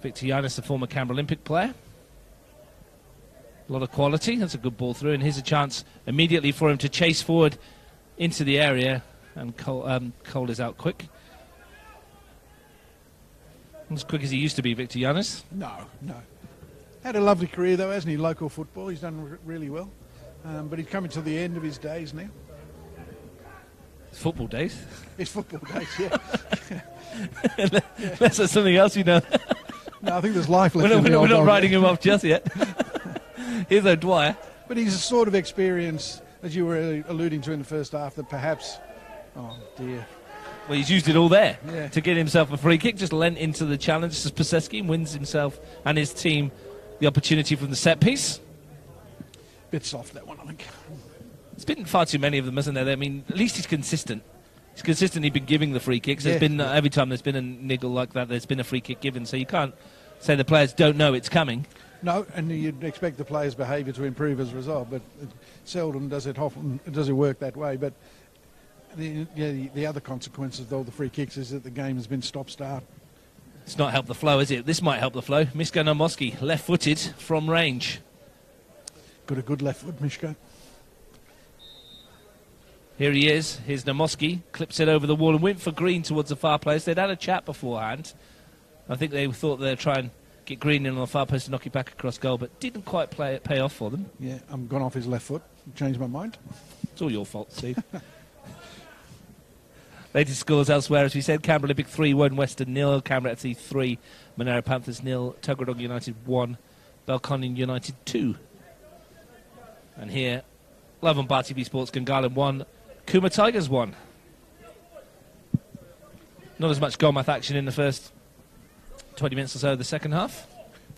Victor Yanis, the former Canberra Olympic player. A lot of quality. That's a good ball through, and here's a chance immediately for him to chase forward into the area, and Cole is out quick. Not as quick as he used to be, Victor Yanis. No. Had a lovely career, though, hasn't he? Local football. He's done really well. But he's coming to the end of his days now. It's football days. It's football days, yeah. Unless there's something else, you know. No, I think there's life left. We're not writing him off just yet. Here's O'Dwyer. But he's a sort of experience, as you were alluding to in the first half, that perhaps... Oh, dear. Well, he's used it all there yeah. to get himself a free kick. Just lent into the challenge. Spaseski wins himself and his team the opportunity from the set piece. Bit soft, that one, I think. It's been far too many of them, hasn't there? I mean, at least he's consistent. He's consistently been giving the free kicks. There's been every time there's been a niggle like that, there's been a free kick given. So you can't say the players don't know it's coming. No, and you'd expect the players' behaviour to improve as a result, but seldom does it work that way. But the other consequence of all the free kicks is that the game has been stop-start. It's not helped the flow, is it? This might help the flow. Miško Namoski, left-footed from range. Got a good left foot, Miško. Here he is. Here's Namoski. Clips it over the wall and went for Green towards the far post. They'd had a chat beforehand. I think they thought they'd try and get Green in on the far post and knock it back across goal, but didn't quite pay off for them. Yeah, I'm gone off his left foot. Changed my mind. It's all your fault, Steve. Latest scores elsewhere, as we said, Canberra Olympic 3-1, Western 0, Canberra FC 3, Monaro Panthers 0, Tuggeranong United 1, Belconnen United 2. And here, live on Bar TV Sports, Gungahlin 1, Cooma Tigers 1. Not as much goal-math action in the first 20 minutes or so of the second half.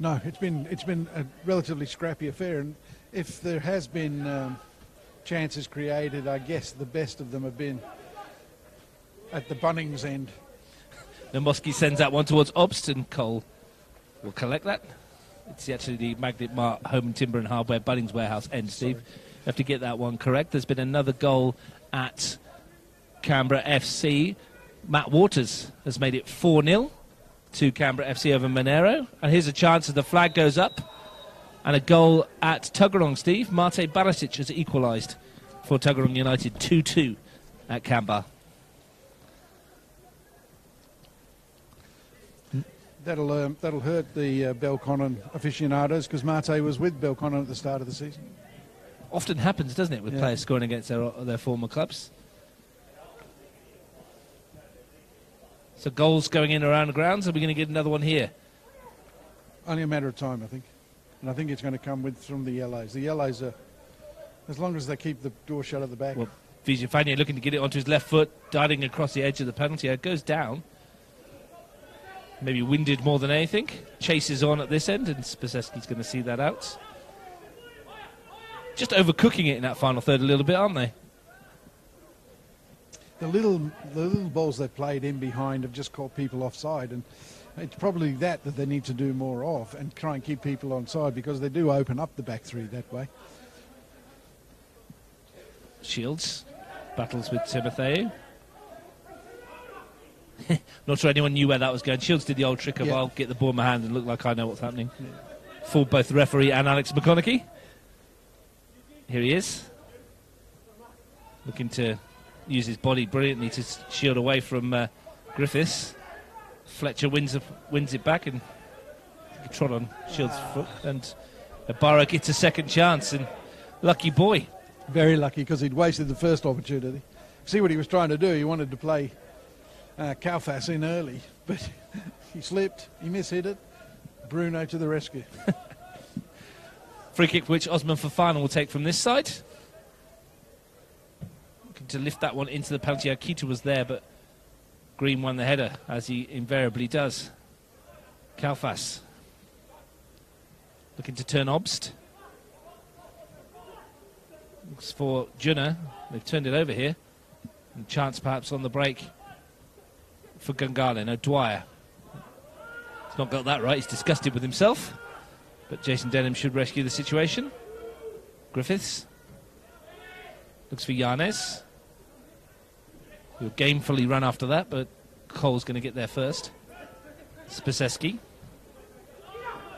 No, it's been a relatively scrappy affair, and if there has been chances created, I guess the best of them have been at the Bunnings end. Namoski sends that one towards Obst, and Cole will collect that. It's actually the Magnet Mart Home and Timber and Hardware Bunnings Warehouse end, Steve. You have to get that one correct. There's been another goal at Canberra FC. Matt Waters has made it 4-0 to Canberra FC over Monero. And here's a chance as the flag goes up. And a goal at Tuggeranong, Steve. Mate Barisic has equalised for Tuggeranong United, 2-2 at Canberra. That'll hurt the Belconnen aficionados because Mate was with Belconnen at the start of the season. Often happens, doesn't it, with players scoring against their former clubs. So goals going in around the grounds. Are we going to get another one here? Only a matter of time, I think. And I think it's going to come from the Yellows. The Yellows are, as long as they keep the door shut at the back. Well, Vijafanya looking to get it onto his left foot, darting across the edge of the penalty. It goes down. Maybe winded more than anything. Chases on at this end, and Spaseski's going to see that out. Just overcooking it in that final third a little bit, aren't they? The little balls they played in behind have just caught people offside, and it's probably that they need to do more of and try and keep people onside because they do open up the back three that way. Shields battles with Timotheu. Not sure anyone knew where that was going. Shields did the old trick of I'll get the ball in my hand and look like I know what's happening. Fooled both the referee and Alex McConaughey. Here he is. Looking to use his body brilliantly to shield away from Griffiths. Fletcher wins it back and trod on Shields' foot. And Ibarra gets a second chance. And lucky boy. Very lucky because he'd wasted the first opportunity. See what he was trying to do? He wanted to play Kaufas in early, but he slipped, he mishit it. Bruno to the rescue. Free kick which Osman Fofana will take from this side. Looking to lift that one into the penalty. Akita was there, but Green won the header, as he invariably does. Kaufas looking to turn Obst. Looks for Junna. They've turned it over here. And chance perhaps on the break for Gungahlin. O'Dwyer. He's not got that right. He's disgusted with himself. But Jason Denham should rescue the situation. Griffiths. Looks for Yanez. He'll gamefully run after that, but Cole's going to get there first. Spaseski.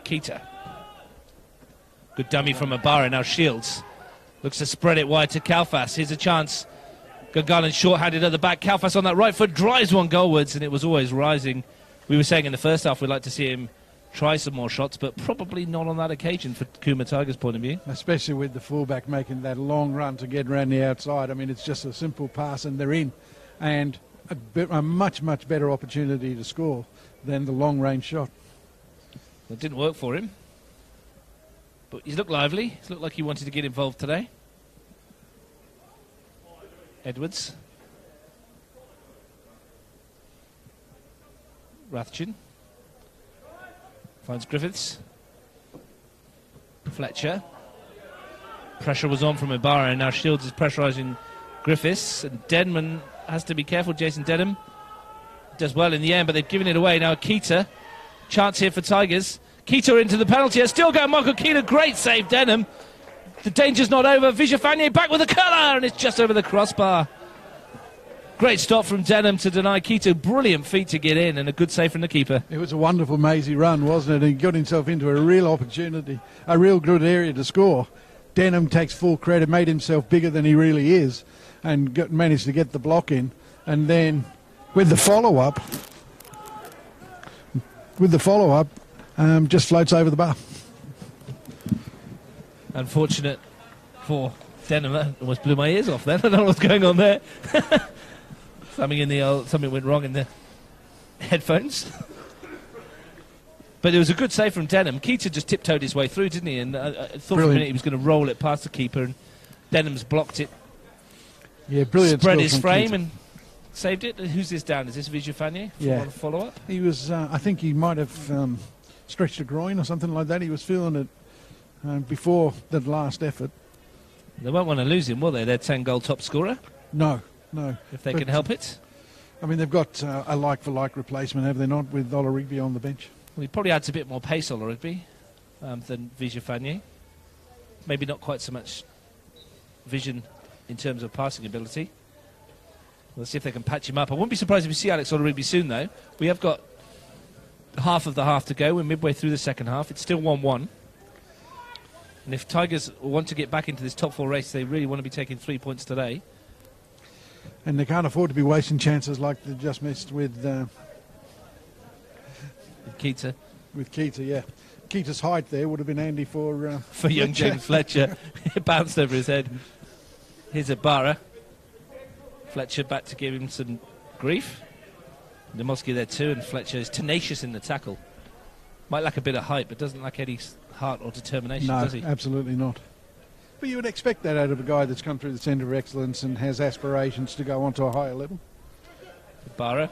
Keita. Good dummy from Ibarra. Now Shields. Looks to spread it wide to Kaufas. Here's a chance. Gungahlin short-handed at the back. Kaufas on that right foot drives one goalwards, and it was always rising. We were saying in the first half we'd like to see him try some more shots, but probably not on that occasion for Kuma Tigers' point of view. Especially with the fullback making that long run to get around the outside. I mean, it's just a simple pass and they're in. And a much, much better opportunity to score than the long-range shot. It didn't work for him. But he's looked lively. He's looked like he wanted to get involved today. Edwards. Rathjen. Finds Griffiths. Fletcher. Pressure was on from Ibarra, and now Shields is pressurising Griffiths. And Denman has to be careful. Jason Denham does well in the end, but they've given it away. Now Keita. Chance here for Tigers. Keita into the penalty. Still going Michael Keita. Great save, Denham. The danger's not over. Vijafanya back with a curler, and it's just over the crossbar. Great stop from Denham to deny Keita. Brilliant feat to get in, and a good save from the keeper. It was a wonderful, mazy run, wasn't it? He got himself into a real opportunity, a real good area to score. Denham takes full credit, made himself bigger than he really is, and managed to get the block in. And then with the follow-up, just floats over the bar. Unfortunate for Denham. That almost blew my ears off then. I don't know what's going on there. Something went wrong in the headphones. But it was a good save from Denham. Keita just tiptoed his way through, didn't he? And I thought for a minute he was going to roll it past the keeper, and Denham's blocked it. Yeah, brilliant. Spread his frame and saved it. Who's this down? Is this Vijafanya? Yeah. Follow-up? He was, I think he might have stretched a groin or something like that. He was feeling it before the last effort. They won't want to lose him, will they? Their 10-goal top scorer? No. If they can help it. I mean, they've got a like-for-like replacement, have they not, with Ola Rigby on the bench? Well, he probably adds a bit more pace, Ola Rigby. than Vijafanye. Maybe not quite so much vision in terms of passing ability. Let's see if they can patch him up. I wouldn't be surprised if we see Alex Oloribi soon, though. We have got half of the half to go. We're midway through the second half. It's still 1-1. And if Tigers want to get back into this top 4 race, they really want to be taking 3 points today. And they can't afford to be wasting chances like they just missed with Keita. With Keita, yeah. Keita's height there would have been handy for young James Fletcher. It bounced over his head. Here's Ibarra. Fletcher back to give him some grief. Demoski there too, and Fletcher is tenacious in the tackle. Might lack a bit of height, but doesn't lack any heart or determination, does he? No, absolutely not. But you would expect that out of a guy that's come through the centre of excellence and has aspirations to go on to a higher level. Ibarra.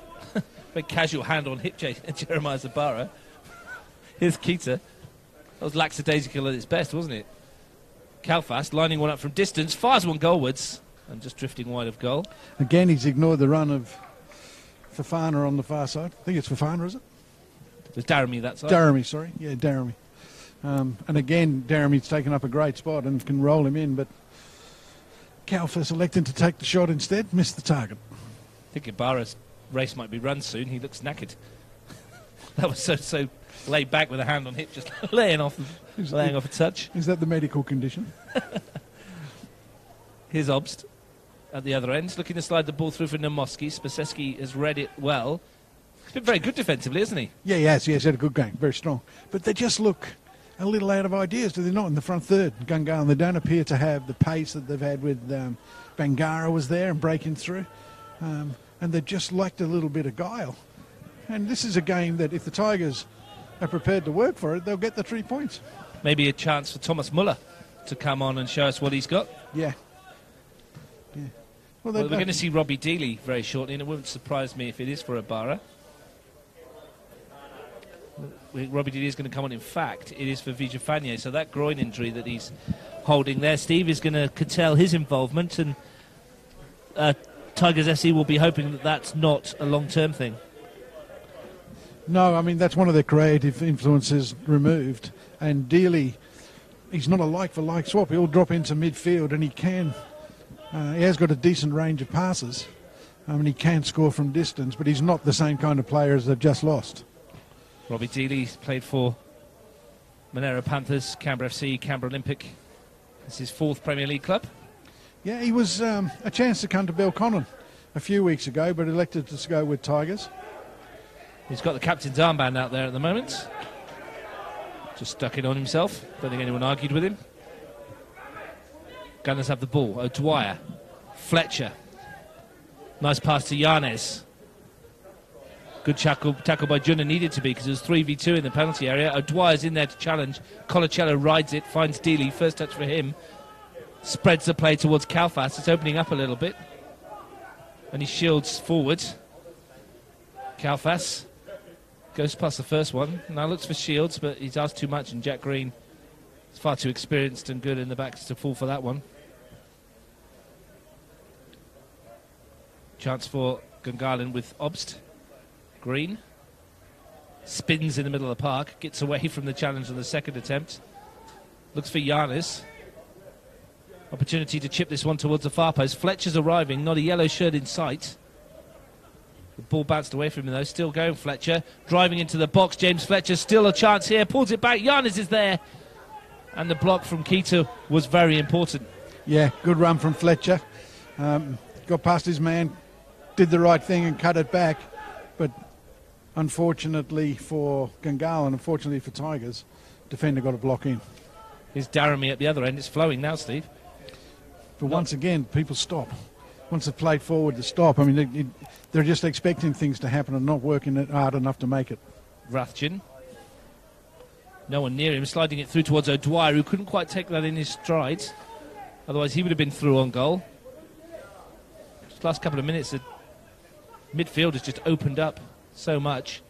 Very casual hand on hip, Jeremiah Ibarra. Here's Keita. That was lackadaisical at its best, wasn't it? Kalfas lining one up from distance, fires one goalwards, and just drifting wide of goal. Again, he's ignored the run of Fofana on the far side. I think it's Fofana, is it? It was Daramy that side. Daramy, sorry. Yeah, Daramy. And again, Daramy's taken up a great spot and can roll him in, but Kalfas electing to take the shot instead, missed the target. I think Ibarra's race might be run soon. He looks knackered. That was so laid back with a hand on hip, just laying off a touch. Is that the medical condition? Here's Obst at the other end, looking to slide the ball through for Nomoski. Spaseski has read it well. He's been very good defensively, hasn't he? Yeah, he has. He has had a good game. Very strong. But they just look a little out of ideas, do they not, in the front third? Gungahlin, they don't appear to have the pace that they've had with Bangara was there and breaking through. And they just lacked a little bit of guile. And this is a game that if the Tigers are prepared to work for it, they'll get the 3 points. Maybe a chance for Thomas Muller to come on and show us what he's got. Yeah. Well, we're going to see Robbie Dealey very shortly, and it wouldn't surprise me if it is for Ibarra. Robbie Dealey is going to come on. In fact, it is for Vijafanye. So that groin injury that he's holding there, Steve, is going to curtail his involvement, and Tigers SC will be hoping that that's not a long-term thing. No, I mean, that's one of their creative influences removed. And Dealey, he's not a like-for-like swap. He'll drop into midfield, and he can. He has got a decent range of passes. And he can score from distance, but he's not the same kind of player as they've just lost. Robbie Dealey played for Monero Panthers, Canberra FC, Canberra Olympic. It's his 4th Premier League club. Yeah, he was a chance to come to Belconnen a few weeks ago, but elected to go with Tigers. He's got the captain's armband out there at the moment. Just stuck it on himself. Don't think anyone argued with him. Gunners have the ball. O'Dwyer. Fletcher. Nice pass to Yanez. Good tackle by Junna, needed to be, because it was 3v2 in the penalty area. O'Dwyer's in there to challenge. Colacello rides it, finds Dealey. First touch for him. Spreads the play towards Kalfas. It's opening up a little bit. And he shields forward. Kalfas goes past the first one. Now looks for shields, but he's asked too much, and Jack Green is far too experienced and good in the backs to fall for that one. Chance for Gungahlin with Obst. Green spins in the middle of the park, gets away from the challenge on the second attempt. Looks for Giannis. Opportunity to chip this one towards the far post. Fletcher's arriving, not a yellow shirt in sight. The ball bounced away from him though, still going Fletcher. Driving into the box, James Fletcher, still a chance here, pulls it back, Giannis is there. And the block from Keita was very important. Yeah, good run from Fletcher. Got past his man, did the right thing and cut it back. But unfortunately for Gungahlin, unfortunately for Tigers, defender got a block in. Here's Daramy at the other end. It's flowing now, Steve. But once again, people stop. Once they've played forward, they stop. I mean, they're just expecting things to happen and not working it hard enough to make it. Rathjen. No one near him, sliding it through towards O'Dwyer, who couldn't quite take that in his stride. Otherwise, he would have been through on goal. Just last couple of minutes, the midfield has just opened up so much.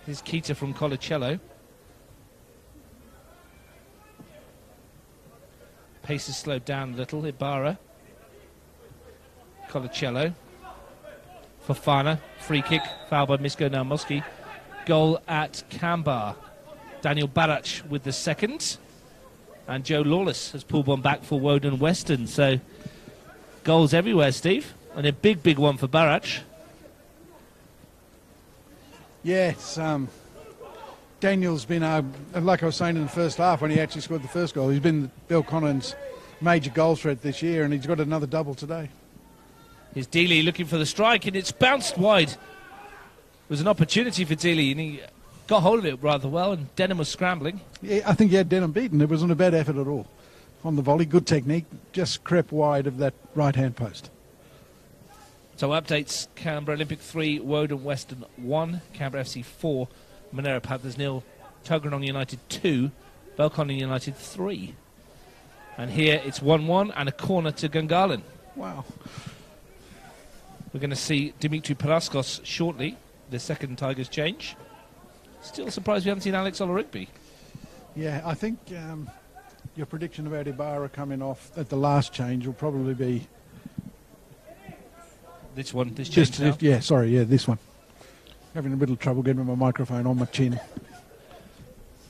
Here's Keita from Colacello. Pace has slowed down a little. Ibarra. Colacello. Fofana. Free kick. Foul by Misko Naumoski. Goal at Canberra. Daniel Barach with the second. And Joe Lawless has pulled one back for Woden Western. So goals everywhere, Steve. And a big, big one for Barach. Yes, Daniel's been, like I was saying in the first half when he actually scored the first goal, he's been Bill Conan's major goal threat this year, and he's got another double today. Here's Dealey looking for the strike, and it's bounced wide. It was an opportunity for Dealey, and he got hold of it rather well, and Denham was scrambling. Yeah, I think he had Denham beaten. It wasn't a bad effort at all. On the volley, good technique, just crept wide of that right-hand post. So updates, Canberra Olympic 3, Woden Western 1, Canberra FC 4, Monero Panthers 0, Tuggeranong United 2, Belconnen United 3. And here it's 1-1 and a corner to Gungahlin. Wow. We're going to see Dimitri Paraskos shortly, the second Tigers change. Still surprised we haven't seen Alex Olarigby. Yeah, I think your prediction about Ibarra coming off at the last change will probably be... This change now? This one. Having a little trouble getting my microphone on my chin.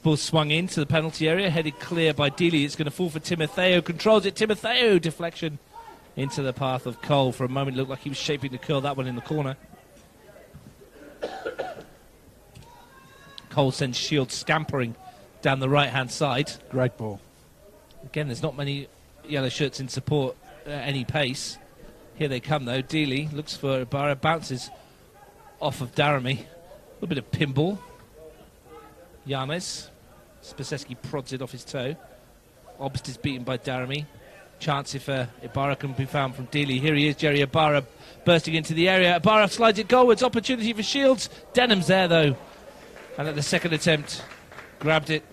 Ball swung into the penalty area, headed clear by Dealey. It's going to fall for Timotheo. Controls it. Timotheo deflection into the path of Cole. For a moment, it looked like he was shaping to curl that one in the corner. Cole sends Shields scampering down the right-hand side. Great ball. Again, there's not many yellow shirts in support at any pace. Here they come, though. Dealey looks for Ibarra, bounces off of Daramy. A little bit of pinball. Yames. Spaseski prods it off his toe. Obst is beaten by Daramy. Chance if Ibarra can be found from Dealey. Here he is, Jerry Ibarra bursting into the area. Ibarra slides it goalwards. Opportunity for Shields. Denham's there, though. And at the second attempt, grabbed it.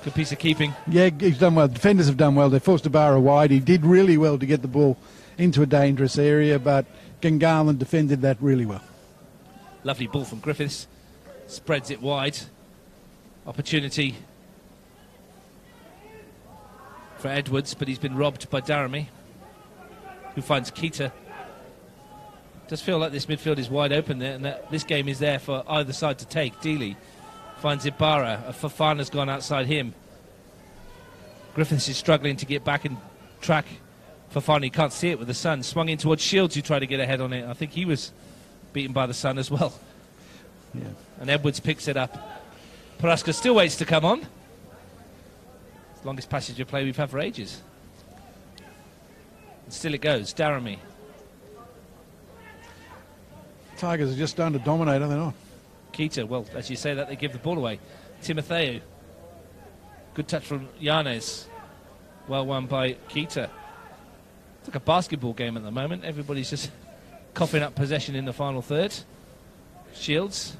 Good piece of keeping. Yeah, he's done well. Defenders have done well. They forced Ibarra wide. He did really well to get the ball into a dangerous area, but Gungahlin defended that really well. Lovely ball from Griffiths. Spreads it wide. Opportunity for Edwards, but he's been robbed by Daramy, who finds Keita. Does feel like this midfield is wide open there, and that this game is there for either side to take. Dealey finds Ibarra. Fafana's gone outside him. Griffiths is struggling to get back and track Fafana. You can't see it with the sun. Swung in towards Shields, who tried to get ahead on it. I think he was beaten by the sun as well. Yeah. And Edwards picks it up. Paraska still waits to come on. It's the longest passage of play we've had for ages. And still it goes. Daramy. Tigers are just starting to dominate, are they not? Keita, well, as you say that, they give the ball away. Timotheo. Good touch from Yanes. Well won by Keita. It's like a basketball game at the moment. Everybody's just coughing up possession in the final third. Shields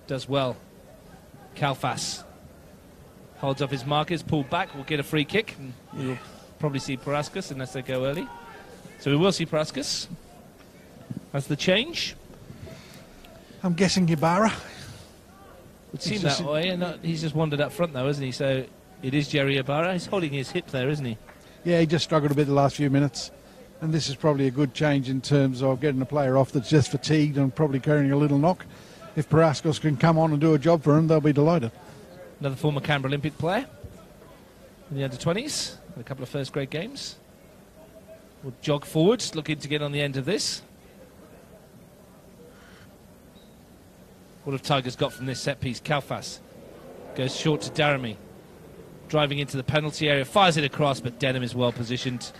does well. Kalfas holds up his markers, pulled back, will get a free kick, and we'll probably see Paraskos unless they go early. So we will see Paraskos as the change. I'm guessing Ibarra. Would seem that way, and he's just wandered up front though, isn't he? So it is Jerry Ibarra. He's holding his hip there, isn't he? Yeah, he just struggled a bit the last few minutes. And this is probably a good change in terms of getting a player off that's just fatigued and probably carrying a little knock. If Paraskos can come on and do a job for him, they'll be delighted. Another former Canberra Olympic player in the under-20s, a couple of first-grade games. Will jog forwards, looking to get on the end of this. What have Tigers got from this set piece? Kalfas goes short to Daramy, driving into the penalty area, fires it across, but Denham is well positioned.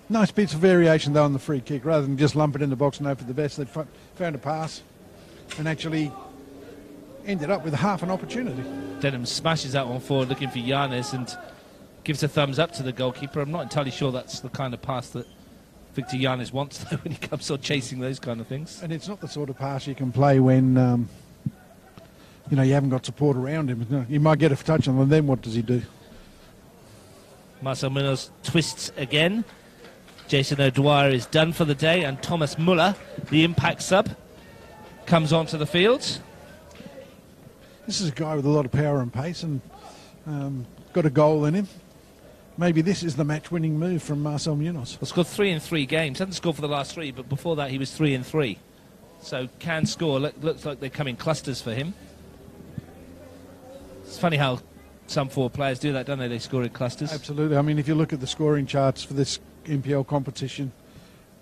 Nice bits of variation, though, on the free kick. Rather than just lump it in the box and hope for the best, they found a pass and actually ended up with half an opportunity. Denham smashes that one forward, looking for Yanes, and gives a thumbs up to the goalkeeper. I'm not entirely sure that's the kind of pass that Victor Yanes wants, though, when he comes on chasing those kind of things. And it's not the sort of pass you can play when, you haven't got support around him. You might get a touch on him, then what does he do? Marcel Munoz twists again. Jason O'Dwyer is done for the day, and Thomas Muller, the impact sub, comes onto the field. This is a guy with a lot of power and pace and got a goal in him. Maybe this is the match-winning move from Marcel Munoz. Well, scored 3 in 3 games. Hasn't scored for the last 3, but before that he was 3 in 3. so can score. Looks like they come in clusters for him. It's funny how some forward players do that, don't they? They score in clusters. Absolutely. I mean, if you look at the scoring charts for this NPL competition,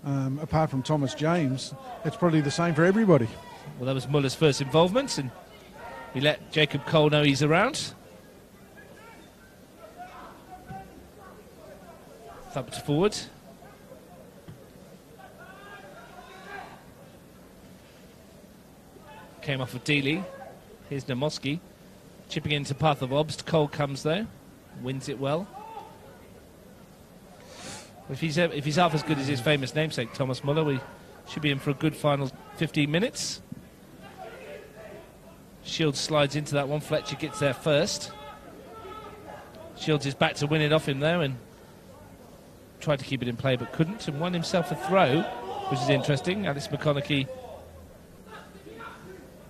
apart from Thomas James, it's probably the same for everybody. Well, that was Muller's first involvement, and he let Jacob Cole know he's around. Thumped forward. Came off of Dealey. Here's Namoski. Chipping into path of Obst. Cole comes though. Wins it well. If he's half as good as his famous namesake, Thomas Muller, we should be in for a good final 15 minutes. Shields slides into that one. Fletcher gets there first. Shields is back to win it off him there and tried to keep it in play but couldn't, and won himself a throw, which is interesting. Alex McConaughey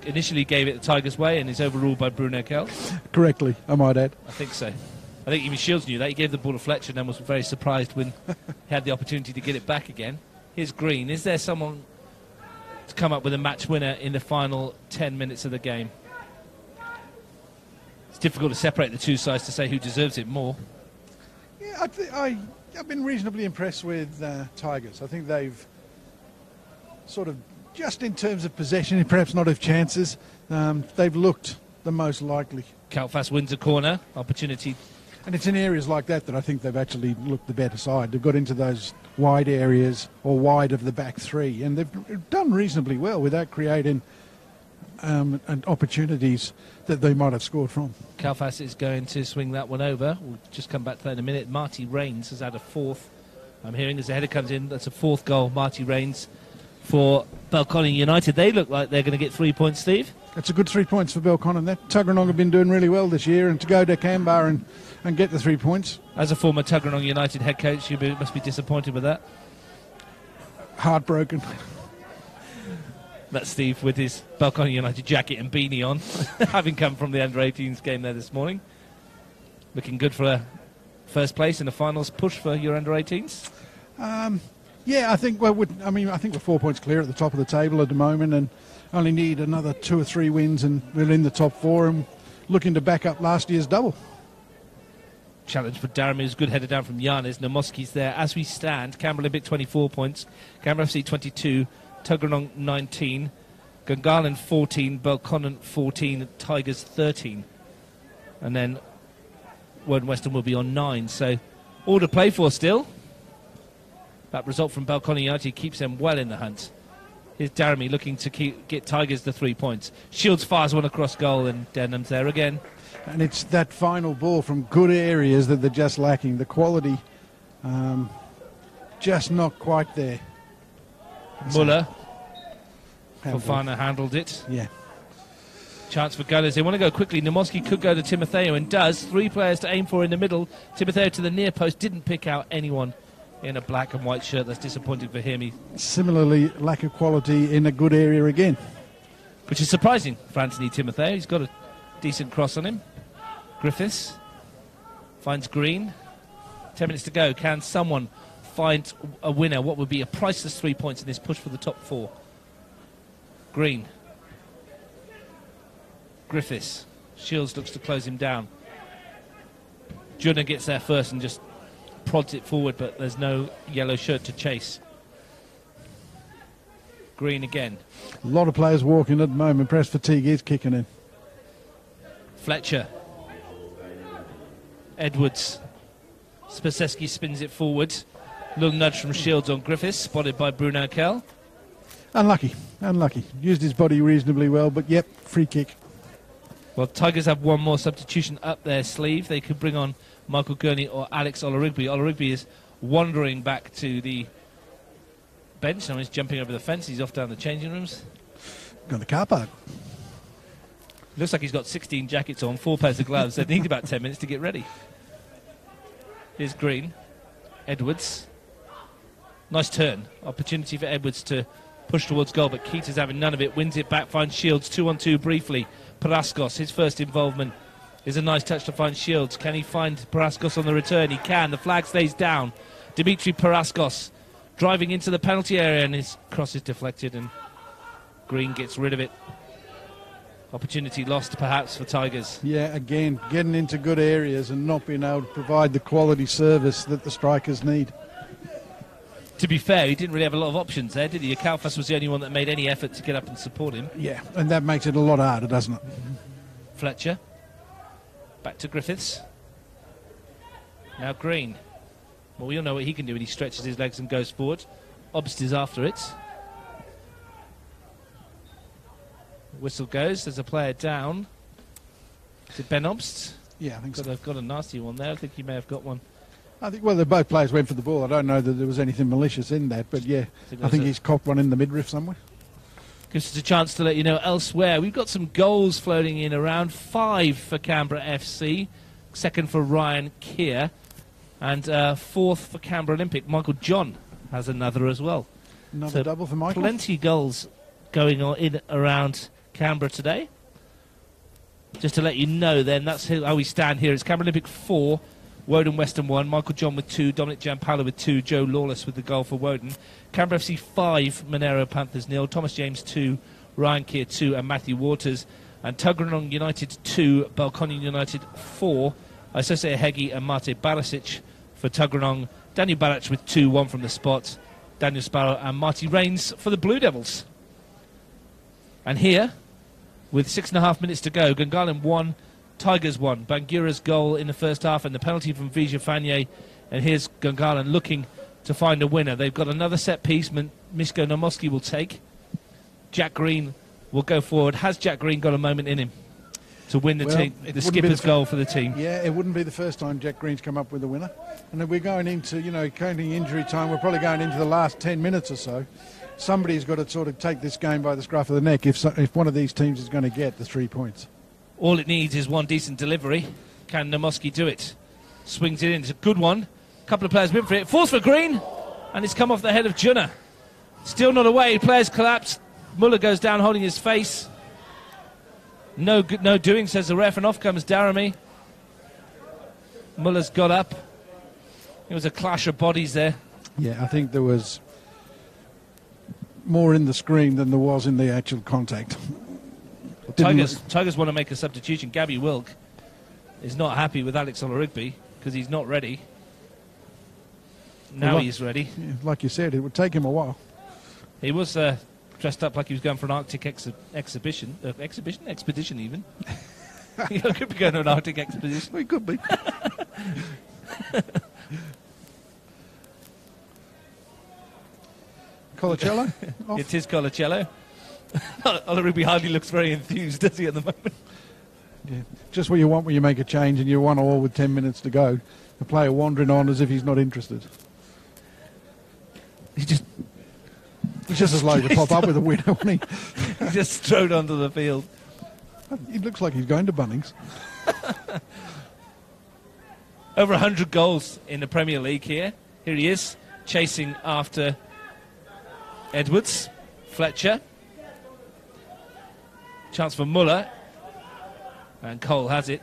initially gave it the Tigers' way and is overruled by Bruno Kell. Correctly, I might add. I think so. I think even Shields knew that. He gave the ball to Fletcher and then was very surprised when he had the opportunity to get it back again. Here's Green. Is there someone to come up with a match winner in the final 10 minutes of the game? It's difficult to separate the two sides to say who deserves it more. Yeah, I've been reasonably impressed with Tigers. I think they've sort of, just in terms of possession, perhaps not of chances, they've looked the most likely. Kalfas wins a corner. Opportunity. And it's in areas like that that I think they've actually looked the better side. They've got into those wide areas or wide of the back three, and they've done reasonably well without creating and opportunities that they might have scored from. Kalfas is going to swing that one over. We'll just come back to that in a minute. Marty Rains has had a fourth. I'm hearing as the header comes in, that's a fourth goal, Marty Rains, for Belconnen United. They look like they're going to get 3 points, Steve. It's a good 3 points for Belconnen. That Tuggeranong have been doing really well this year, and to go to Canberra and get the 3 points. As a former Tuggeranong United head coach, you must be disappointed with that. Heartbroken. That's Steve with his Belconnen United jacket and beanie on, having come from the under-18s game there this morning. Looking good for a first place in the finals push for your under-18s? Yeah, I think I think we're 4 points clear at the top of the table at the moment, and only need another 2 or 3 wins, and we're in the top 4 and looking to back up last year's double. Challenge for Darami's good header down from Giannis. Namoski's there as we stand. Canberra Olympic 24 points, Canberra FC 22, Tuggeranong 19, Gungahlin 14, Belconnen 14, Tigers 13, and then Woden Western will be on 9. So all to play for still. That result from Belconnen United keeps them well in the hunt. Here's Daramy looking to get Tigers the 3 points. Shields fires one across goal and Denham's there again. And it's that final ball from good areas that they're just lacking. The quality, just not quite there. Muller. Fofana handled it. Yeah. Chance for Gunners. They want to go quickly. Namoski could go to Timotheo and does. 3 players to aim for in the middle. Timotheo to the near post. Didn't pick out anyone in a black and white shirt. That's disappointing for him. Similarly, lack of quality in a good area again. Which is surprising for Anthony Timotheo. He's got a decent cross on him. Griffiths finds Green. 10 minutes to go. Can someone find a winner? What would be a priceless 3 points in this push for the top 4? Green. Griffiths. Shields looks to close him down. Junna gets there first and just prods it forward, but there's no yellow shirt to chase. Green again. A lot of players walking at the moment. Press fatigue is kicking in. Fletcher. Edwards. Spaseski spins it forward. Little nudge from Shields on Griffiths, spotted by Bruno Kell. Unlucky. Used his body reasonably well, but yep, free kick. Well, Tigers have one more substitution up their sleeve. They could bring on Michael Gurney or Alex Olorigby. Olorigby is wandering back to the bench. Now he's jumping over the fence. He's off down the changing rooms. Got the car park. Looks like he's got 16 jackets on, 4 pairs of gloves. They need about 10 minutes to get ready. Here's Green. Edwards. Nice turn. Opportunity for Edwards to push towards goal, but Keater's having none of it. Wins it back, finds Shields. 2-on-2 briefly. Paraskos, his first involvement, is a nice touch to find Shields. Can he find Paraskos on the return? He can. The flag stays down. Dimitri Paraskos driving into the penalty area, and his cross is deflected, and Green gets rid of it. Opportunity lost, perhaps, for Tigers. Yeah, again, getting into good areas and not being able to provide the quality service that the strikers need. To be fair, he didn't really have a lot of options there, did he? Kalfas was the only one that made any effort to get up and support him. Yeah, and that makes it a lot harder, doesn't it? Fletcher. Back to Griffiths. Now Green. Well, we all know what he can do when he stretches his legs and goes forward. Obst is after it. Whistle goes. There's a player down. Is it Ben Obst? Yeah, I think so. They've got a nasty one there. I think he may have got one. I think, well, both players went for the ball. I don't know that there was anything malicious in that, but yeah, I think he's copped one in the midriff somewhere. Gives us a chance to let you know elsewhere. We've got some goals floating in around. 5 for Canberra FC, second for Ryan Keir, and 4th for Canberra Olympic. Michael John has another as well. Another double for Michael. Plenty goals going on in around Canberra today. Just to let you know then, that's how we stand here. It's Canberra Olympic 4, Woden Western 1, Michael John with 2, Dominic Giampala with 2, Joe Lawless with the goal for Woden. Canberra FC 5, Monero Panthers 0, Thomas James 2, Ryan Keir 2 and Matthew Waters. And Tuggeranong United 2, Balcony United 4, Isose Hegi and Mate Barisic for Tuggeranong. Daniel Barach with 2, 1 from the spot. Daniel Sparrow and Marty Rains for the Blue Devils. And here, with 6.5 minutes to go, Gungahlin 1, Tigers 1. Bangura's goal in the first half and the penalty from Vija Fanye. And here's Gungahlin looking to find a winner. They've got another set piece Misko Nomoski will take. Jack Green will go forward. Has Jack Green got a moment in him to win the team? The skipper's goal for the team. Yeah, it wouldn't be the first time Jack Green's come up with a winner. And then we're going into, counting injury time, we're probably going into the last 10 minutes or so. Somebody's got to sort of take this game by the scruff of the neck if one of these teams is going to get the 3 points. All it needs is one decent delivery. Can Nomoski do it? Swings it in. It's a good one. A couple of players went for it. Falls for Green. And it's come off the head of Junna. Still not away. Players collapse. Muller goes down holding his face. No doing, says the ref. And off comes Daramy. Muller's got up. It was a clash of bodies there. Yeah, I think there was more in the screen than there was in the actual contact. Tigers want to make a substitution. Gabby Wilk is not happy with Alex Olorigby because he's not ready. Now he's ready. Yeah, like you said, it would take him a while. He was dressed up like he was going for an Arctic expedition even. He could be going to an Arctic expedition. He could be. Colacello? It is Colacello. Olorigby hardly looks very enthused, does he, at the moment? Yeah, just what you want when you make a change and you want all with 10 minutes to go. The player wandering on as if he's not interested. He's just as likely to pop up with a winner, wouldn't he? He just strode onto the field. He looks like he's going to Bunnings. Over 100 goals in the Premier League here. Here he is, chasing after Edwards. Fletcher. Chance for Muller. And Cole has it.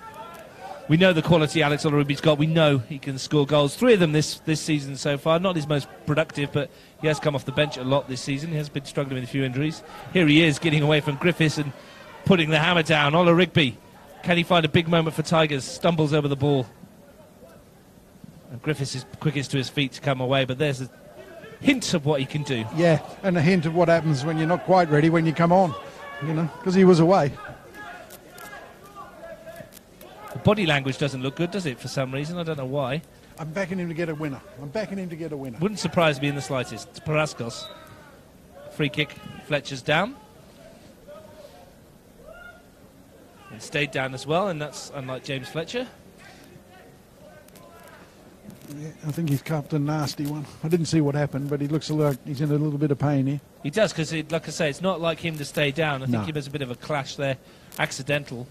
We know the quality Alex Olorigby's got. We know he can score goals. 3 of them this season so far. Not his most productive, but he has come off the bench a lot this season. He has been struggling with a few injuries. Here he is, getting away from Griffiths and putting the hammer down. Olorigby. Can he find a big moment for Tigers? Stumbles over the ball. And Griffiths is quickest to his feet to come away, but there's a hint of what he can do. Yeah, and a hint of what happens when you're not quite ready when you come on, because he was away. The body language doesn't look good, does it, for some reason? I don't know why. I'm backing him to get a winner. Wouldn't surprise me in the slightest. It's Paraskos. Free kick. Fletcher's down. And stayed down as well, and that's unlike James Fletcher. Yeah, I think he's cupped a nasty one. I didn't see what happened, but he looks like he's in a little bit of pain here. He does, because, like I say, it's not like him to stay down. I think he has a bit of a clash there. Accidental.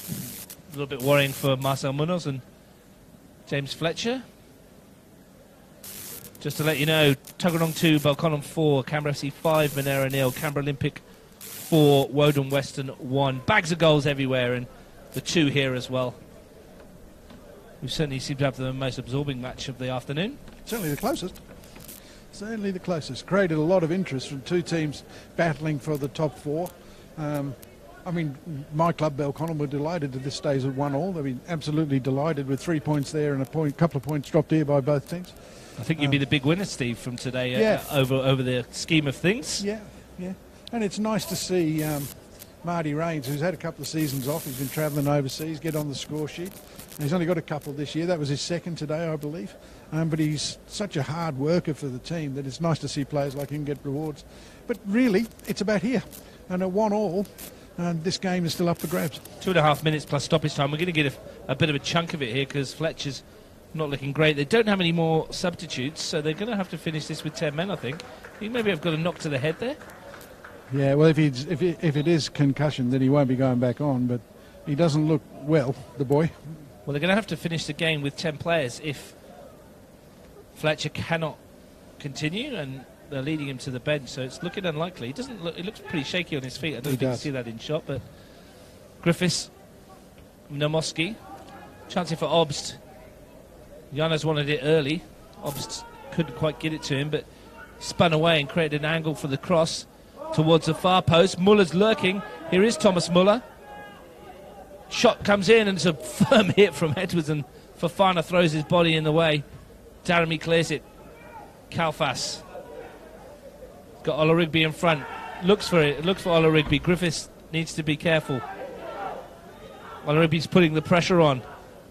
A little bit worrying for Marcel Munoz and James Fletcher. Just to let you know, Tuggeranong 2, Balcony 4, Canberra FC 5, Monero 0, Canberra Olympic 4, Woden Western 1. Bags of goals everywhere, and the 2 here as well. We certainly seem to have the most absorbing match of the afternoon. Certainly the closest. Certainly the closest. Created a lot of interest from two teams battling for the top four. I mean, my club, Belconnen, were delighted at this stage at 1-1. They've been absolutely delighted with 3 points there and a couple of points dropped here by both teams. I think you'd be the big winner, Steve, from today over the scheme of things. Yeah. And it's nice to see Marty Raines, who's had a couple of seasons off. He's been travelling overseas, get on the score sheet. And he's only got a couple this year. That was his second today, I believe. But he's such a hard worker for the team that it's nice to see players like him get rewards. But really, it's about here. And at 1-1, this game is still up for grabs. 2.5 minutes plus stoppage time. We're going to get a bit of a chunk of it here because Fletcher's not looking great. They don't have any more substitutes, so they're going to have to finish this with 10 men, I think. He maybe have got a knock to the head there. Yeah, well, if it is concussion, then he won't be going back on, but he doesn't look well, the boy. Well, they're going to have to finish the game with 10 players if Fletcher cannot continue, and they're leading him to the bench, so it's looking unlikely. He looks pretty shaky on his feet. I don't think you see that in shot, but Griffiths, Nomoski, chance here for Obst. Janes wanted it early. Obst couldn't quite get it to him, but spun away and created an angle for the cross towards the far post. Muller's lurking. Here is Thomas Muller. Shot comes in, and it's a firm hit from Edwards, and Fofana throws his body in the way. Daramy clears it. Kalfas got Ola Rigby in front. Looks for it. Looks for Ola Rigby. Griffiths needs to be careful. Ola Rigby's putting the pressure on,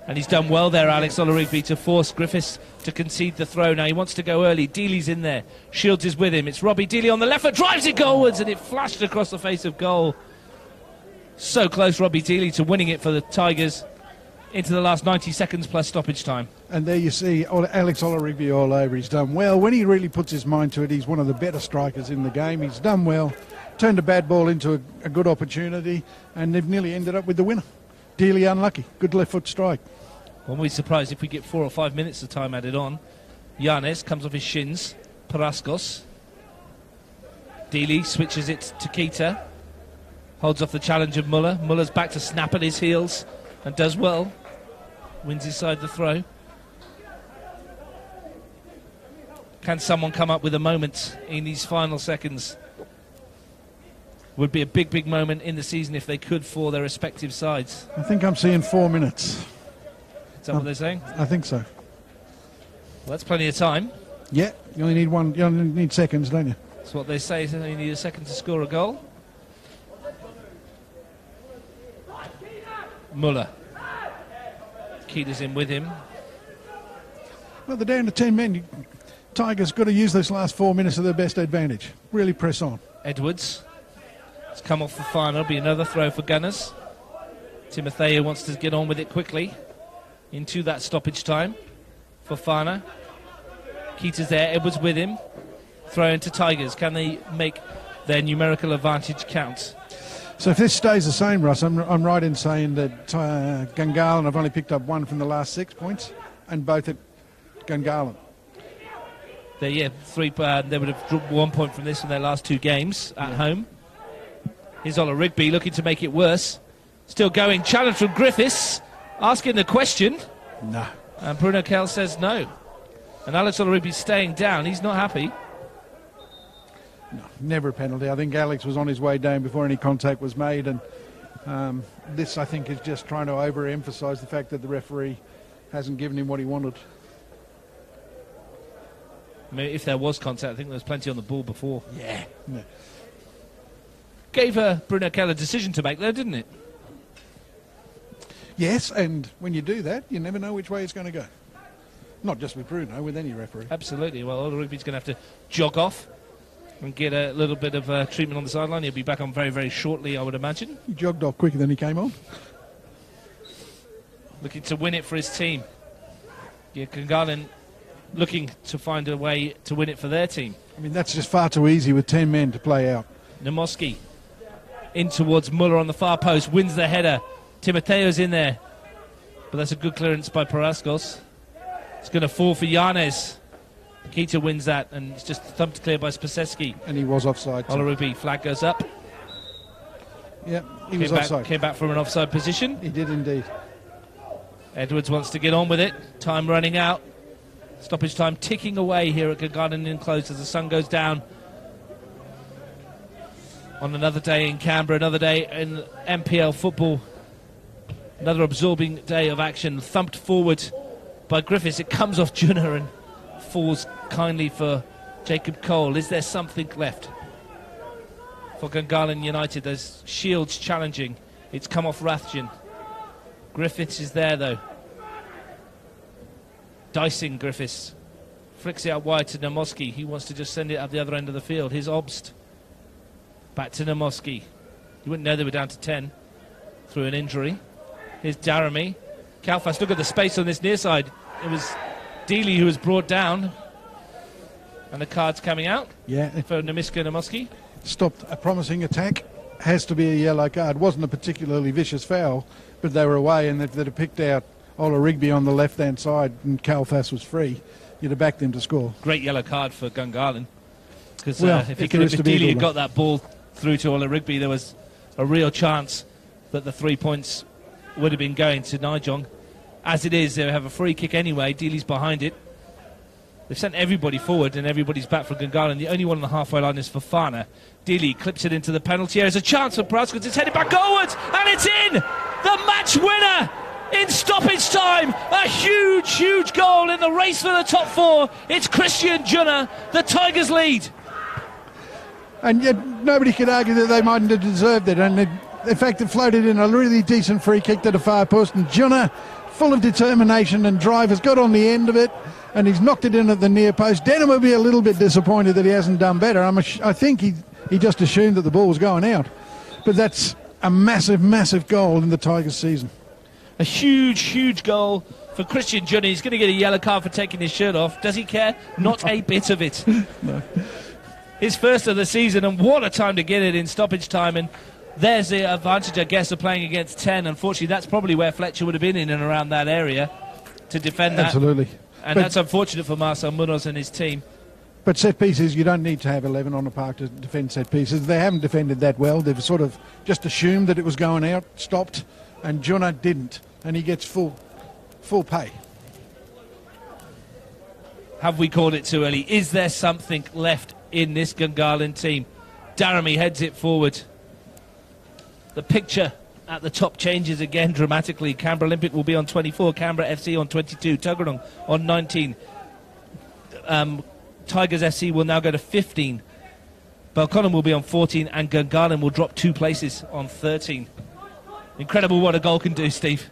and he's done well there, Alex Ola Rigby, to force Griffiths to concede the throw. Now he wants to go early. Dealey's in there. Shields is with him. It's Robbie Dealey on the left foot. Drives it goalwards, and it flashed across the face of goal. So close, Robbie Dealey, to winning it for the Tigers into the last 90 seconds plus stoppage time. And there you see Alex Ola Rigby all over. He's done well. When he really puts his mind to it, he's one of the better strikers in the game. He's done well. Turned a bad ball into a good opportunity, and they've nearly ended up with the winner. Dealey unlucky. Good left foot strike. Won't be surprised if we get 4 or 5 minutes of time added on. Janes comes off his shins. Paraskos. Dealey switches it to Keita. Holds off the challenge of Muller. Muller's back to snap at his heels and does well. Wins inside the throw. Can someone come up with a moment in these final seconds? Would be a big, big moment in the season if they could for their respective sides. I think I'm seeing 4 minutes. Is that what they're saying? I think so. Well, that's plenty of time. Yeah, you only need one. You only need seconds, don't you? That's what they say. So you need a second to score a goal. Muller. Keita's in with him. Well, they're down to 10 men. Tigers got to use those last 4 minutes to their best advantage. Really press on. Edwards. It's come off the final. Be another throw for Gunners. Timotheo wants to get on with it quickly into that stoppage time. Fofana. Keita's there. Edwards with him. Throw into Tigers. Can they make their numerical advantage count? So if this stays the same, Russ, I'm right in saying that Gungahlin have only picked up 1 from the last 6 points, and both at Gungahlin. They would have dropped 1 point from this in their last 2 games at home. Here's Ola Rigby looking to make it worse. Still going. Challenge from Griffiths. Asking the question. No. And Bruno Kell says no. And Alex Ola Rigby staying down. He's not happy. No, never a penalty. I think Alex was on his way down before any contact was made, and this, I think, is just trying to overemphasise the fact that the referee hasn't given him what he wanted. I mean, if there was contact, I think there was plenty on the ball before. Yeah. No. Gave Bruno Kell a decision to make there, didn't it? Yes, and when you do that, you never know which way it's going to go. Not just with Bruno, with any referee. Absolutely. Well, Ola Rigby's going to have to jog off and get a little bit of treatment on the sideline. He'll be back on very, very shortly, I would imagine. He jogged off quicker than he came on. Looking to win it for his team. Yeah, Gungahlin looking to find a way to win it for their team. I mean, that's just far too easy with 10 men to play out. Nomoski in towards Muller on the far post, wins the header. Timotheo's in there, but that's a good clearance by Paraskos. It's going to fall for Janes. Keita wins that, and it's just thumped clear by Spaseski. And he was offside. Ola Rigby, flag goes up. Yeah, he was offside. Came back from an offside position. He did indeed. Edwards wants to get on with it. Time running out. Stoppage time ticking away here at Gungahlin Enclosed as the sun goes down. On another day in Canberra, another day in MPL football. Another absorbing day of action. Thumped forward by Griffiths. It comes off Junna and falls kindly for Jacob Cole. Is there something left for Gungahlin United? There's Shields challenging. It's come off Rathjen. Griffiths is there though. Dicing Griffiths. Flicks it out wide to Namoski. He wants to just send it up the other end of the field. Here's Obst. Back to Namoski. You wouldn't know they were down to 10 through an injury. Here's Daramy. Kalfas, look at the space on this near side. It was Dealey who was brought down. And the card's coming out for Namiska Namoski. Stopped a promising attack. Has to be a yellow card. Wasn't a particularly vicious foul, but they were away, and they'd have picked out Ola Rigby on the left-hand side and Kalfas was free. You'd have backed them to score. Great yellow card for Gungahlin. Because if Dealey had got that ball through to Ola Rigby, there was a real chance that the 3 points would have been going to Nijong. As it is, they have a free kick anyway. Dealey's behind it. They've sent everybody forward and everybody's back for Gungahlin. The only one on the halfway line is Fofana. Dealey clips it into the penalty area. There's a chance for Praskos. It's headed back goalwards and it's in! The match winner in stoppage time. A huge, huge goal in the race for the top four. It's Christian Junna. The Tigers lead. And yet nobody could argue that they mightn't have deserved it. And in fact, it floated in a really decent free kick to the far post. And Junna, full of determination and drive, has got on the end of it. And he's knocked it in at the near post. Denham will be a little bit disappointed that he hasn't done better. I think he just assumed that the ball was going out. But that's a massive, massive goal in the Tigers season. A huge, huge goal for Christian Junna. He's going to get a yellow card for taking his shirt off. Does he care? Not a bit of it. No. His first of the season, and what a time to get it in stoppage time. And there's the advantage, I guess, of playing against 10. Unfortunately, that's probably where Fletcher would have been in and around that area to defend that. Absolutely. And that's unfortunate for Marcel Munoz and his team. But set pieces, you don't need to have 11 on the park to defend set pieces. They haven't defended that well. They've sort of just assumed that it was going out, stopped, and Junna didn't. And he gets full pay. Have we called it too early? Is there something left in this Gungahlin team? Daramy heads it forward. The picture at the top changes again dramatically. Canberra Olympic will be on 24, Canberra FC on 22, Tuggeranong on 19. Tigers FC will now go to 15. Belconnen will be on 14 and Gungahlin will drop 2 places on 13. Incredible what a goal can do, Steve.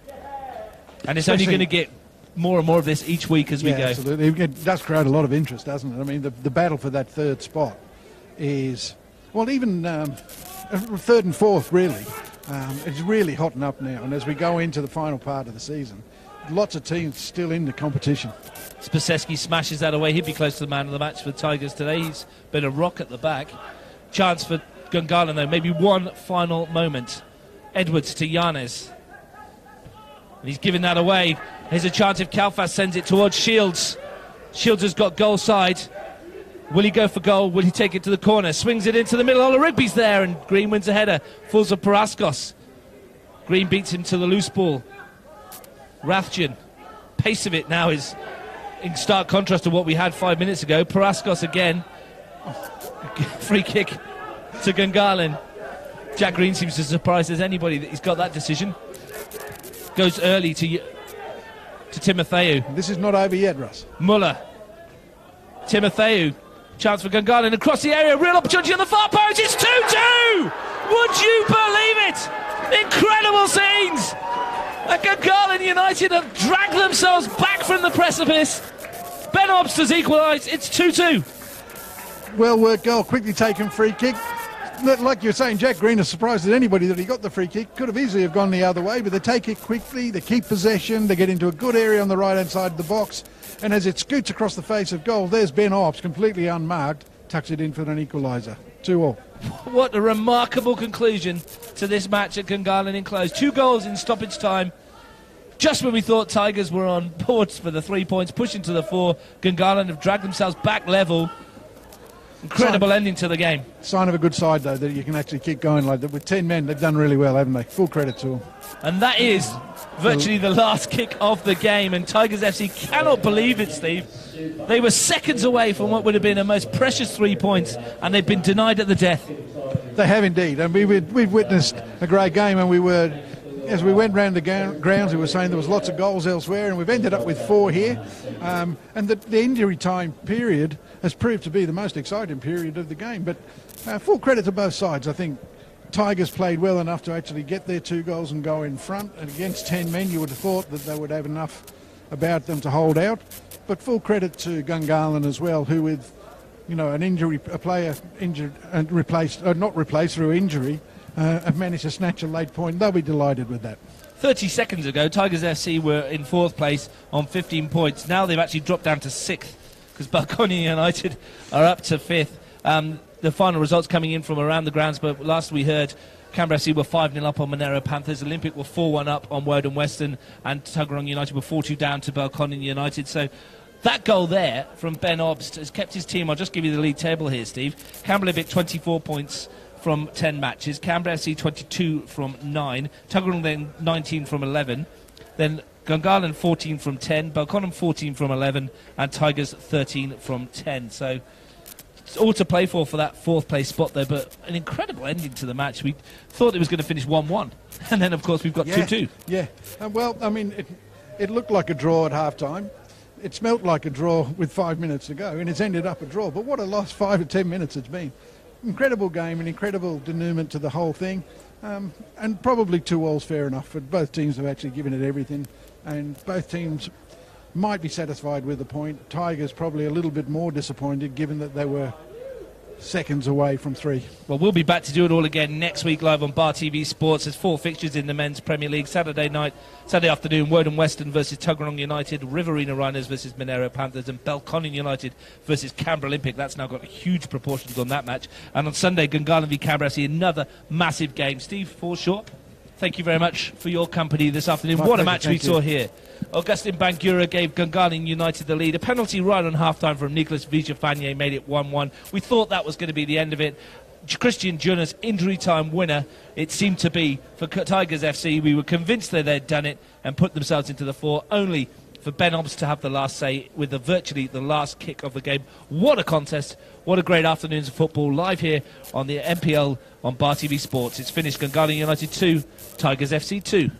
And it's only going to get more and more of this each week as we go. Absolutely. It does create a lot of interest, doesn't it? I mean, the battle for that third spot is, well, even third and fourth, really. It's really hotting up now. And as we go into the final part of the season, lots of teams still in the competition. Spaseski smashes that away. He'd be close to the man of the match for the Tigers today. He's been a rock at the back. Chance for Gungahlin, though. Maybe one final moment. Edwards to Yanes. And he's giving that away. Here's a chance if Kalfas sends it towards Shields. Shields has got goal side. Will he go for goal? Will he take it to the corner? Swings it into the middle. Ola Rigby's there, and Green wins a header. Falls to Praskos. Green beats him to the loose ball. Rathjen. Pace of it now is in stark contrast to what we had 5 minutes ago. Praskos again. Free kick to Gungahlin. Jack Green seems as surprised as anybody that he's got that decision. Goes early to Timotheu. This is not over yet, Russ. Muller. Timotheu. Chance for Gungahlin across the area. Real opportunity on the far post. It's 2-2! Would you believe it? Incredible scenes! And Gungahlin United have dragged themselves back from the precipice. Ben Obst has equalised. It's 2-2. Well worked goal. Quickly taken free kick. Like you're saying, Jack Green is surprised at anybody that he got the free kick. Could have easily have gone the other way, but they take it quickly, they keep possession, they get into a good area on the right-hand side of the box, and as it scoots across the face of goal, there's Ben Ops, completely unmarked, tucks it in for an equaliser. 2-2. What a remarkable conclusion to this match at Gungahlin Enclosed. 2 goals in stoppage time. Just when we thought Tigers were on board for the 3 points, pushing to the 4, Gungahlin have dragged themselves back level. Incredible ending to the game. Sign of a good side, though, that you can actually keep going like that. With 10 men, they've done really well, haven't they? Full credit to them. And that is virtually the last kick of the game, and Tigers FC cannot believe it, Steve. They were seconds away from what would have been a most precious 3 points, and they've been denied at the death. They have indeed, and we've witnessed a great game, and as we went round the grounds, we were saying there was lots of goals elsewhere, and we've ended up with 4 here. And the injury time period has proved to be the most exciting period of the game. But full credit to both sides. I think Tigers played well enough to actually get their 2 goals and go in front. And against 10 men, you would have thought that they would have enough about them to hold out. But full credit to Gungahlin as well, who with a player injured and not replaced through injury, have managed to snatch a late point. They'll be delighted with that. 30 seconds ago, Tigers FC were in 4th place on 15 points. Now they've actually dropped down to 6th because Balconia United are up to 5th. The final results coming in from around the grounds, but last we heard, Canberra FC were 5-0 up on Monero Panthers, Olympic were 4-1 up on Woden Western, and Tuggeranong United were 4-2 down to Balconia United. So that goal there from Ben Obst has kept his team. I'll just give you the league table here, Steve. Canberra Olympic 24 points from 10 matches, Canberra FC 22 from 9, Tuggeranong then 19 from 11, then Gungahlin 14 from 10, Balconia 14 from 11, and Tigers 13 from 10. So it's all to play for that 4th place spot there, but an incredible ending to the match. We thought it was going to finish 1-1, and then of course we've got 2-2. Yeah, well, I mean, it looked like a draw at half-time. It smelt like a draw with 5 minutes to go, and it's ended up a draw. But what a lost 5 or 10 minutes it's been. Incredible game, an incredible denouement to the whole thing, and probably 2 all's fair enough. But both teams have actually given it everything, and both teams might be satisfied with the point. Tigers probably a little bit more disappointed, given that they were seconds away from 3. Well, we'll be back to do it all again next week live on Bar TV Sports. There's 4 fixtures in the Men's Premier League. Saturday afternoon, Woden Western versus Tuggeranong United, Riverina Rhinos versus Monero Panthers, and Balconia United versus Canberra Olympic. That's now got huge proportions on that match. And on Sunday, Gungahlin v Canberra FC, another massive game. Steve Forshaw, thank you very much for your company this afternoon. What a match we saw here. Augustin Bangura gave Gungahlin United the lead. A penalty right on half-time from Nicolas Vijafanye made it 1-1. We thought that was going to be the end of it. Christian Junas, injury time winner, it seemed to be for Tigers FC. We were convinced that they'd done it and put themselves into the 4, only for Ben Obst to have the last say with virtually the last kick of the game. What a contest. What a great afternoon of football live here on the MPL on Bar TV Sports. It's finished. Gungahlin United 2, Tigers FC 2.